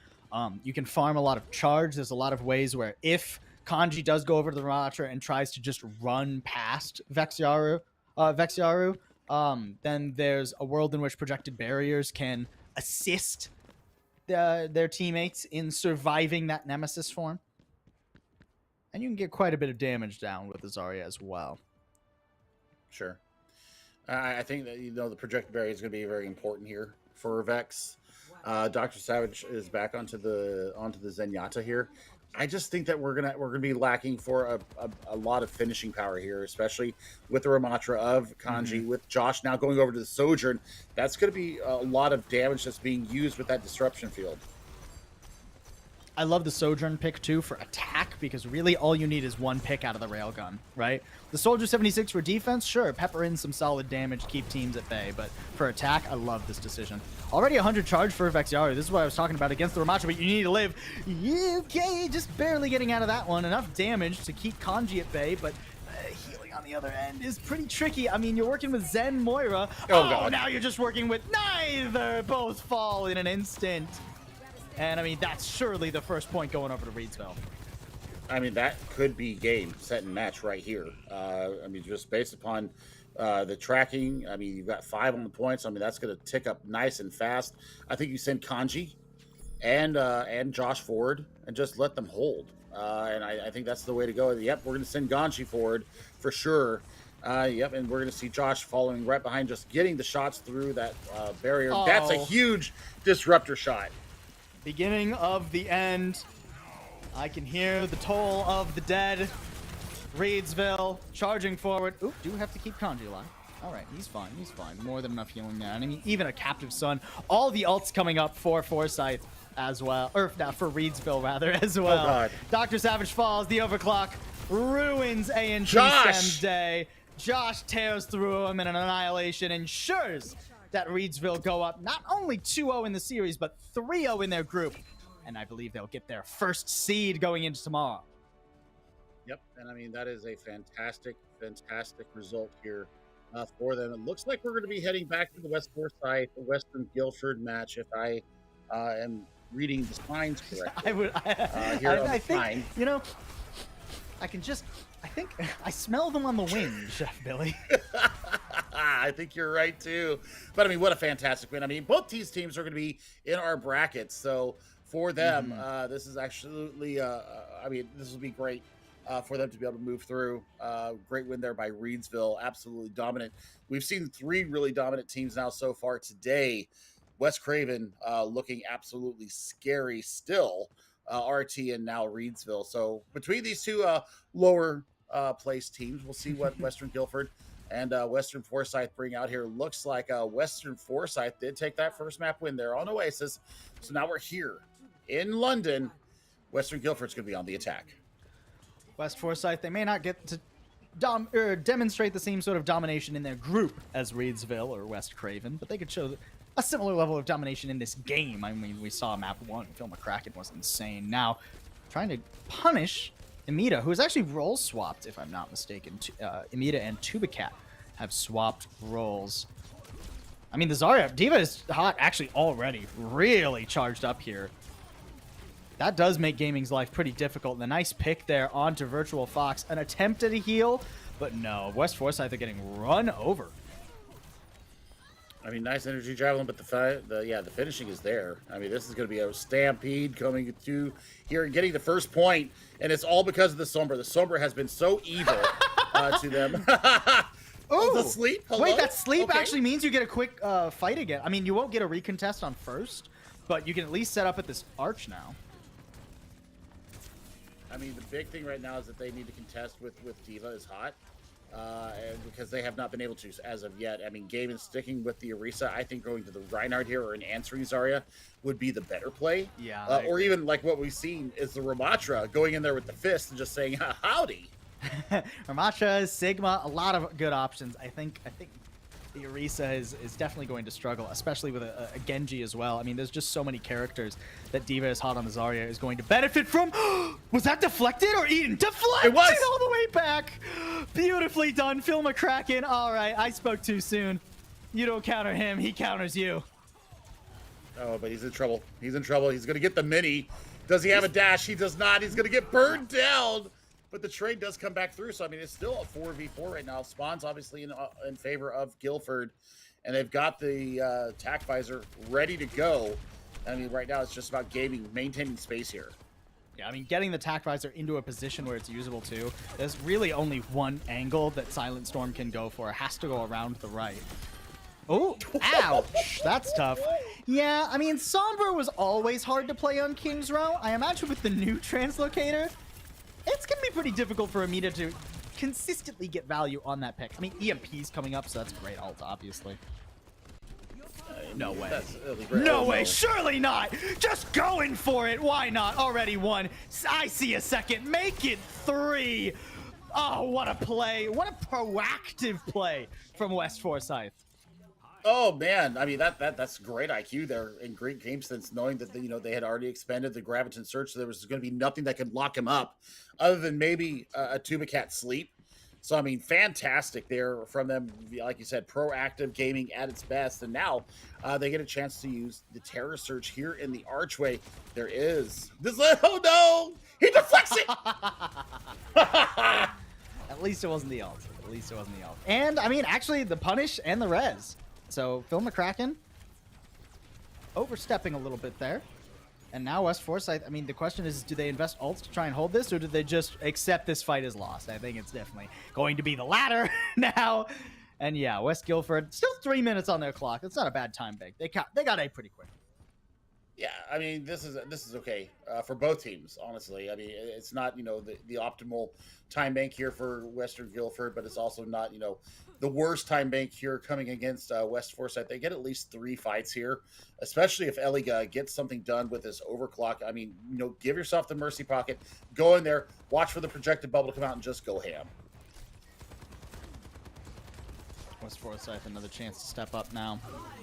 You can farm a lot of charge. There's a lot of ways where if Kanji does go over to the Ramatra and tries to just run past Vexiaru, then there's a world in which projected barriers can assist their teammates in surviving that Nemesis form. And you can get quite a bit of damage down with the Zarya as well. Sure. I think that, the projected barrier is going to be very important here for Vex. Dr. Savage is back onto the Zenyatta here. I just think that we're gonna be lacking for a lot of finishing power here, especially with the Ramatra of Kanji, with Josh now going over to the Sojourn. That's going to be a lot of damage that's being used with that disruption field. I love the Sojourn pick too for attack, because really all you need is one pick out of the railgun, right? The Soldier 76 for defense, sure, pepper in some solid damage, keep teams at bay, but for attack, I love this decision. Already 100 charge for Vexiaru. This is what I was talking about against the Ramatra, but you need to live. Okay, just barely getting out of that one. Enough damage to keep Kanji at bay, but healing on the other end is pretty tricky. I mean, you're working with Zen Moira. Oh, now you're just working with neither. Both fall in an instant. And I mean, that's surely the first point going over to Reedsville. I mean, that could be game, set, and match right here. I mean, just based upon the tracking. I mean, you've got 5 on the points. I mean, that's going to tick up nice and fast. I think you send Kanji and Josh forward and just let them hold. And I think that's the way to go. Yep, we're going to send Ganji forward for sure. Yep, and we're going to see Josh following right behind, just getting the shots through that barrier. Oh. That's a huge disruptor shot. Beginning of the end. I can hear the toll of the dead. Reedsville charging forward. Oop, do have to keep Kanji alive. All right, he's fine. He's fine. More than enough healing there. And I mean, even a Captive Sun. All the ults coming up for Foresight as well. Or not, for Reedsville, rather, as well. Oh, God. Dr. Savage falls. The overclock ruins A&T STEM's day. Josh tears through him in an annihilation, ensures that Reedsville go up not only 2-0 in the series, but 3-0 in their group. And I believe they'll get their first seed going into tomorrow. Yep, and I mean, that is a fantastic result here for them. It looks like we're going to be heading back to the West Foresight, the Western Guilford match, if I am reading the signs correctly. I think, you know, I think I smell them on the wind, Chef Billy. I think you're right too. But I mean, what a fantastic win. I mean, both these teams are going to be in our brackets. So for them, this is absolutely, I mean, this will be great for them to be able to move through. Great win there by Reedsville. Absolutely dominant. We've seen 3 really dominant teams now so far today. West Craven looking absolutely scary still. RT and now Reedsville. So between these two lower place teams, we'll see what Western Guilford and Western Foresight bring out here. Looks like Western Foresight did take that first map win there on Oasis. So now we're here in London. Western Guilford's going to be on the attack. West Foresight, they may not get to demonstrate the same sort of domination in their group as Reedsville or West Craven, but they could show a similar level of domination in this game. I mean, we saw map 1. Phil McCracken was insane. Now, trying to punish Emita, who is actually role swapped, if I'm not mistaken. Emita and Tubacat have swapped roles. I mean, the Zarya, D.Va is hot actually already, really charged up here. That does make gaming's life pretty difficult. The nice pick there onto Virtual Fox. An attempt at a heal, but no. West Forsyth are getting run over. I mean, nice energy javelin, but the finishing is there. I mean, this is going to be a stampede coming to here and getting the first point, and it's all because of the Sombra. The Sombra has been so evil to them. Oh, the sleep? Hello? Wait, that sleep actually means you get a quick fight again. I mean, you won't get a recontest on first, but you can at least set up at this arch now. I mean, the big thing right now is that they need to contest with D.Va is hot. And because they have not been able to as of yet. I mean, Gaben sticking with the Orisa, I think going to the Reinhardt here or an answering Zarya would be the better play. Yeah. Or even like what we've seen is the Ramatra going in there with the fist and just saying, howdy. Ramatra, Sigma, a lot of good options. I think the Orisa is definitely going to struggle, especially with a Genji as well. I mean, there's just so many characters that D.Va is hot on the Zarya is going to benefit from. Was that deflected or Eden? Deflected! It was! All the way back! Beautifully done, Phil McCracken. All right, I spoke too soon. You don't counter him, he counters you. Oh, but he's in trouble. He's in trouble. He's going to get the mini. Does he have a dash? He does not. He's going to get burned down. But the trade does come back through, so I mean, it's still a 4v4 right now. Spawn's obviously in favor of Guilford, and they've got the tack visor ready to go. I mean, right now it's just about maintaining space here. Yeah, I mean, getting the tack visor into a position where it's usable too. There's really only one angle that Silent Storm can go for. It has to go around the right. Oh, ouch. That's tough. Yeah, I mean, Sombra was always hard to play on King's Row. I imagine with the new translocator, it's going to be pretty difficult for Amita to consistently get value on that pick. I mean, EMP's coming up, so that's great ult, obviously. No way. No way. Surely not. Just going for it. Why not? Already 1. I see a second. Make it 3. Oh, what a play. What a proactive play from West Forsyth. Oh man, I mean that's great IQ there and great game sense, knowing that they had already expended the Graviton Surge, so there was going to be nothing that could lock him up, other than maybe a Tubacat sleep. So I mean, fantastic there from them. Like you said, proactive gaming at its best, and now they get a chance to use the Terror Surge here in the archway. There is this. Oh no, he deflects it. At least it wasn't the ult. At least it wasn't the ult. And I mean, actually, the punish and the res. So Phil McCracken overstepping a little bit there. And now West Forsyth, I mean, the question is, do they invest ults to try and hold this, or do they just accept this fight as lost? I think it's definitely going to be the latter now. And yeah, West Guilford, still 3 minutes on their clock. That's not a bad time bank. They got A pretty quick. Yeah, I mean, this is okay for both teams, honestly. I mean, it's not, the optimal time bank here for Western Guilford, but it's also not, the worst time bank here coming against West Forsyth. They get at least 3 fights here, especially if Eliga gets something done with this overclock. I mean, give yourself the mercy pocket, go in there, watch for the projected bubble to come out, and just go ham. West Forsyth, another chance to step up now.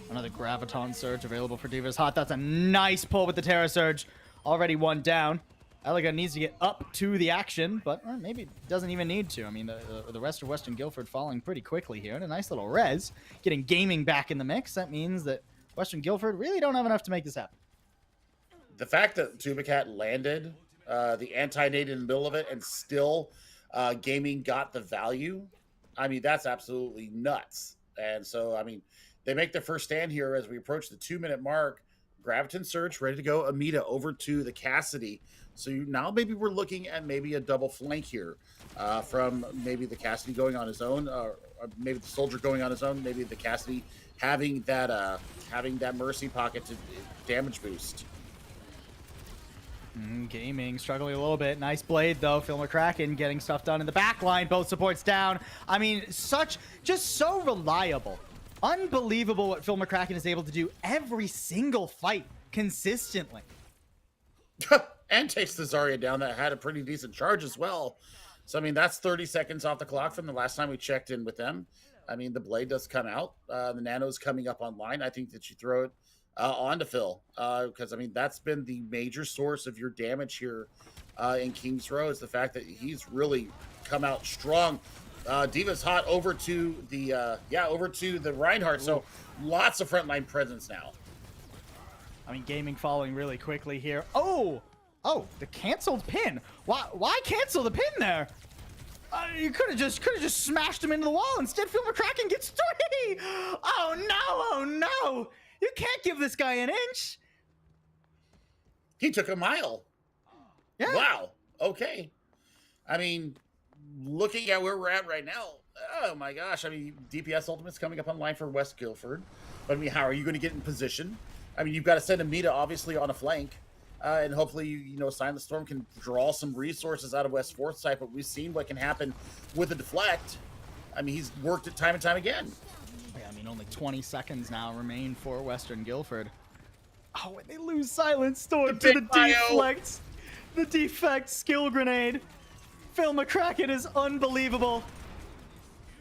Another Graviton Surge available for D.Va's hot. That's a nice pull with the Terra Surge. Already 1 down. Eliga needs to get up to the action, but maybe doesn't even need to. I mean, the rest of Western Guilford falling pretty quickly here. And a nice little res. Getting gaming back in the mix. That means that Western Guilford really don't have enough to make this happen. The fact that Tubacat landed the anti-nade in the middle of it and still gaming got the value, I mean, that's absolutely nuts. And so, I mean, they make their first stand here as we approach the 2-minute mark. Graviton Surge ready to go. Amita over to the Cassidy. So now maybe we're looking at maybe a double flank here from maybe the Cassidy going on his own, or maybe the Soldier going on his own, maybe the Cassidy having that Mercy pocket to damage boost. Gaming struggling a little bit. Nice blade though. Phil McCracken getting stuff done in the back line. Both supports down. I mean, just so reliable. Unbelievable what Phil McCracken is able to do every single fight consistently. And takes the Zarya down that had a pretty decent charge as well. So, I mean, that's 30 seconds off the clock from the last time we checked in with them. I mean, the blade does come out. The nano's coming up online. I think that you throw it onto Phil because, I mean, that's been the major source of your damage here in King's Row is the fact that he's really come out strong. Diva's hot over to the Reinhardt. So lots of frontline presence now. I mean, gaming following really quickly here. Oh, the canceled pin. Why cancel the pin there? You could have just smashed him into the wall. Instead, Phil McCracken gets 3. Oh no! You can't give this guy an inch. He took a mile. Yeah. Wow. Okay. I mean, looking at where we're at right now, oh my gosh. I mean, DPS Ultimate's coming up online for West Guilford. But I mean, how are you going to get in position? I mean, you've got to send Amita, obviously, on a flank. And hopefully, you know, Silent Storm can draw some resources out of West Foresight. But we've seen what can happen with the deflect. I mean, he's worked it time and time again. Yeah, I mean, only 20 seconds now remain for Western Guilford. Oh, and they lose Silent Storm to the deflect. The defect skill grenade. Phil McCracken is unbelievable.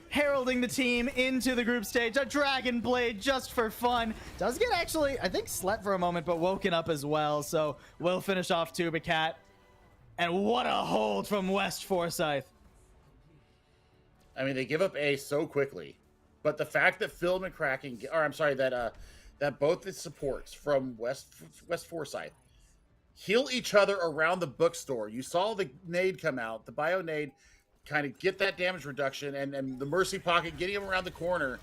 Heralding the team into the group stage. A Dragon Blade just for fun. Does get actually, I think, slept for a moment, but woken up as well. So we'll finish off Tubacat. And what a hold from West Forsyth. I mean, they give up A so quickly. But the fact that Phil McCracken, or I'm sorry, that both the supports from West Forsyth heal each other around the bookstore. You saw the nade come out, the bio nade, kind of get that damage reduction, and the Mercy Pocket getting him around the corner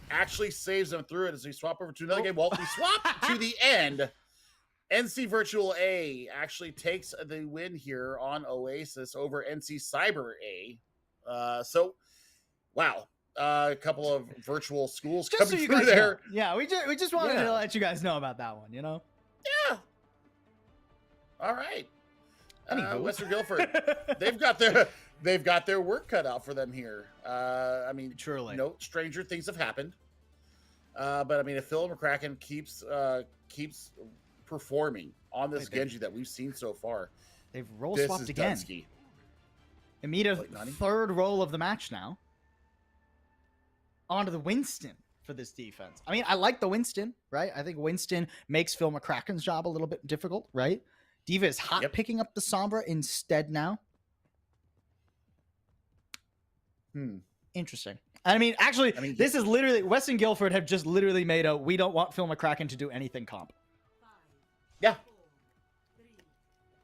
actually saves them through it as we swap over to another game. Well, we swap to the end. NC Virtual A actually takes the win here on Oasis over NC Cyber A. So, wow. A couple of virtual schools just coming through there. Know. Yeah, we just wanted to let you guys know about that one, you know? Yeah. All right. Western Guilford, they've got their work cut out for them here. I mean, truly, no stranger things have happened. But I mean, if Phil McCracken keeps performing on this Genji that we've seen so far, they've role swapped again. Dunsky. Amita's third role of the match now. Onto the Winston for this defense. I mean, I like the Winston, right? I think Winston makes Phil McCracken's job a little bit difficult, right? Diva is hot picking up the Sombra instead now. Interesting. I mean, actually, this is literally, Western Guilford have just literally made a, we don't want Phil McCracken to do anything comp. Yeah.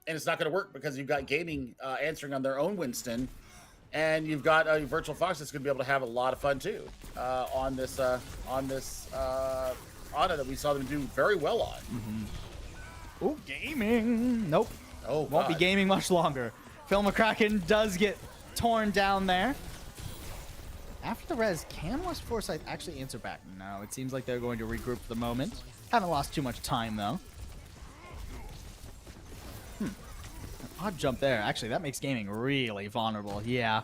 And it's not going to work because you've got Gaming answering on their own Winston. And you've got a Virtual Fox that's going to be able to have a lot of fun too on this Ana that we saw them do very well on. Oh, gaming! Nope. Oh, won't be gaming much longer. Phil McCracken does get torn down there. After the res, can West Forsyth actually answer back? No, it seems like they're going to regroup for the moment. Haven't lost too much time though. An odd jump there. Actually, that makes gaming really vulnerable. Yeah.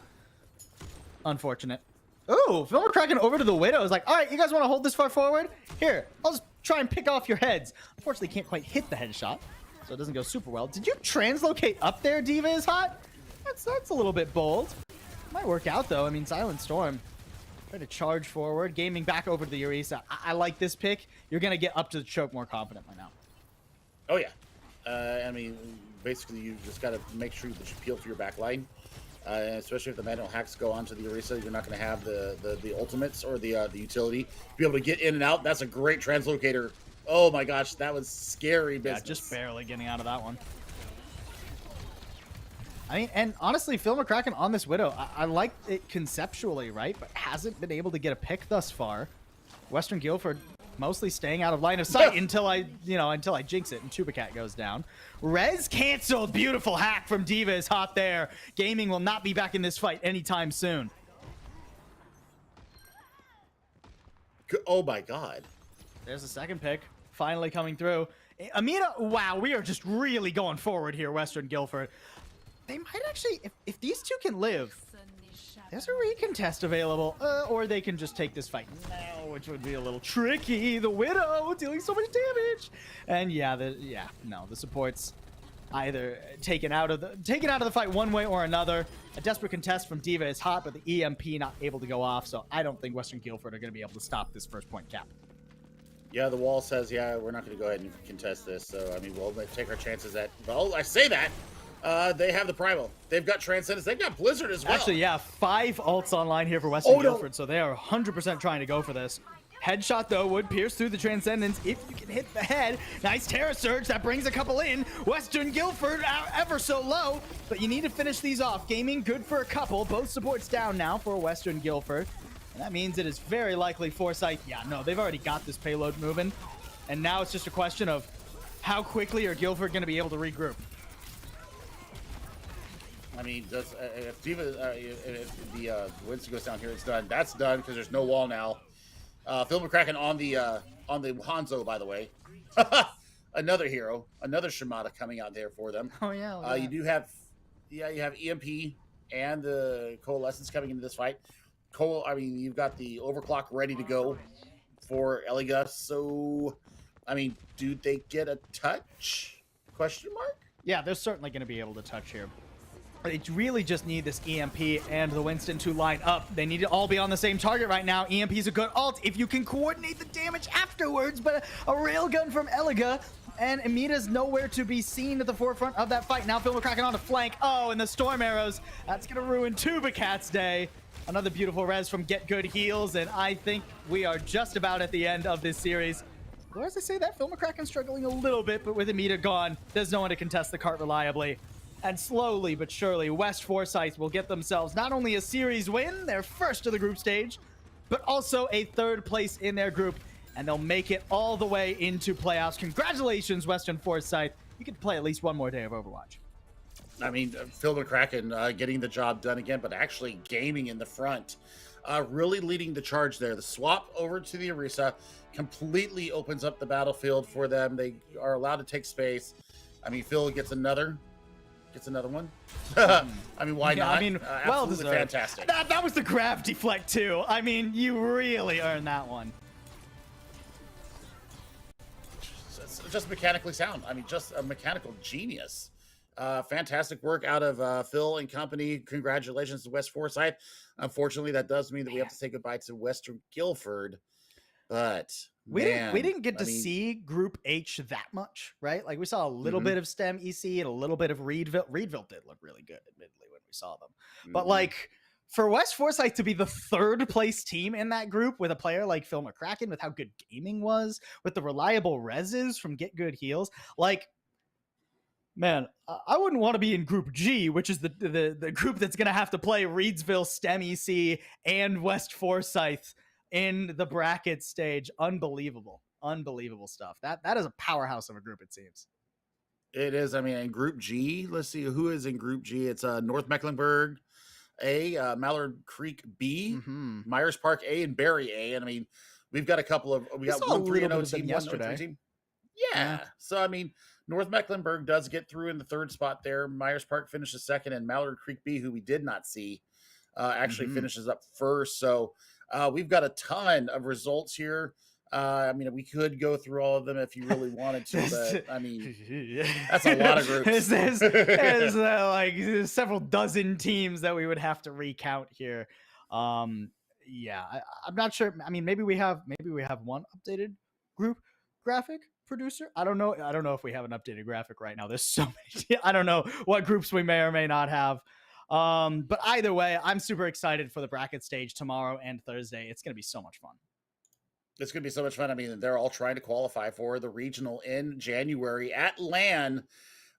Unfortunate. Ooh, Phil McCracken over to the Widow is like, all right, you guys want to hold this far forward? Here, I'll just try and pick off your heads. Unfortunately, can't quite hit the headshot, so it doesn't go super well. Did you translocate up there, Diva is hot? That's a little bit bold. Might work out, though. I mean, Silent Storm trying to charge forward. Gaming back over to the Orisa. I like this pick. You're going to get up to the choke more confidently now. Oh, yeah. I mean, basically, you just got to make sure that you peel for your back line. Especially if the manual hacks go onto the Orisa, you're not going to have the ultimates or the utility to be able to get in and out. That's a great translocator Oh my gosh, that was scary Yeah, business. just barely getting out of that one. I mean, and honestly, Phil McCracken on this Widow, I like it conceptually, right? But hasn't been able to get a pick thus far. Western Guilford mostly staying out of line of sight until I jinx it and Tubacat goes down. Rez canceled. Beautiful hack from Diva is hot there. Gaming will not be back in this fight anytime soon. Oh my god. There's a second pick finally coming through. Amina, wow, we are just really going forward here, Western Guilford. They might actually, if these two can live, there's a recontest available, or they can just take this fight now, which would be a little tricky. The Widow dealing so much damage, and the support's either taken out of the fight one way or another. A desperate contest from Diva is hot, but the EMP not able to go off, so I don't think Western Guilford are going to be able to stop this first point cap. Yeah, the wall says, yeah, we're not going to go ahead and contest this, so I mean, we'll take our chances at. Well, I say that. They have the Primal. They've got Transcendence. They've got Blizzard as well. Actually, yeah, 5 ults online here for Western Guilford, so they are 100% trying to go for this. Headshot, though, would pierce through the Transcendence if you can hit the head. Nice Terra Surge. That brings a couple in. Western Guilford ever so low, but you need to finish these off. Gaming good for a couple. Both supports down now for Western Guilford. And that means it is very likely Foresight. Yeah, no, they've already got this payload moving. And now it's just a question of how quickly are Guilford going to be able to regroup. I mean, if the Winston goes down here, it's done. That's done because there's no wall now. Phil McCracken on the Hanzo, by the way. Another hero, another Shimada coming out there for them. Oh yeah. You have EMP and the Coalescence coming into this fight. You've got the Overclock ready to go for Eliga. So, I mean, do they get a touch? Question mark? Yeah, they're certainly going to be able to touch here. They really just need this EMP and the Winston to line up. They need to all be on the same target right now. EMP's a good ult if you can coordinate the damage afterwards, but a railgun from Eliga, and Amita's nowhere to be seen at the forefront of that fight. Now Phil McCracken on the flank. Oh, and the Storm Arrows. That's going to ruin Tubacat's day. Another beautiful res from Get Good Heals, and I think we are just about at the end of this series. Or as I say that, Phil McCracken's struggling a little bit, but with Amita gone, there's no one to contest the cart reliably. And slowly but surely, West Foresight will get themselves not only a series win, their first of the group stage, but also a 3rd place in their group, and they'll make it all the way into playoffs. Congratulations, Western Foresight. You get to play at least one more day of Overwatch. I mean, Phil McCracken getting the job done again, but actually gaming in the front. Really leading the charge there. The swap over to the Orisa completely opens up the battlefield for them. They are allowed to take space. I mean, Phil gets another one. I mean, why not? I mean, well deserved. Fantastic. That was the grab deflect too. I mean, you really earned that one. Just mechanically sound. I mean, just a mechanical genius. Fantastic work out of Phil and company. Congratulations to West Foresight. Unfortunately, that does mean that we have to say goodbye to Western Guilford. But we didn't get to see Group H that much, right? Like we saw a little bit of STEM EC and a little bit of Reedsville. Reedsville did look really good, admittedly, when we saw them. But like for West Foresight to be the 3rd place team in that group with a player like Phil McCracken, with how good gaming was, with the reliable reses from Get Good Heals, like, man, I wouldn't want to be in Group G, which is the group that's going to have to play Reedsville, STEM EC, and West Forsyth in the bracket stage. Unbelievable stuff. That is a powerhouse of a group, it seems. It is. I mean, in Group G, let's see who is in Group G. It's North Mecklenburg A, Mallard Creek B, Myers Park A, and Barry A. And I mean, we've got a couple of we got 1-3-0 team yesterday. Team. Yeah. So I mean, North Mecklenburg does get through in the 3rd spot there. Myers Park finishes 2nd, and Mallard Creek B, who we did not see, actually finishes up 1st. So we've got a ton of results here. I mean, we could go through all of them if you really wanted to, but I mean, that's a lot of groups. There's like several dozen teams that we would have to recount here. Yeah, I'm not sure. I mean, maybe we have one updated group graphic producer. I don't know if we have an updated graphic right now. There's so many. I don't know what groups we may or may not have. But either way, I'm super excited for the bracket stage tomorrow and Thursday. It's going to be so much fun. It's going to be so much fun. I mean, they're all trying to qualify for the regional in January at LAN.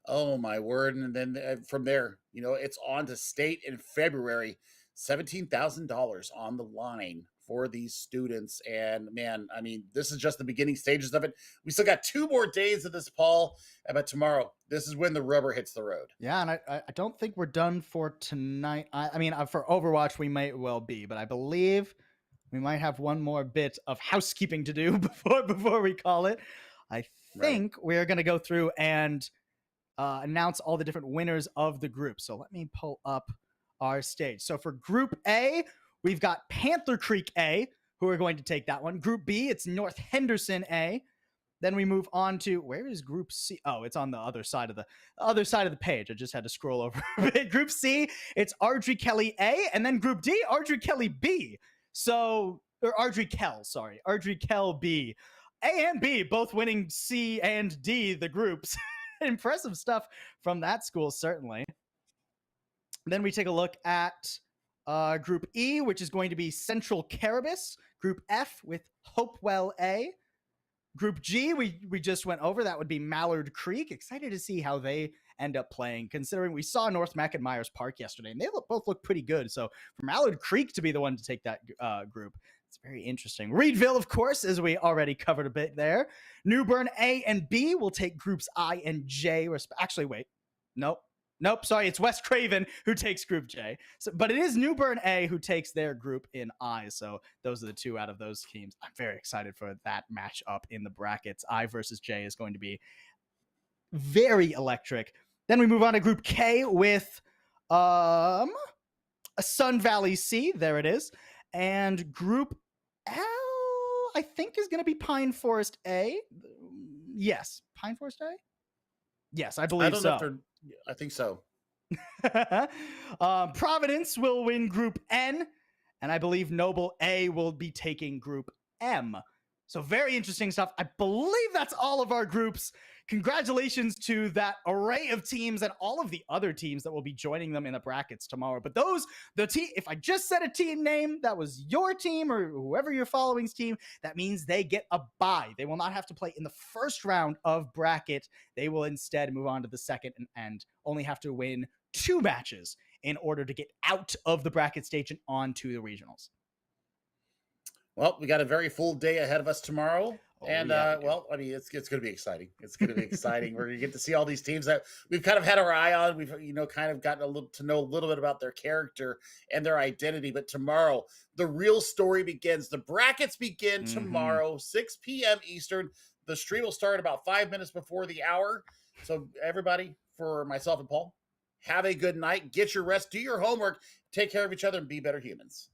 Oh my word! And then from there, it's on to state in February. $17,000 on the line for these students. And man, I mean, this is just the beginning stages of it. We still got 2 more days of this, Paul. But tomorrow, this is when the rubber hits the road. Yeah, and I don't think we're done for tonight. I mean, for Overwatch, we might well be, but I believe we might have one more bit of housekeeping to do before we call it. I think we're going to go through and announce all the different winners of the group. So let me pull up our stage. So for Group A, we've got Panther Creek A, who are going to take that one. Group B, it's North Henderson A. Then we move on to, where is Group C? Oh, it's on the other side of the page. I just had to scroll over a bit. Group C, it's Ardrey Kelly A, and then Group D, Ardrey Kelly B. So, or Ardrey Kell, sorry, Ardrey Kell B. A and B both winning C and D, the groups. Impressive stuff from that school, certainly. Then we take a look at Group E, which is going to be Central Caribus. Group F with Hopewell A. Group G, we just went over. That would be Mallard Creek. Excited to see how they end up playing, considering we saw North Mac and Myers Park yesterday, and they both look pretty good. So for Mallard Creek to be the one to take that group, it's very interesting. Reedsville, of course, as we already covered a bit there. Newbern A and B will take groups I and J. Actually, wait. Nope, sorry, it's West Craven who takes Group J. So, but it is Newbern A who takes their group in I. So those are the 2 out of those teams. I'm very excited for that matchup in the brackets. I versus J is going to be very electric. Then we move on to Group K with a Sun Valley C. There it is. And Group L, I think, is going to be Pine Forest A. Yes, Pine Forest A? Yes, I believe so. I think so. Providence will win Group N, and I believe Noble A will be taking Group M. So very interesting stuff. I believe that's all of our groups. Congratulations to that array of teams and all of the other teams that will be joining them in the brackets tomorrow. But if I just said a team name that was your team or whoever you're following's team, that means they get a bye. They will not have to play in the first round of bracket. They will instead move on to the second and only have to win 2 matches in order to get out of the bracket stage and on to the regionals. Well, we got a very full day ahead of us tomorrow. And, yeah, well, I mean, it's going to be exciting. It's going to be exciting. We're going to get to see all these teams that we've kind of had our eye on. We've, kind of gotten to know a little bit about their character and their identity. But tomorrow, the real story begins. The brackets begin tomorrow, 6 p.m. Eastern. The stream will start about 5 minutes before the hour. So everybody, for myself and Paul, have a good night. Get your rest. Do your homework. Take care of each other and be better humans.